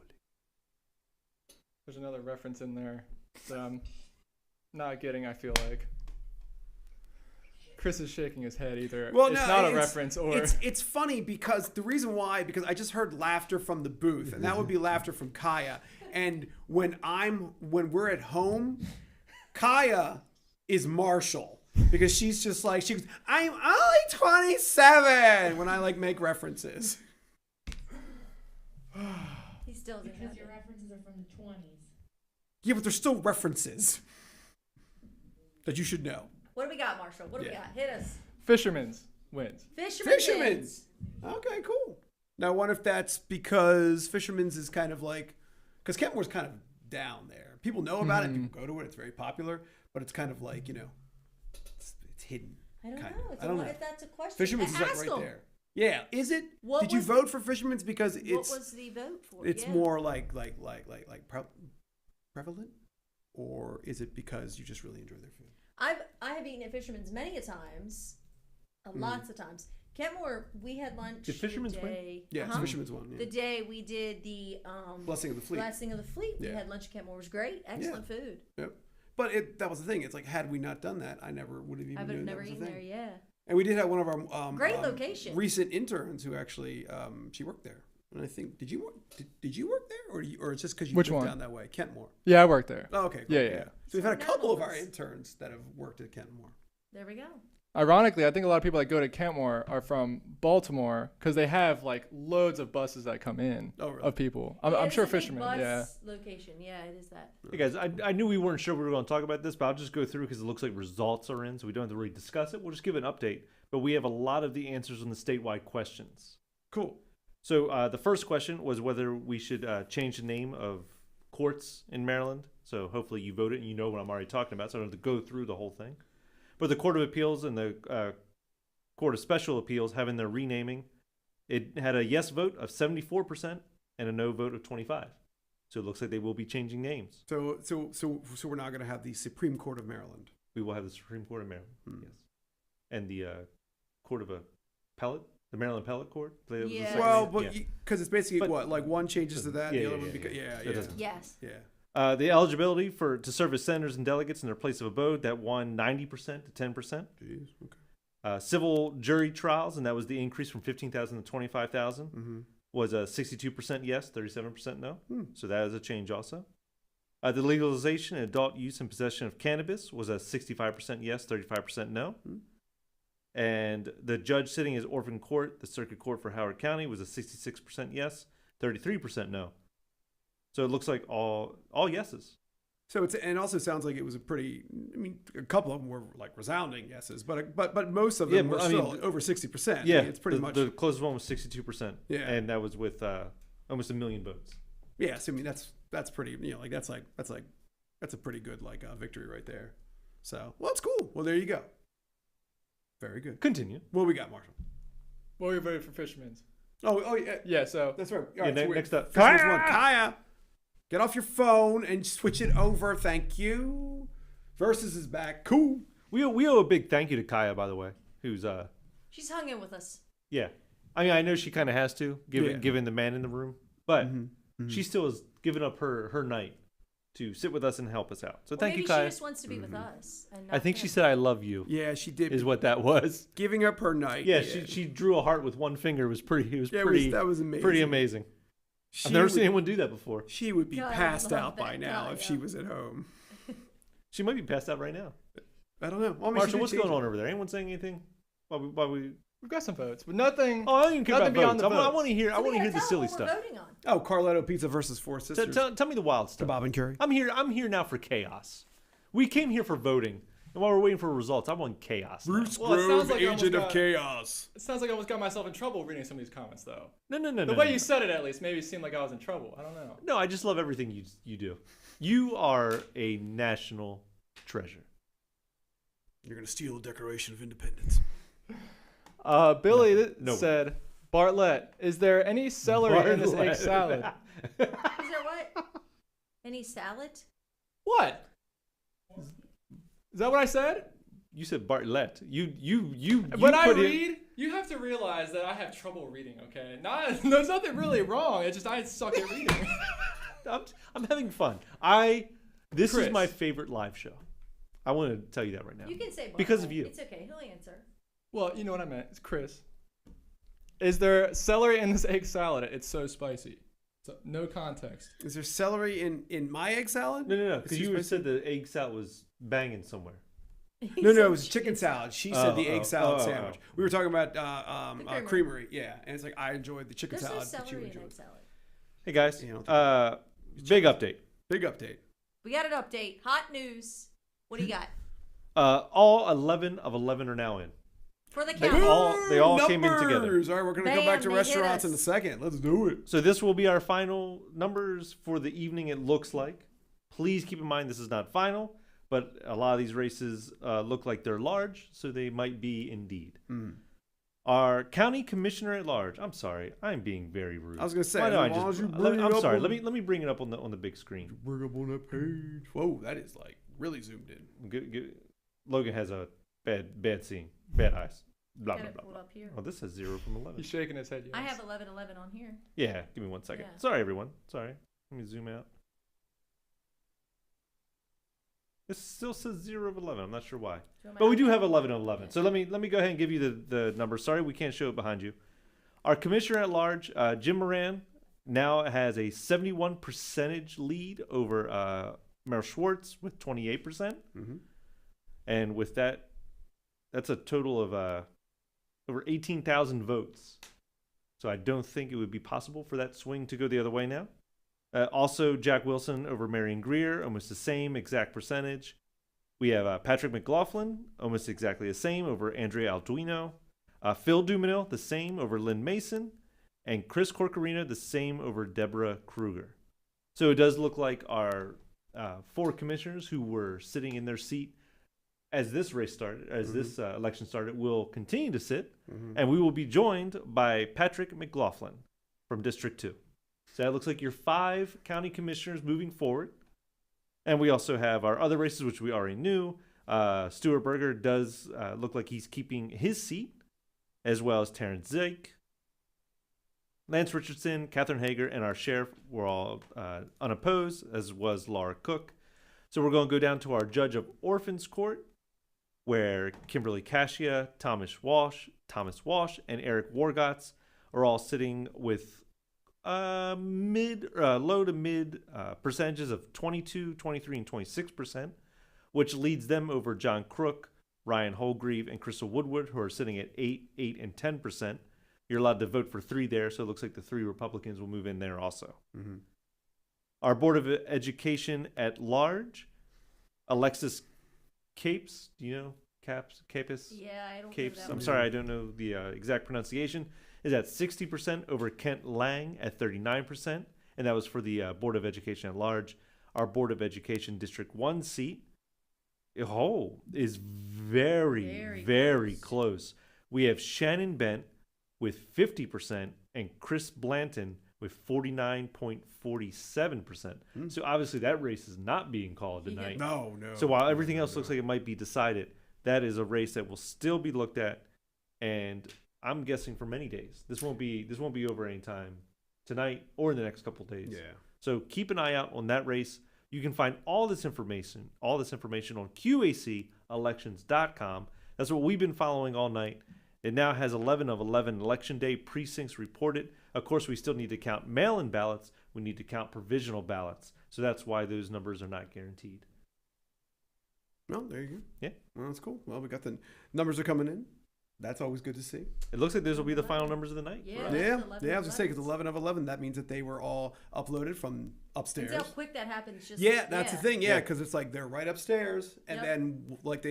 there's another reference in there that I'm not getting, I feel like. Chris is shaking his head either. Well, it's no, not a it's- reference or It's funny because the reason why, because I just heard laughter from the booth, and that would be laughter from Kaya. And when we're at home, Kaya is Marshall because she's just like I'm only 27 when I like make references. He still doesn't Because have your it. references are from the 20s. Yeah, but they're still references that you should know. What do we got, Marshall? What do we Yeah. got? Hit us. Fisherman's wins. Fisherman's. Okay, cool. Now, I wonder if that's because Fisherman's is kind of like, because Kentmore's kind of down there. People know about it. People go to it. It's very popular, but it's kind of like it's hidden. I don't kind know. of. It's I don't know. If that's a question, Fisherman's is like ask right them. there. Yeah, is it? What Did you was vote for Fisherman's because What it's was the vote for? it's Yeah. more like prevalent, or is it because you just really enjoy their food? I have eaten at Fisherman's many a times, lots of times. Kenmore, we had lunch. Did Fisherman's the win? day, Yeah, it's Fisherman's one. Yeah. The day we did the Blessing of the Fleet. Blessing of the Fleet, we Yeah. had lunch at Kenmore. It was great, excellent food. Yep. But that was the thing. It's like had we not done that, I never would have even I would have known never that was eaten a thing. there. Yeah. And we did have one of our Great location. recent interns who actually she worked there. And I think did you work there or it's just because you Which lived one? down that way, Kentmore? Yeah, I worked there. Oh, okay. Yeah, cool, yeah. So we've had a So couple of now our those- interns that have worked at Kentmore. There we go. Ironically, I think a lot of people that go to Kentmore are from Baltimore because they have like loads of buses that come in Oh, really? of people. Yeah, I'm it's sure a big fishermen. bus Yeah. Location. Yeah, it is that. Hey guys, I knew we weren't sure we were going to talk about this, but I'll just go through because it looks like results are in, so we don't have to really discuss it. We'll just give an update. But we have a lot of the answers on the statewide questions. Cool. So the first question was whether we should change the name of courts in Maryland. So hopefully you voted and you know what I'm already talking about, so I don't have to go through the whole thing. But the Court of Appeals and the Court of Special Appeals having their renaming, it had a yes vote of 74% and a no vote of 25%. So it looks like they will be changing names. So we're not going to have the Supreme Court of Maryland. We will have the Supreme Court of Maryland, yes, and the Court of Appellate, the Maryland Appellate Court. That was the Yeah. second Well, name? but Yeah. because it's basically But- what, like one changes to that, Yeah, the other yeah, one because yeah. yeah. It doesn't- Yes. Yeah. The eligibility to serve as senators and delegates in their place of abode, that won 90% to 10%. Jeez. Okay. Civil jury trials, and that was the increase from 15,000 to 25,000, Mm-hmm. was 62% yes, 37% no. Hmm. So that is a change also. The legalization and adult use and possession of cannabis was a 65% yes, 35% no. Hmm. And the judge sitting as Orphan Court, the Circuit Court for Howard County, was a 66% yes, 33% no. So it looks like all yeses. So it also sounds like it was a pretty. I mean, a couple of them were like resounding yeses, but most of them Yeah, were but I still mean, over 60%. Yeah, I mean, it's pretty much. the closest one was 62%. Yeah. And that was with almost 1 million votes. Yeah, so I mean that's pretty. That's a pretty good victory right there. So well, that's cool. Well, there you go. Very good. Continue. What we got, Marshall? Well, we voted for fishermen's. Oh yeah, Yeah, so that's right. All Yeah, right, so next up. Fisherman's one. Kaya, get off your phone and switch it over. Thank you. Versus is back. Cool. We owe a big thank you to Kaya, by the way, who's She's hung in with us. yeah. I mean, I know she kind of has to, Yeah. given the man in the room, but Mm-hmm. she still has given up her night to sit with us and help us out. So Or thank maybe you, Kaya. she just wants to be with us. And I not think she him. said "I love you" Yeah, she did. is what that was. Giving up her night. Yeah, she drew a heart with one finger. It was pretty. It was Yeah, pretty. that was amazing. Pretty amazing. She I've never would- seen anyone do that before. She would be God, I passed love out by that now guy, if she yeah. was at home. She might be passed out right now. I don't know. Well, I mean, she Marshall, did what's change going it. on over there? Anyone saying anything? While we we've got some votes, but nothing. Oh, I don't even care Nothing about beyond votes. the I votes. want to hear. So I we want to gotta hear the tell silly them what stuff. we're voting on. Oh, Carletto Pizza versus Four Sisters. Tell me the wild stuff. Kebab and curry. I'm here now for chaos. We came here for voting, and while we're waiting for results, I want chaos. now. Bruce Well, it sounds Grove, like I almost agent of got- chaos. It sounds like I almost got myself in trouble reading some of these comments, though. No. The way you said it, at least, maybe it seemed like I was in trouble. I don't know. No, I just love everything you do. You are a national treasure. You're gonna steal the Declaration of Independence. Billy No. said, Bartlett, is there any celery in this egg Bartlett. salad? Is there what? Any salad? What? Is that what I said? You said Bartlett. You When I put in- read, you have to realize that I have trouble reading, okay? There's nothing really wrong. It's just I suck at reading. I'm having fun. This is Chris. my favorite live show. I want to tell you that right now. You can say Because Bartlett. of you. It's okay. He'll answer. Well, you know what I meant. It's Chris. Is there celery in this egg salad? It's so spicy. So, no context. Is there celery in my egg salad? No. Is Because he you spicy? said the egg salad was banging somewhere. No, He said it was chicken salad. She said the egg salad sandwich. We were talking about creamery. creamery, yeah. And it's like I enjoyed the chicken There's no salad, but you celery in enjoyed. egg salad. Hey guys, Yeah, I big update. Big update. We got an update. Hot news. What do you got? All 11 of 11 are now in. For the They count. all came in together. Numbers! All right, we're gonna go back to Bam, they hit restaurants in a us. second. Let's do it. So this will be our final numbers for the evening. It looks like Please keep in mind this is not final, but a lot of these races look like they're large, so they might be indeed. Our county commissioner at large. I'm sorry, I'm being very rude. I was gonna say, Why don't as long I as you just? bring it I'm up sorry. on- Let me bring it up on the big screen. Bring up on that page. Whoa, that is like really zoomed in. Logan has a bad seeing, bad eyes. Blah Got blah it blah. pulled up here. Oh, this has 0 from 11. He's shaking his head. Yes. I have 11:11 on here. Yeah, give me 1 second. Yeah. Sorry, everyone. Sorry. Let me zoom out. This still says 0 of 11. I'm not sure why. But we do have 11 of 11. So let me go ahead and give you the number. Sorry, we can't show it behind you. Our commissioner at large, Jim Moran, now has a 71% lead over Mayor Schwartz with 28%. And with that, that's a total of over 18,000 votes. So I don't think it would be possible for that swing to go the other way now. Also, Jack Wilson over Marion Greer, almost the same exact percentage. We have Patrick McLaughlin, almost exactly the same over Andrea Alduino. Phil Dumanil, the same over Lynn Mason. And Chris Corcarina, the same over Deborah Kruger. So it does look like our 4 commissioners who were sitting in their seat as this race started, as this election started, will continue to sit. And we will be joined by Patrick McLaughlin from District 2. So that looks like your 5 county commissioners moving forward. And we also have our other races, which we already knew. Stuart Berger does look like he's keeping his seat, as well as Terrence Zake. Lance Richardson, Catherine Hager, and our sheriff were all unopposed, as was Laura Cook. So we're going to go down to our judge of orphans court, where Kimberly Cashia, Thomas Walsh, and Eric Wargotts are all sitting with low to mid percentages of 22, 23, and 26%, which leads them over John Crook, Ryan Holgreave, and Crystal Woodward, who are sitting at 8, 8, and 10%. You're allowed to vote for 3 there, so it looks like the 3 Republicans will move in there also. Our Board of Education at large, Alexis Capes, do you know Capes? Yeah, I don't know Capes. that I'm one. sorry, I don't know the exact pronunciation. Is at 60% over Kent Lang at 39%, and that was for the Board of Education at large. Our Board of Education District 1 seat, is very close. We have Shannon Bent with 50% and Chris Blanton with 49.47%. So obviously that race is not being called tonight. No. So while everything else looks like it might be decided, that is a race that will still be looked at, and I'm guessing for many days. This won't be over anytime tonight or in the next couple days. Yeah. So keep an eye out on that race. You can find all this information on QACelections.com. That's what we've been following all night. It now has 11 of 11 Election Day precincts reported. Of course, we still need to count mail-in ballots. We need to count provisional ballots. So that's why those numbers are not guaranteed. Well, there you go. Yeah. Well, that's cool. Well, we got the numbers are coming in. That's always good to see. It looks like those will be the final numbers of the night. Yeah. Right? Yeah, that's 11 I was gonna say because 11s. 11 of 11. That means that they were all uploaded from upstairs. See how quick that happens. Just Yeah, that's the thing. Yeah, Yeah. because it's like they're right upstairs, and Yep. then like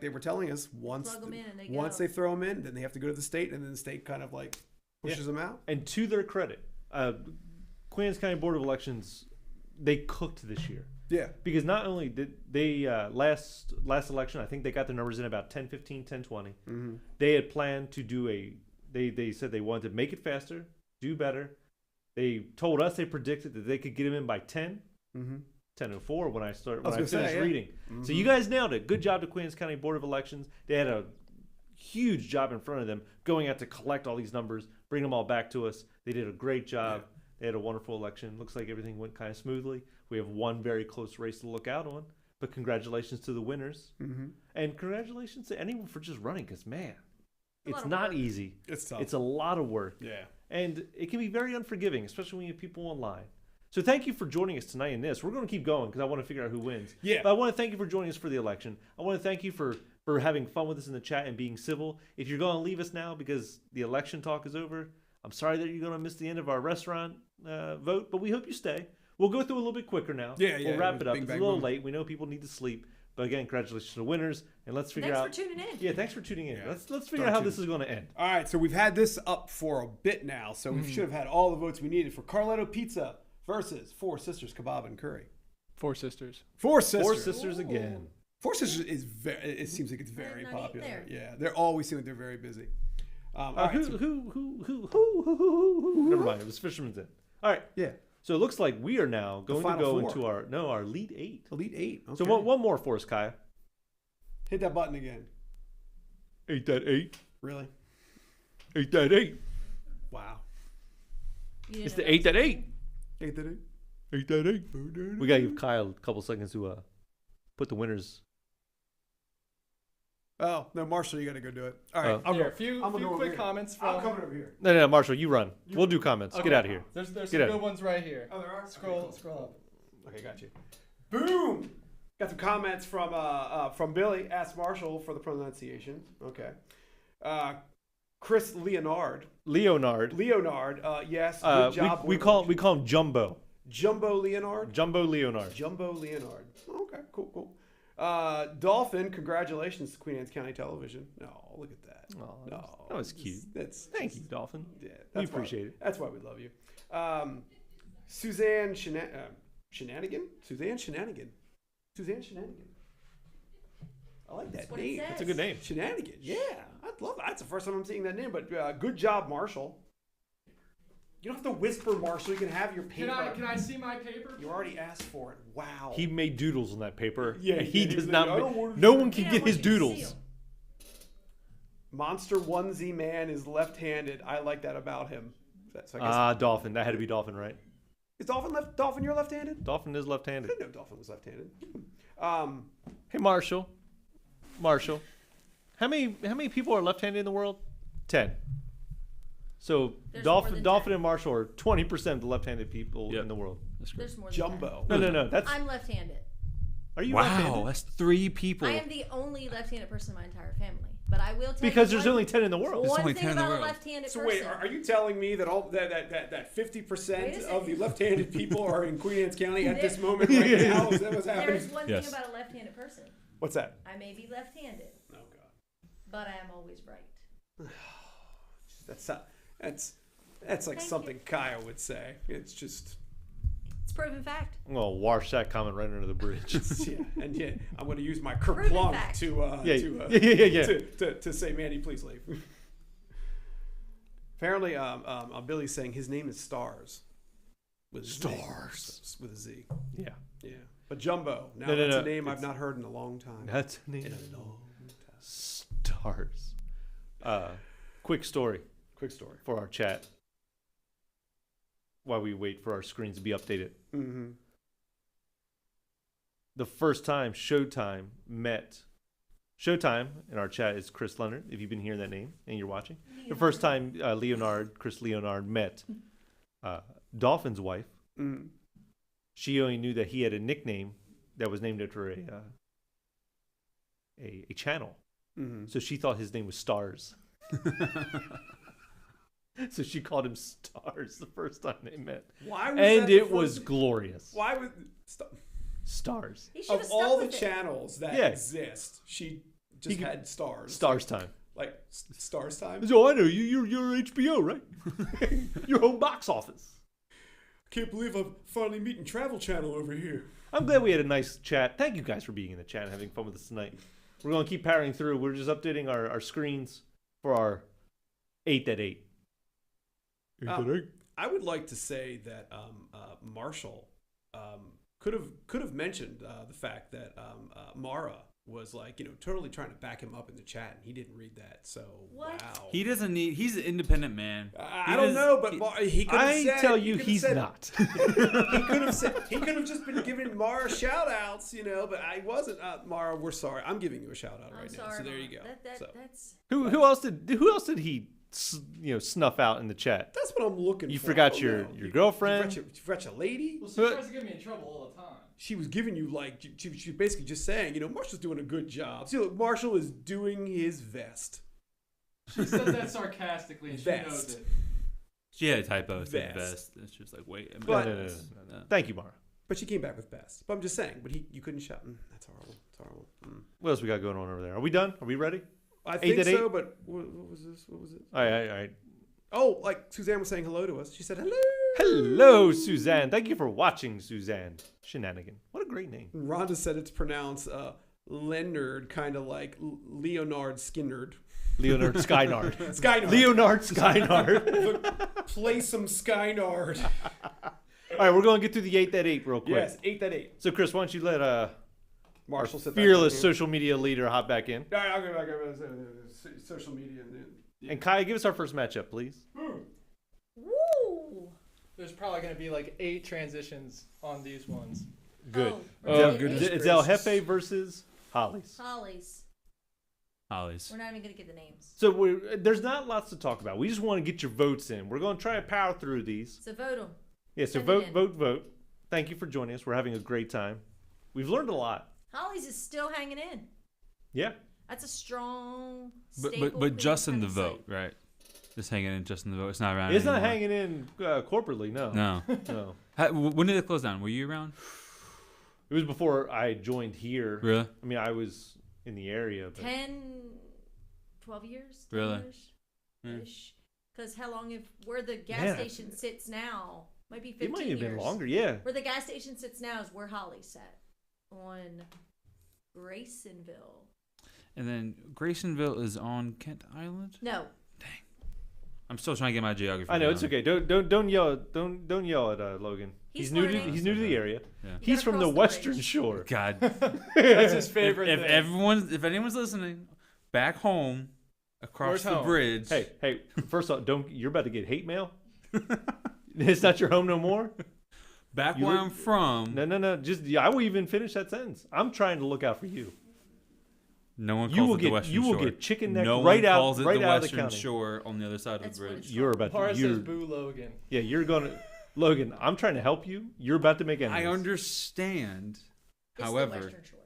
they were telling us, once Plug 'em in and they once go. they throw them in, then they have to go to the state, and then the state kind of like pushes them out. And to their credit, Queens County Board of Elections, they cooked this year. Yeah, Because not only did they last election, I think they got their numbers in about 10:15, 10:20. They had planned to do they said they wanted to make it faster, do better. They told us they predicted that they could get them in by 10:04 when I finished reading. So you guys nailed it. Good job to Queens County Board of Elections. They had a huge job in front of them going out to collect all these numbers, bring them all back to us. They did a great job. They had a wonderful election. Looks like everything went kind of smoothly. We have one very close race to look out on, but congratulations to the winners. And congratulations to anyone for just running, because, man, it's not easy. it's tough. It's a lot of work. Yeah. And it can be very unforgiving, especially when you have people online. So thank you for joining us tonight in this. We're going to keep going because I want to figure out who wins. Yeah. But I want to thank you for joining us for the election. I want to thank you for having fun with us in the chat and being civil. If you're going to leave us now because the election talk is over, I'm sorry that you're going to miss the end of our restaurant vote, but we hope you stay. We'll go through a little bit quicker now. Yeah, We'll wrap it up. bing, It's a bang, little boom. late. We know people need to sleep. But again, congratulations to the winners. And let's figure Thanks out. for tuning in. Yeah, thanks for tuning in. Yeah. Let's figure Start out how tuning. this is going to end. All right, so we've had this up for a bit now, so we should have had all the votes we needed for Carletto Pizza versus Four Sisters Kebab and Curry. Four Sisters. Four Sisters. Four Sisters again. Four Sisters is very. It seems like it's very not eaten popular. there. Yeah, they always seem like they're very busy. All Who, right, so- who? Never mind. It was Fisherman's Inn. All right. yeah, So it looks like we are now going to Final go Four. into our Elite Eight. Elite Eight. Okay. So one more for us, Kaya. Hit that button again. Ain't that eight? Really? Ain't that eight? Wow. You didn't It's know the eight that was eight. Ain't that it? Ain't that eight? We gotta give Kyle a couple seconds to put the winners. Oh no, Marshall, you got to go do it. All right, Oh. I'll Here, go. a few I'm gonna go over quick here. comments I'm from. coming over here. No, Marshall, you run. We'll do comments. Get Okay. out of here. There's Get some out. good ones right here. Oh, there are. Scroll Okay, scroll up. cool. Okay, got you. Boom. Got some comments from Billy. Asked Marshall for the pronunciation. Okay. Chris Leonard. Leonard. Yes. Good job. We call him Jumbo. Jumbo Leonard. Jumbo Leonard. Jumbo Leonard. Okay, cool. Dolphin, congratulations to Queen Anne's County Television. No, look at that. Oh, No, that was cute. That's Thank you, Dolphin. Yeah, We that's why- appreciate it. That's why we love you. Suzanne Shenanigan. Suzanne Shenanigan. I like that That's what it name. says. That's a good name. Shenanigan. Yeah, I'd love that. That's the first time I'm seeing that name. But good job, Marshall. You don't have to whisper, Marshall. You can have your paper. Can I see my paper? You already asked for it. Wow. He made doodles on that paper. Yeah, he he does was not. like, I don't want to No see one it. can Yeah, get I his want you to see doodles. 'em. Monster onesie man is left-handed. I like that about him. So I guess Dolphin. That had to be Dolphin, right? is Dolphin left? Dolphin, you're left-handed. Dolphin is I left-handed. didn't know Dolphin was left-handed. Hey, Marshall. How many people are left-handed in the world? 10. So There's more than Dolphin 10. and Marshall are 20% of the left-handed people Yep. in the world. That's great. There's more than Jumbo. No. That's. that. I'm left-handed. Are you Wow, left-handed? that's 3 people. I am the only left-handed person in my entire family. But I will tell Because you there's one- only 10 in the world. One only thing 10 in the about a world. left-handed So person. wait, are you telling me that all that 50% Wait a of the second. left-handed people are in Queen Anne's County at this There- moment right now? Is that what's happening? There's one Yes. thing about a left-handed person. What's that? I may be left-handed, Oh God, but I am always right. that's like Thank something Kaya would say. It's just It's proven fact. I'm gonna wash that comment right under the bridge. yeah. I'm going to use my Proven kerplunk fact. to say, Mandy, please leave. Apparently, Billy's saying his name is Stars. With a Z. Stars. With a Z. Yeah. Yeah. But Jumbo. Now No, that's no, a name I've it's- not heard in a long time. That's a name. In a long time. Stars. Quick story Quick story. for our chat. While we wait for our screens to be updated. Mm-hmm. The first time Showtime in our chat is Chris Leonard, if you've been hearing that name and you're watching. The first time Chris Leonard met Dolphin's wife, Mm. she only knew that he had a nickname that was named after a channel. Mm-hmm. So she thought his name was Stars. So she called him Stars the first time they met. Why was And that the it was first- glorious. Why would Stars. He should of have all stuck the with it. channels that Yeah. exist, she just He- had Stars. Stars time. Like Stars time. So I know you're HBO, right? Your home box office. Can't believe I'm finally meeting Travel Channel over here. I'm glad we had a nice chat. Thank you guys for being in the chat and having fun with us tonight. We're going to keep powering through. We're just updating our screens for our 8 at 8. I would like to say that Marshall could have mentioned the fact that Mara was totally trying to back him up in the chat, and he didn't read that. So What? wow. He doesn't need. He's an independent man. I don't know, but he could have I said. tell he you, could have he's said- not. He could have said. He could have just been giving Mara shout outs, but I wasn't. Mara, we're sorry. I'm giving you a shout out I'm right now. sorry. So there you Mom. go. So That's Who else did he snuff out in the chat? that's what I'm looking You for. forgot I don't your know. girlfriend? You forgot your lady. Well, she tries to get me in trouble all the time. She was giving you she basically just saying, Marshall's doing a good job. See, look, Marshall is doing his best. She said that sarcastically, and she knows Vest. it. She had a typo. It said Vest. vest. It's just like wait. But- no. Thank you, Mara. But she came back with best. But I'm just saying, but you couldn't shout. That's horrible. It's horrible. What else we got going on over there? Are we done? Are we ready? I 8 think at so, 8? but what was this? What was it? All right. Oh, like Suzanne was saying hello to us. She said hello. Hello, Suzanne. Thank you for watching, Suzanne. Shenanigan. What a great name. Rhonda said it's pronounced Leonard, kind of like Leonard Skinnerd. Leonard Skynard. Skynard. Leonard Skynard. Play some Skynard. All right, we're going to get through the 8 that 8 real quick. Yes, 8 that 8. So, Chris, why don't you let Marshall sit fearless back social media leader hop back in? All right, I'll go back over social media. And Kai, give us our first matchup, please. Woo! There's probably gonna be like 8 transitions on these ones. Good. Oh, goodness It's El Jefe versus Hollies. Hollies. Hollies. We're not even gonna get the names. So there's not lots to talk about. We just want to get your votes in. We're going to try to power through these. So vote them. Yeah, so Send it in. vote. Thank you for joining us. We're having a great time. We've learned a lot. Hollies is still hanging in. Yeah. That's a strong. But staple but thing just in kind the of vote, site. right? Just hanging in just in the vote. It's not around. It's not anymore. hanging in corporately, no. No. No. When did it close down? Were you around? It was before I joined here. Really? I mean, I was in the area. But 10, 12 years. 10 Really? years ish. Because how long if where the gas Man, station sits now might be 15 it might years. have been longer, yeah. Where the gas station sits now is where Holly's sat on Graysonville. And then Graysonville is on Kent Island. No, I'm still trying to get my geography. I know, down. it's okay. Don't yell at Logan. He's new learning. to the area. Yeah. He's gotta from the cross the Western bridge. Shore. God. That's his favorite if thing. if anyone's listening, back home, across Where's the home? bridge. Hey, first off, you're about to get hate mail. It's not your home no more. back you where look- I'm from. No. I will even finish that sentence. I'm trying to look out for you. No one calls You will it the get Western you will Shore. get chicken neck No right one out calls it right the out of the Western county. Shore on the other side of That's the what bridge. it's You're about Para to. says boo Logan. You're gonna. Logan, I'm trying to help you. You're about to make enemies. I understand. it's However, the Western Shore.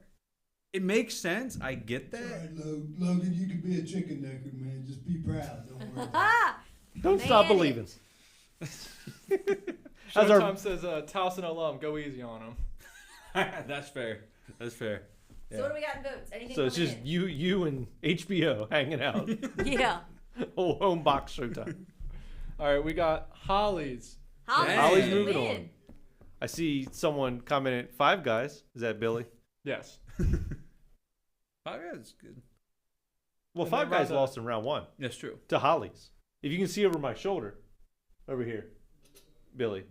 it makes sense. I get All that. right, Logan, you can be a chicken necker, man. Just be proud. Don't worry. Ah! Don't stop Man, believing. How's our- Showtime says Towson alum, go easy on him. That's fair. That's fair. So what do we got in votes? Anything So it's coming just you and HBO hanging out. in? Yeah. Oh, home box showtime. All right, we got Hollies. Holly's, Holly's gonna moving win. on. I see someone commented 5 Guys. Is that Billy? Yes. Oh, yeah, it's good. Well, And Five then Guys Rhonda- lost in round 1 That's true. to Hollies. If you can see over my shoulder, over here, Billy,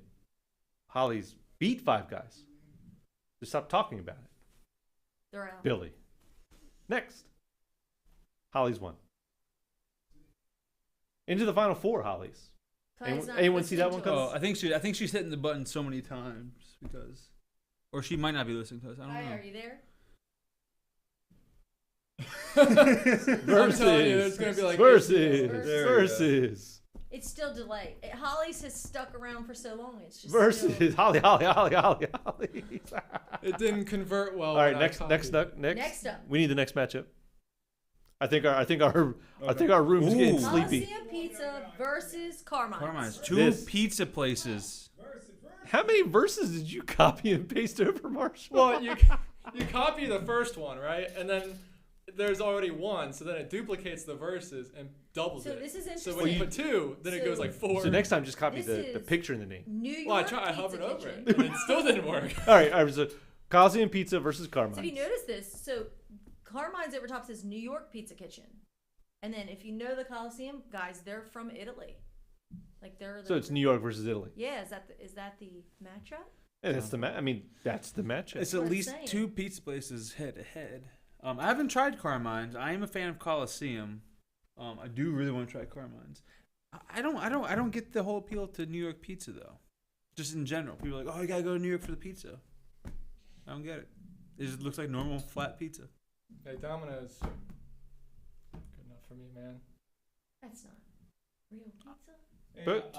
Hollies beat 5 Guys. Just stop talking about it, They're out. Billy. Next, Hollies won. Into the final 4, Hollies. Kai's not anyone see that listening one to come? us. I think she's hitting the button so many times because, or she might not be listening to us. I don't Kai, know. are you there? I'm telling you, there's gonna be like versus. It's still delayed. Holly's has stuck around for so long. It's just Versus still- Hollies. It didn't convert well. All right, when I next copied. Next up. We need the next matchup. I think our room's getting Ooh. sleepy. Coliseum Pizza versus Carmine's. Carmine's, 2 This. pizza places. How many verses did you copy and paste over, Marshall? Well, you copy the first one, right? And then there's already one, so then it duplicates the verses and doubles So it. this is So when you interesting. put 2, then it goes So- like 4. So next time, just copy This the is- picture and the name. New York Well, I Pizza hovered over Kitchen. it, and it still didn't work. All right, so Coliseum Pizza versus So Carmine's. if you notice this, so Carmine's over top says New York Pizza Kitchen, and then if you know the Coliseum guys, they're from Italy. Like they're. The, So it's New York versus Italy. Yeah, is that the matchup? And that's the that's the matchup. It's what at I'm least saying. 2 pizza places head to head. I haven't tried Carmine's. I am a fan of Coliseum. I do really want to try Carmine's. I don't get the whole appeal to New York pizza though. Just in general, people are like, oh, you gotta go to New York for the pizza. I don't get it. It just looks like normal flat pizza. Hey, Domino's. Good enough for me, man. That's not real pizza. Hey, But-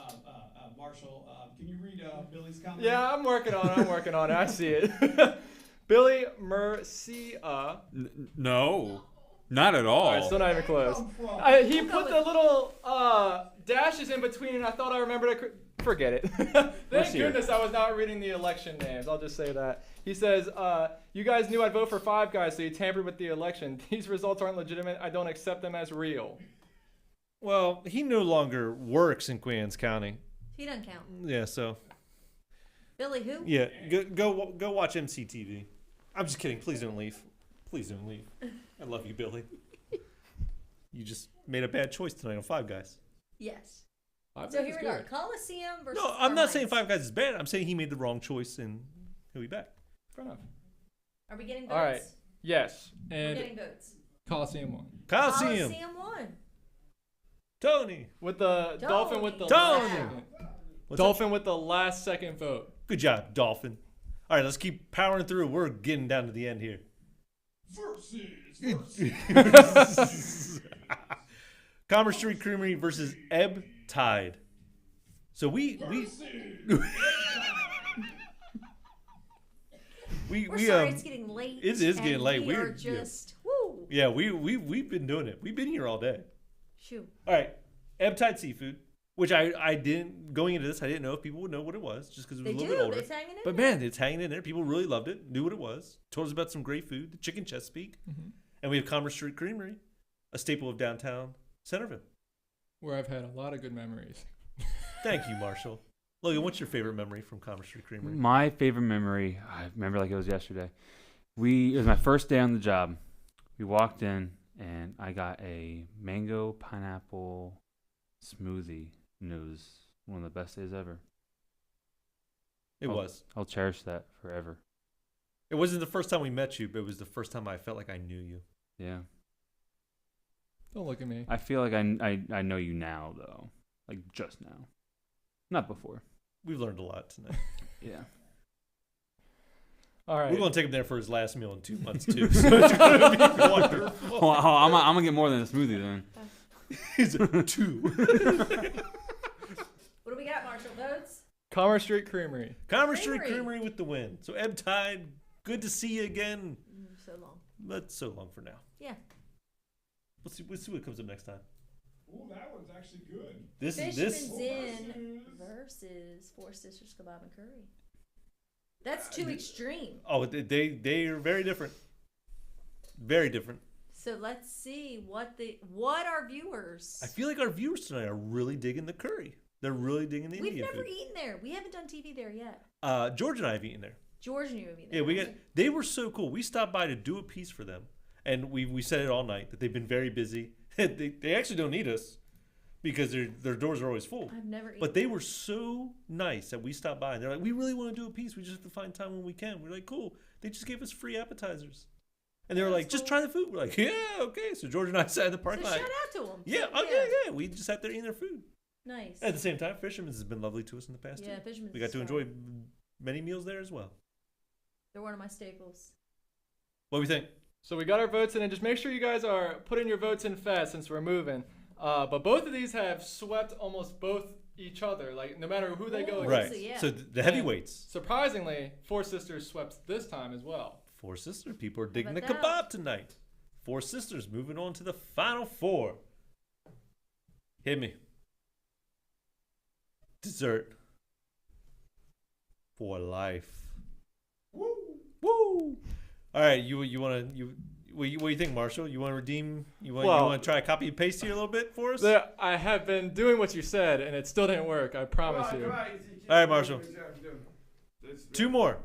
Marshall, can you read Billy's comment? Yeah, I'm working on it. I see it. Billy Mercia. No, not at all. All right, still not even close. He put the little dashes in between, and I thought I remembered it. Forget it. Thank Mercia. goodness I was not reading the election names. I'll just say that. He says, you guys knew I'd vote for Five Guys, so you tampered with the election. These results aren't legitimate. I don't accept them as real. Well, he no longer works in Queens County. He doesn't count. Yeah, so Billy who? yeah, go watch MCTV. I'm just kidding. Please don't leave. Please don't leave. I love you, Billy. You just made a bad choice tonight on Five Guys. Yes. Five So Guys here is we are. good. Coliseum versus. No, I'm not saying Carmines. Five Guys is bad. I'm saying he made the wrong choice, and he'll be back. Fair enough. Are we getting votes? All right. Yes. We're And getting votes. Coliseum won. Coliseum. won. Tony. With the Dolphin with the Tony. last second. What's Dolphin with the last second vote. Good job, Dolphin. All right, let's keep powering through. We're getting down to the end here. Versus. Commerce Street Creamery versus Ebb Tide. So we We're we sorry, it's getting late. it is getting and late. We We're- are just woo. yeah we've been doing it. We've been here all day. Shoot. All right, Ebb Tide Seafood, which I didn't going into this. I didn't know if people would know what it was just because it was They a little bit do. older. It's hanging in But there. man, it's hanging in there. People really loved it. Knew what it was. Told us about some great food. The chicken Chesapeake, and we have Commerce Street Creamery, a staple of downtown Centerville. Where I've had a lot of good memories. Thank you, Marshall. Logan, what's your favorite memory from Commerce Street Creamery? My favorite memory, I remember like it was yesterday. It was my first day on the job. We walked in and I got a mango pineapple smoothie. And it was one of the best days ever. It Oh. was. I'll cherish that forever. It wasn't the first time we met you, but it was the first time I felt like I knew you. Yeah. Don't look at me. I feel like I know you now though. Like just now. Not before. We've learned a lot tonight. Yeah. All right. We're going to take him there for his last meal in 2 months, too. So it's going to be wonderful. Well, I'm gonna get more than a smoothie then. He's a 2. What do we got, Marshall? Votes? Commerce Street Creamery. Commerce Street Creamery. Creamery with the win. So, Ebb Tide, good to see you again. So long. But so long for now. Yeah. We'll see what comes up next time. Ooh, that one's actually good. This is Fishman's this. Inn versus Four Sisters Kebab and Curry. That's too extreme. Oh, they are very different. Very different. So let's see what our viewers. I feel like our viewers tonight are really digging the curry. They're really digging the We've Indian never food. eaten there. We haven't done TV there yet. George and I have eaten there. George knew of either. Yeah, they were so cool. We stopped by to do a piece for them, and we said it all night that they've been very busy. they actually don't need us because their doors are always full. I've never eaten. But they were so nice that we stopped by, and they're like, "We really want to do a piece. We just have to find time when we can." We're like, "Cool." They just gave us free appetizers, and they were That's like, "Just cool. try the food." We're like, "Yeah, okay." So George and I sat in the So parking lot. shout out to them. Yeah, yeah. We just sat there eating their food. Nice. At the same time, Fisherman's has been lovely to us in the past Yeah, too. Fisherman's We got to is enjoy fun. many meals there as well. They're one of my staples. What do we think? So we got our votes in, and just make sure you guys are putting your votes in fast since we're moving. But both of these have swept almost both each other, like no matter who they go Ooh. against. Right. yeah. So the heavyweights. Surprisingly, Four Sisters swept this time as well. Four Sisters. People are digging the about kebab that? tonight. Four Sisters moving on to the final four. Hit me. Dessert. For life. Woo! Woo! All right, what do you think, Marshall? You want to redeem? You want to try to copy and paste here a little bit for us? I have been doing what you said, and it still didn't work. I promise you. All right, Marshall. 2 more.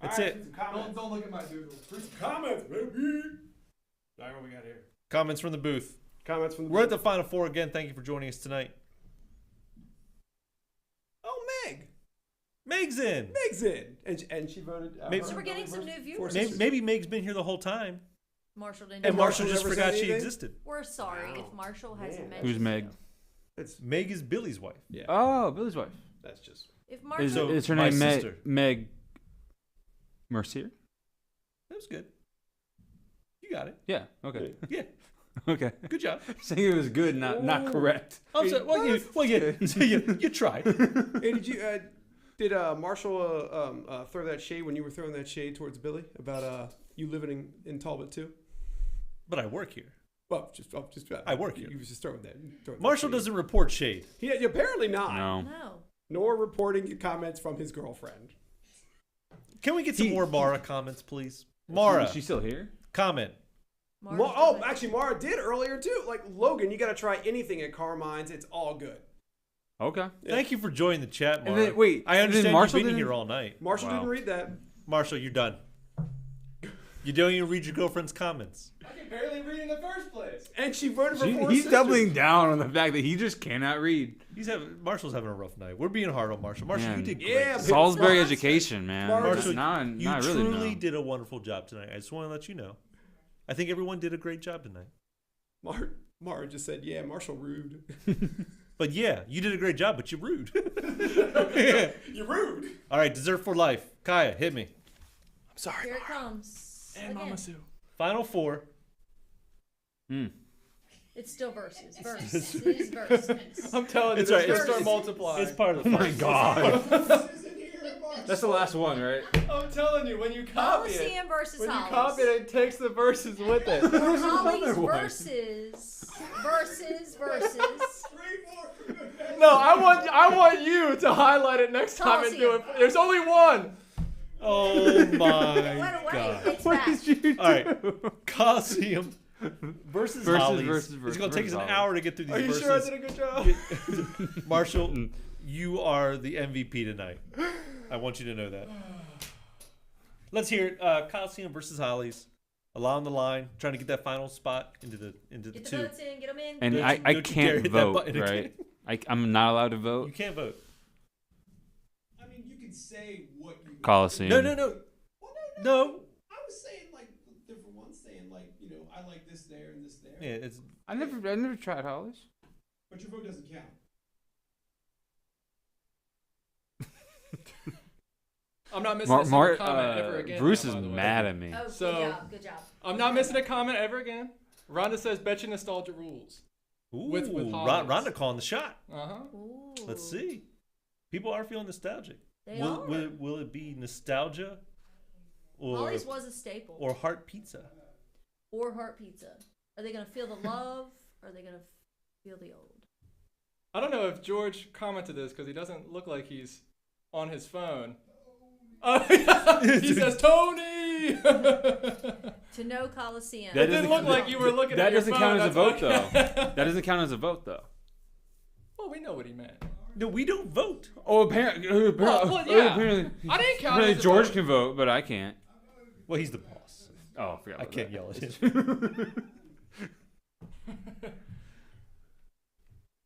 That's it. Don't look at my doodle. Comments, baby. All right, what we got here? Comments from the booth. Comments from the We're at the final four again. Thank you for joining us tonight. Oh, Meg. Meg's in. Meg's in. And she voted. Maybe- So we're getting some new viewers. Maybe Meg's been here the whole time, Marshall didn't. and know. Marshall just never forgot said she anything? existed. We're sorry Wow. if Marshall hasn't Man. mentioned. Who's Meg? you. It's Meg is Billy's wife. yeah. Oh, Billy's wife. That's just If Marshall. Is, So, is her my name sister. Meg Mercier? That was good. You got it. Yeah. Okay. Yeah. Okay. Good job. Saying it was good, not correct. I'm sorry. You tried. Hey, did Marshall throw that shade when you were throwing that shade towards Billy about you living in Talbot too? But I work here. Well, I work here. You was just throwing that. Marshall doesn't report shade. He apparently not. No. No. Nor reporting comments from his girlfriend. Can we get some more Mara comments, please? Mara, Is she still here? comment. Actually, Mara did earlier too. Like Logan, you got to try anything at Carmine's. It's all good. Okay. Thank you for joining the chat, And Mark. then, wait, I and then understand Marshall you've been didn't- here all night. Marshall Wow. didn't read that. Marshall, you're done. You don't even read your girlfriend's comments. I can barely read in the first place. And she voted for Four He's Sisters. doubling down on the fact that he just cannot read. Marshall's having a rough night. We're being hard on Marshall. Marshall, Man. you did great. Yeah, tonight. Salisbury Marshall- education, man. Marshall, Now you I really truly know. did a wonderful job tonight. I just want to let you know. I think everyone did a great job tonight. Mara just said, yeah, Marshall rude. But yeah, you did a great job, but you're rude. You're rude. All right, dessert for life. Kaya, hit me. I'm sorry. Here it comes. And Again. Mama Sue. Final four. It's still versus. Versus. It is versus. I'm telling you, It's this right, is it's- gonna start multiplying. It's part of the Oh my fun. god. This isn't here, Mark. That's the last one, right? I'm telling you, when you copy it, Coliseum versus when you Hollies. copy it, it takes the verses with it. Hollies another one. versus. Three more. No, I want you to highlight it next time and do it. Coliseum. There's only one. Oh my It went away. god. It's What back. did you do? All right, Coliseum versus Hollies. It's going to take us an Hollies. hour to get through these Are you verses. sure I did a good job? Marshall, you are the MVP tonight. I want you to know that. Let's hear it. Coliseum versus Hollies. Along the line, trying to get that final spot into the Get the two. votes in. Get them in. And Don't I you dare can't hit that vote, button again. right? I'm not allowed to You vote. can't vote. I mean, you can say what you. Coliseum. No. Well, no. No. I was saying like different ones, saying like I like this there and this there. Yeah, it's I never tried Hollies. But your vote doesn't count. I'm not missing a single comment ever again. Bruce now, is by the way. mad at me. Oh, So- good job. Good job. I'm not missing a comment ever again. Rhonda says, "Bet you nostalgia rules." ooh, With Hollies. Rhonda calling the shot. Uh huh. Ooh. Let's see. People are feeling nostalgic. They Will, are. will it be nostalgia or Hollies was a staple. or heart pizza? Or heart pizza. Are they gonna feel the love? Or are they gonna feel the old? I don't know if George commented this because he doesn't look like he's on his phone. He says, "Tony." To know Coliseum. That It didn't doesn't look count- like you were looking That at your doesn't phone. count as a that's vote, okay. though. That doesn't count as a vote, though. Well, we know what he meant. No, we don't vote. Oh, apparently, Well, yeah. apparently, I didn't count apparently it as a George vote. can vote, but I can't. Well, he's the boss. Oh, I forgot. I about can't that. yell at him.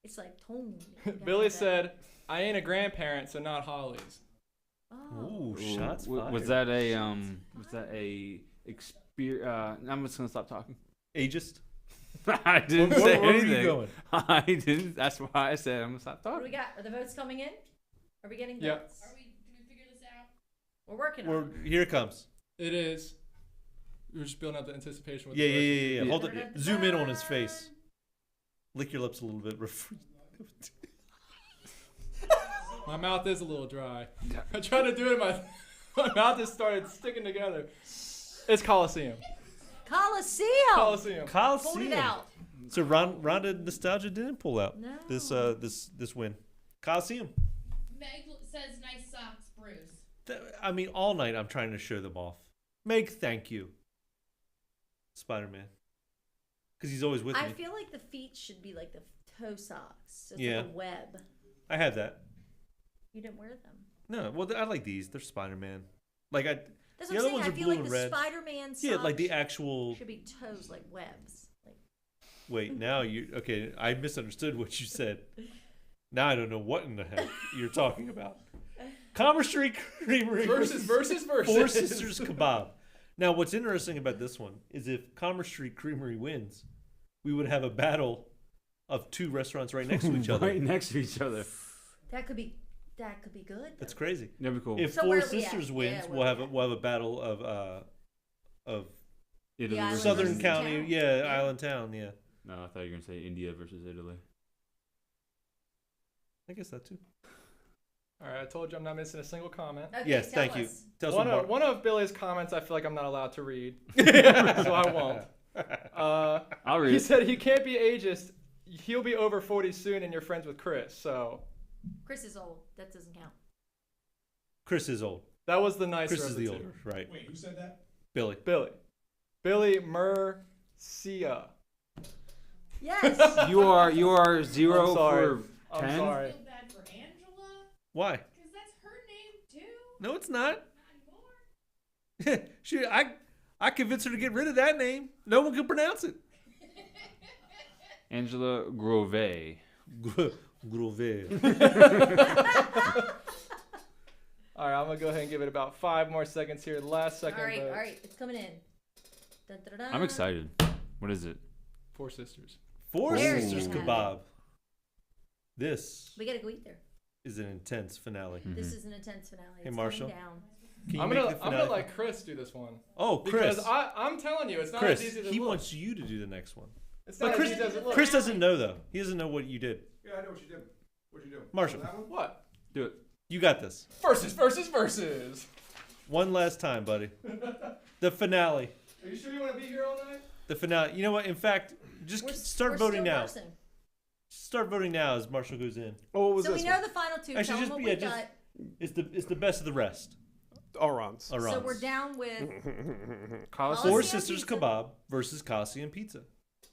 It's like Tony. Billy said, "I ain't a grandparent, so not Hollies." Oh. Ooh, shots fired. Was that a I'm just gonna stop talking. ageist? I didn't Where- say where were you anything. going? I didn't. That's why I said I'm gonna stop What do we talking. got? Are the votes coming in? Are we getting Yeah. votes? Can we figure this out? We're working on it. Here it comes. It is. We're just building up the anticipation with Yeah, the yeah, verses. yeah, yeah. Yeah. Hold it. Zoom in on his face. Lick your lips a little bit. My mouth is a little dry. I tried to do it, my mouth just started sticking together. It's Coliseum. Coliseum. Coliseum. Pulled Coliseum. it out. So Rhonda nostalgia didn't pull out No. this win. Coliseum. Meg says nice socks, Bruce. I mean, all night I'm trying to show them off. Meg, thank you. Spider-Man. Because he's always with I me. feel like the feet should be like the toe socks. So it's Yeah. like a web. I have that. You didn't wear them. No, well, I like these. They're Spider-Man. Like I. That's The what other I'm saying. ones I are feel blue like and the red. Spider-Man socks Yeah, like the actual. should be toes like webs. Like Wait, now you okay? I misunderstood what you said. Now I don't know what in the heck you're talking about. Commerce Street Creamery Versus. Four Sisters Kebab. Now, what's interesting about this one is if Commerce Street Creamery wins, we would have a battle of two restaurants right next to each other. Right next to each other. that could be good. That's though. crazy. That'd be cool. If So Four where are we at? Sisters Yeah, wins, where we'll we have at? we'll have a battle of Italy island versus Southern versus County, town. yeah, Yeah. Island Town, yeah. No, I thought you were gonna say India versus Italy. I guess that too. All right, I told you I'm not missing a single comment. Okay, Yes, tell thank you. us. Tell us One what of, one of Billy's comments I feel like I'm not allowed to read, so I won't. I'll read. He it. said he can't be ageist. He'll be over 40 soon, and you're friends with Chris. So Chris is old. That doesn't count. Chris is old. that was the nicer Chris of is the the two. older, right? Wait, who said that? Billy. Billy Murcia. Yes. You are 0 I'm sorry. for I'm 10. sorry. Feel bad Why? Because that's her name too. No, it's not. Not anymore. She, I convinced her to get rid of that name. No one can pronounce it. Angela Grove. Grove. All right, I'm gonna go ahead and give it about 5 more seconds here. Last second. All right, vote. all right, it's coming in. Dun, dun, dun, I'm dun. excited. What is it? Four Sisters. Four Very Sisters excited. Kebab. This We gotta go eat there. is an intense finale. This is an intense finale. Hey, It's Marshall. going down. Can you I'm make gonna the finale? let Chris do this one. Oh, Chris. Because I'm telling you, it's not Chris, as easy as he it looks. wants you to do the next one. It's But not Chris, as easy as it looks. Chris doesn't know though. He doesn't know what you did. Yeah, I know what you did. What'd you do? Marshall. That one? What? Do it. You got this. Versus. One last time, buddy. The finale. Are you sure you want to be here all night? The finale. You know what? In fact, just start voting still now. versing. Start voting now as Marshall goes in. Oh, what was So this we know one? the final two. Actually, Tell just- them what yeah, we just- got. It's the best of the rest. Orans. Arons. So we're down with. Coliseum. Four Coliseum Sisters Pizza. Kebab versus Coliseum Pizza.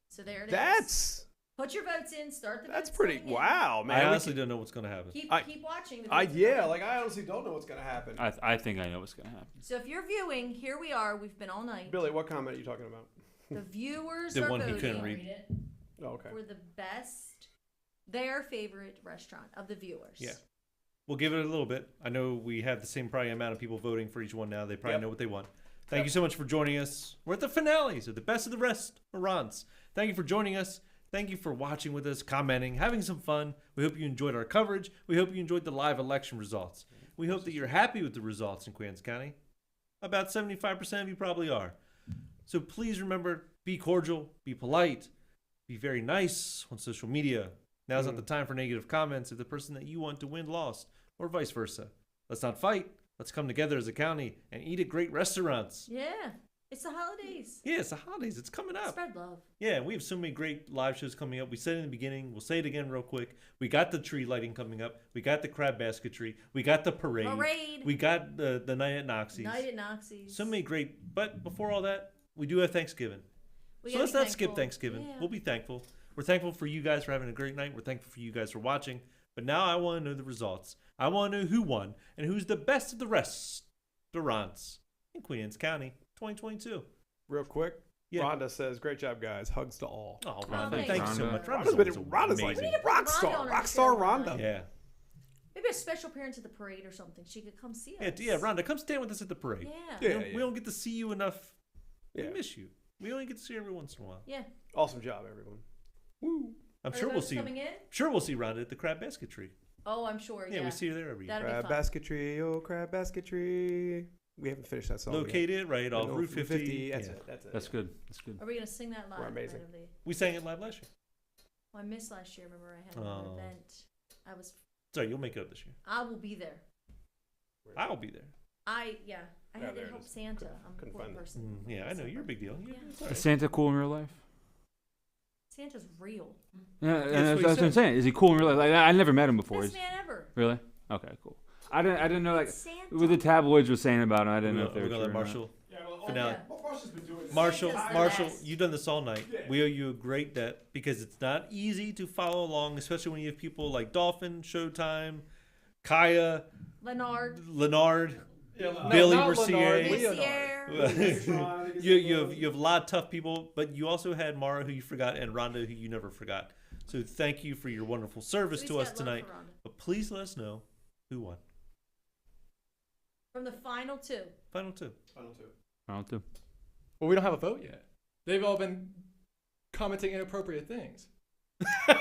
So there it is. That's Put your votes in. Start the votes. that's pretty. coming in. Wow, man. I We honestly don't know what's going to happen. Keep I- watching. The I votes yeah, coming in. like I honestly don't know what's gonna happen. I think I know what's gonna happen. So if you're viewing, here we are. We've been all night. Billy, what comment are you talking about? The viewers The are one he couldn't voting read. Read it. Oh, okay. for the best, their favorite restaurant of the viewers. Yeah. We'll give it a little bit. I know we have the same probably amount of people voting for each one now. They probably Yep. know what they want. Thank you so much for joining us. We're at the finales of the best of the rest, Arons. Thank you for joining us. Thank you for watching with us, commenting, having some fun. We hope you enjoyed our coverage. We hope you enjoyed the live election results. We hope that you're happy with the results in Queens County. About 75% of you probably are. So please remember, be cordial, be polite, be very nice on social media. Now's not the time for negative comments if the person that you want to win lost, or vice versa. Let's not fight. Let's come together as a county and eat at great restaurants. Yeah. It's the holidays. Yeah, it's the holidays. It's coming up. Spread love. Yeah, we have so many great live shows coming up. We said it in the beginning. We'll say it again real quick. We got the tree lighting coming up. We got the crab basketry. We got the parade. Parade. We got the night at Noxie's. Night at Noxie's. So many great. But before all that, we do have Thanksgiving. We So gotta let's be not skip thankful. Thanksgiving. Yeah. We'll be thankful. We're thankful for you guys for having a great night. We're thankful for you guys for watching. But now I want to know the results. I want to know who won and who's the best of the restaurants in Queens County 2022. Real quick. Yeah. Rhonda says, "Great job, guys. Hugs to all." Oh, Rhonda, thanks, thank you so Rhonda. much. Rhonda's been Rhonda's like We need amazing. to put rock Rhonda star, on our rock star show. Rhonda. Yeah. Maybe a special appearance at the parade or something. She could come see us. Yeah, Rhonda, come stand with us at the parade. Yeah. We Yeah, don't, we don't get to see you enough. Yeah. We miss you. We only get to see you every once in a while. Yeah. Awesome job, everyone. Woo. I'm Are sure the we'll votes see. coming in? Sure, we'll see Rhonda at the crab basketry. Oh, I'm sure. Yeah, Yeah. we see her there every year. That'll be Crab fun. basketry, oh crab basketry. We haven't finished that song. yet. Located right off No, Route 50. That's Yeah. it. That's it. That's good. That's good. Are we gonna sing that live? We're amazing. Right of the- We sang it live last year. Well, I missed last year. Remember, I had an Oh. event. Sorry, you'll make it up this year. I will be there. I'll be there. I Yeah, had there to it help is. Santa. Couldn't- I'm a couldn't poor find it. person. Yeah, I know. You're a big deal. Yeah. It's all Is right. Santa cool in real life? Santa's real. Yeah, what he that's what said. I'm saying. Is he cool in real life? Like, I never met him before. Best Is, man ever. really? Okay, cool. I didn't know like Santa. what the tabloids were saying about him. I didn't know We're if they gonna, were we're true gonna or let not. Marshall. Yeah, well, Finale. Marshall's been doing this. Marshall, Santa's the Marshall, best. you've done this all night. Yeah. We owe you a great debt because it's not easy to follow along, especially when you have people like Dolphin, Showtime, Kaya, Leonard. Billy not Mercier. Leonard, Leonard. you have a lot of tough people, but you also had Mara, who you forgot, and Rhonda, who you never forgot. So thank you for your wonderful service Please to got us love tonight. for Rhonda. But please let us know who won. From the final two. Final two. I don't do. Well, we don't have a vote yet. They've all been commenting inappropriate things. Okay.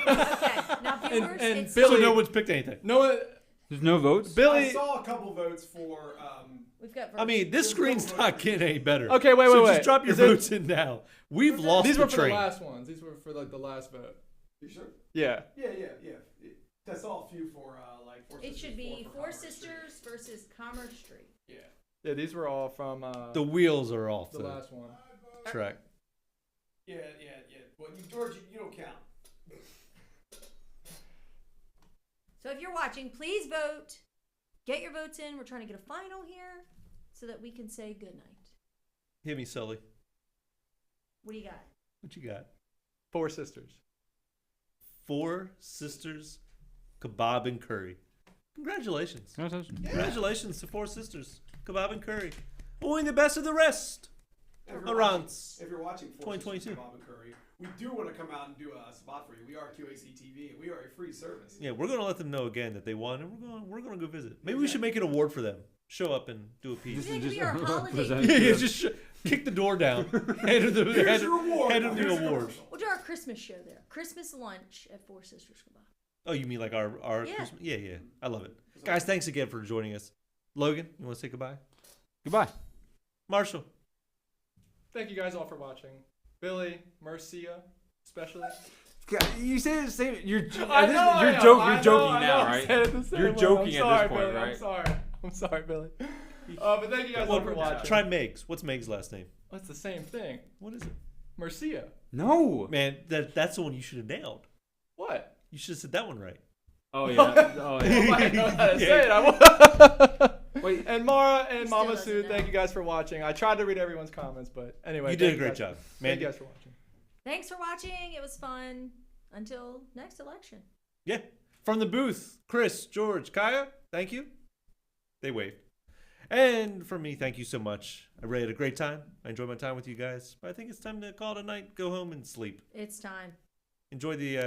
Now viewers, and it's Billy- So no one's picked anything. No one. There's no votes. I Billy. saw a couple votes for. we've got. I mean, this screen's not getting any better. Okay, wait, so wait. just drop your Is it- votes in now. We've lost These the were for train. the last ones. These were for like the last vote. You sure? Yeah. Yeah. I saw a few for like. Four It Sisters, should be for Four Commerce Street. Sisters versus Commerce Street. Yeah. Yeah, these were all from The wheels are off the the last one. track. Yeah. Well, George, you don't count. So if you're watching, please vote. Get your votes in. We're trying to get a final here so that we can say goodnight. Hit me, Sully. What do you got? What you got? Four Sisters. Four Sisters Kebab and Curry. Congratulations. Congratulations. Congratulations to Four Sisters, Kebab and Curry. Only the best of the rest. Around If you're watching 2022. Bob and Curry, we do want to come out and do a spot for you. We are QACTV, and we are a free service. Yeah, we're gonna let them know again that they won, and we're gonna go visit. Maybe we should make an award for them. Show up and do a piece. Maybe it could be our holiday. present Yeah, the- just kick the door down. Hand them the, Here's your award. hand them Here's the your award. We'll do our Christmas show there. Christmas lunch at Four Sisters Kebab. Oh, you mean like our Yeah. Christmas? Yeah. I love it. Guys, thanks again for joining us. Logan, you want to say goodbye? Goodbye. Marshall. Thank you guys all for watching. Billy, Marcia, especially. You say the same. You're I know, I you're know, joking. I You're know, joking I now, know, I'm right? saying it the same You're way. joking I'm at this sorry, point, Billy, right? I'm sorry, Billy. But thank you guys all for watching. Try Megs. What's Meg's last name? What's the same thing? What is it? Marcia. No. Man, that's the one you should have nailed. What? You should have said that one right. Oh yeah. Oh I yeah. might know how to Yeah. say it. I Wait. And Mara and He still Mama doesn't Sue, know. thank you guys for watching. I tried to read everyone's comments, but anyway. You did a thank great guys. job. Thank Mandy. you guys for watching. Thanks for watching. It was fun. Until next election. Yeah. From the booth, Chris, George, Kaya, thank you. They waved. And for me, thank you so much. I really had a great time. I enjoyed my time with you guys. But I think it's time to call it a night, go home and sleep. It's time. Enjoy the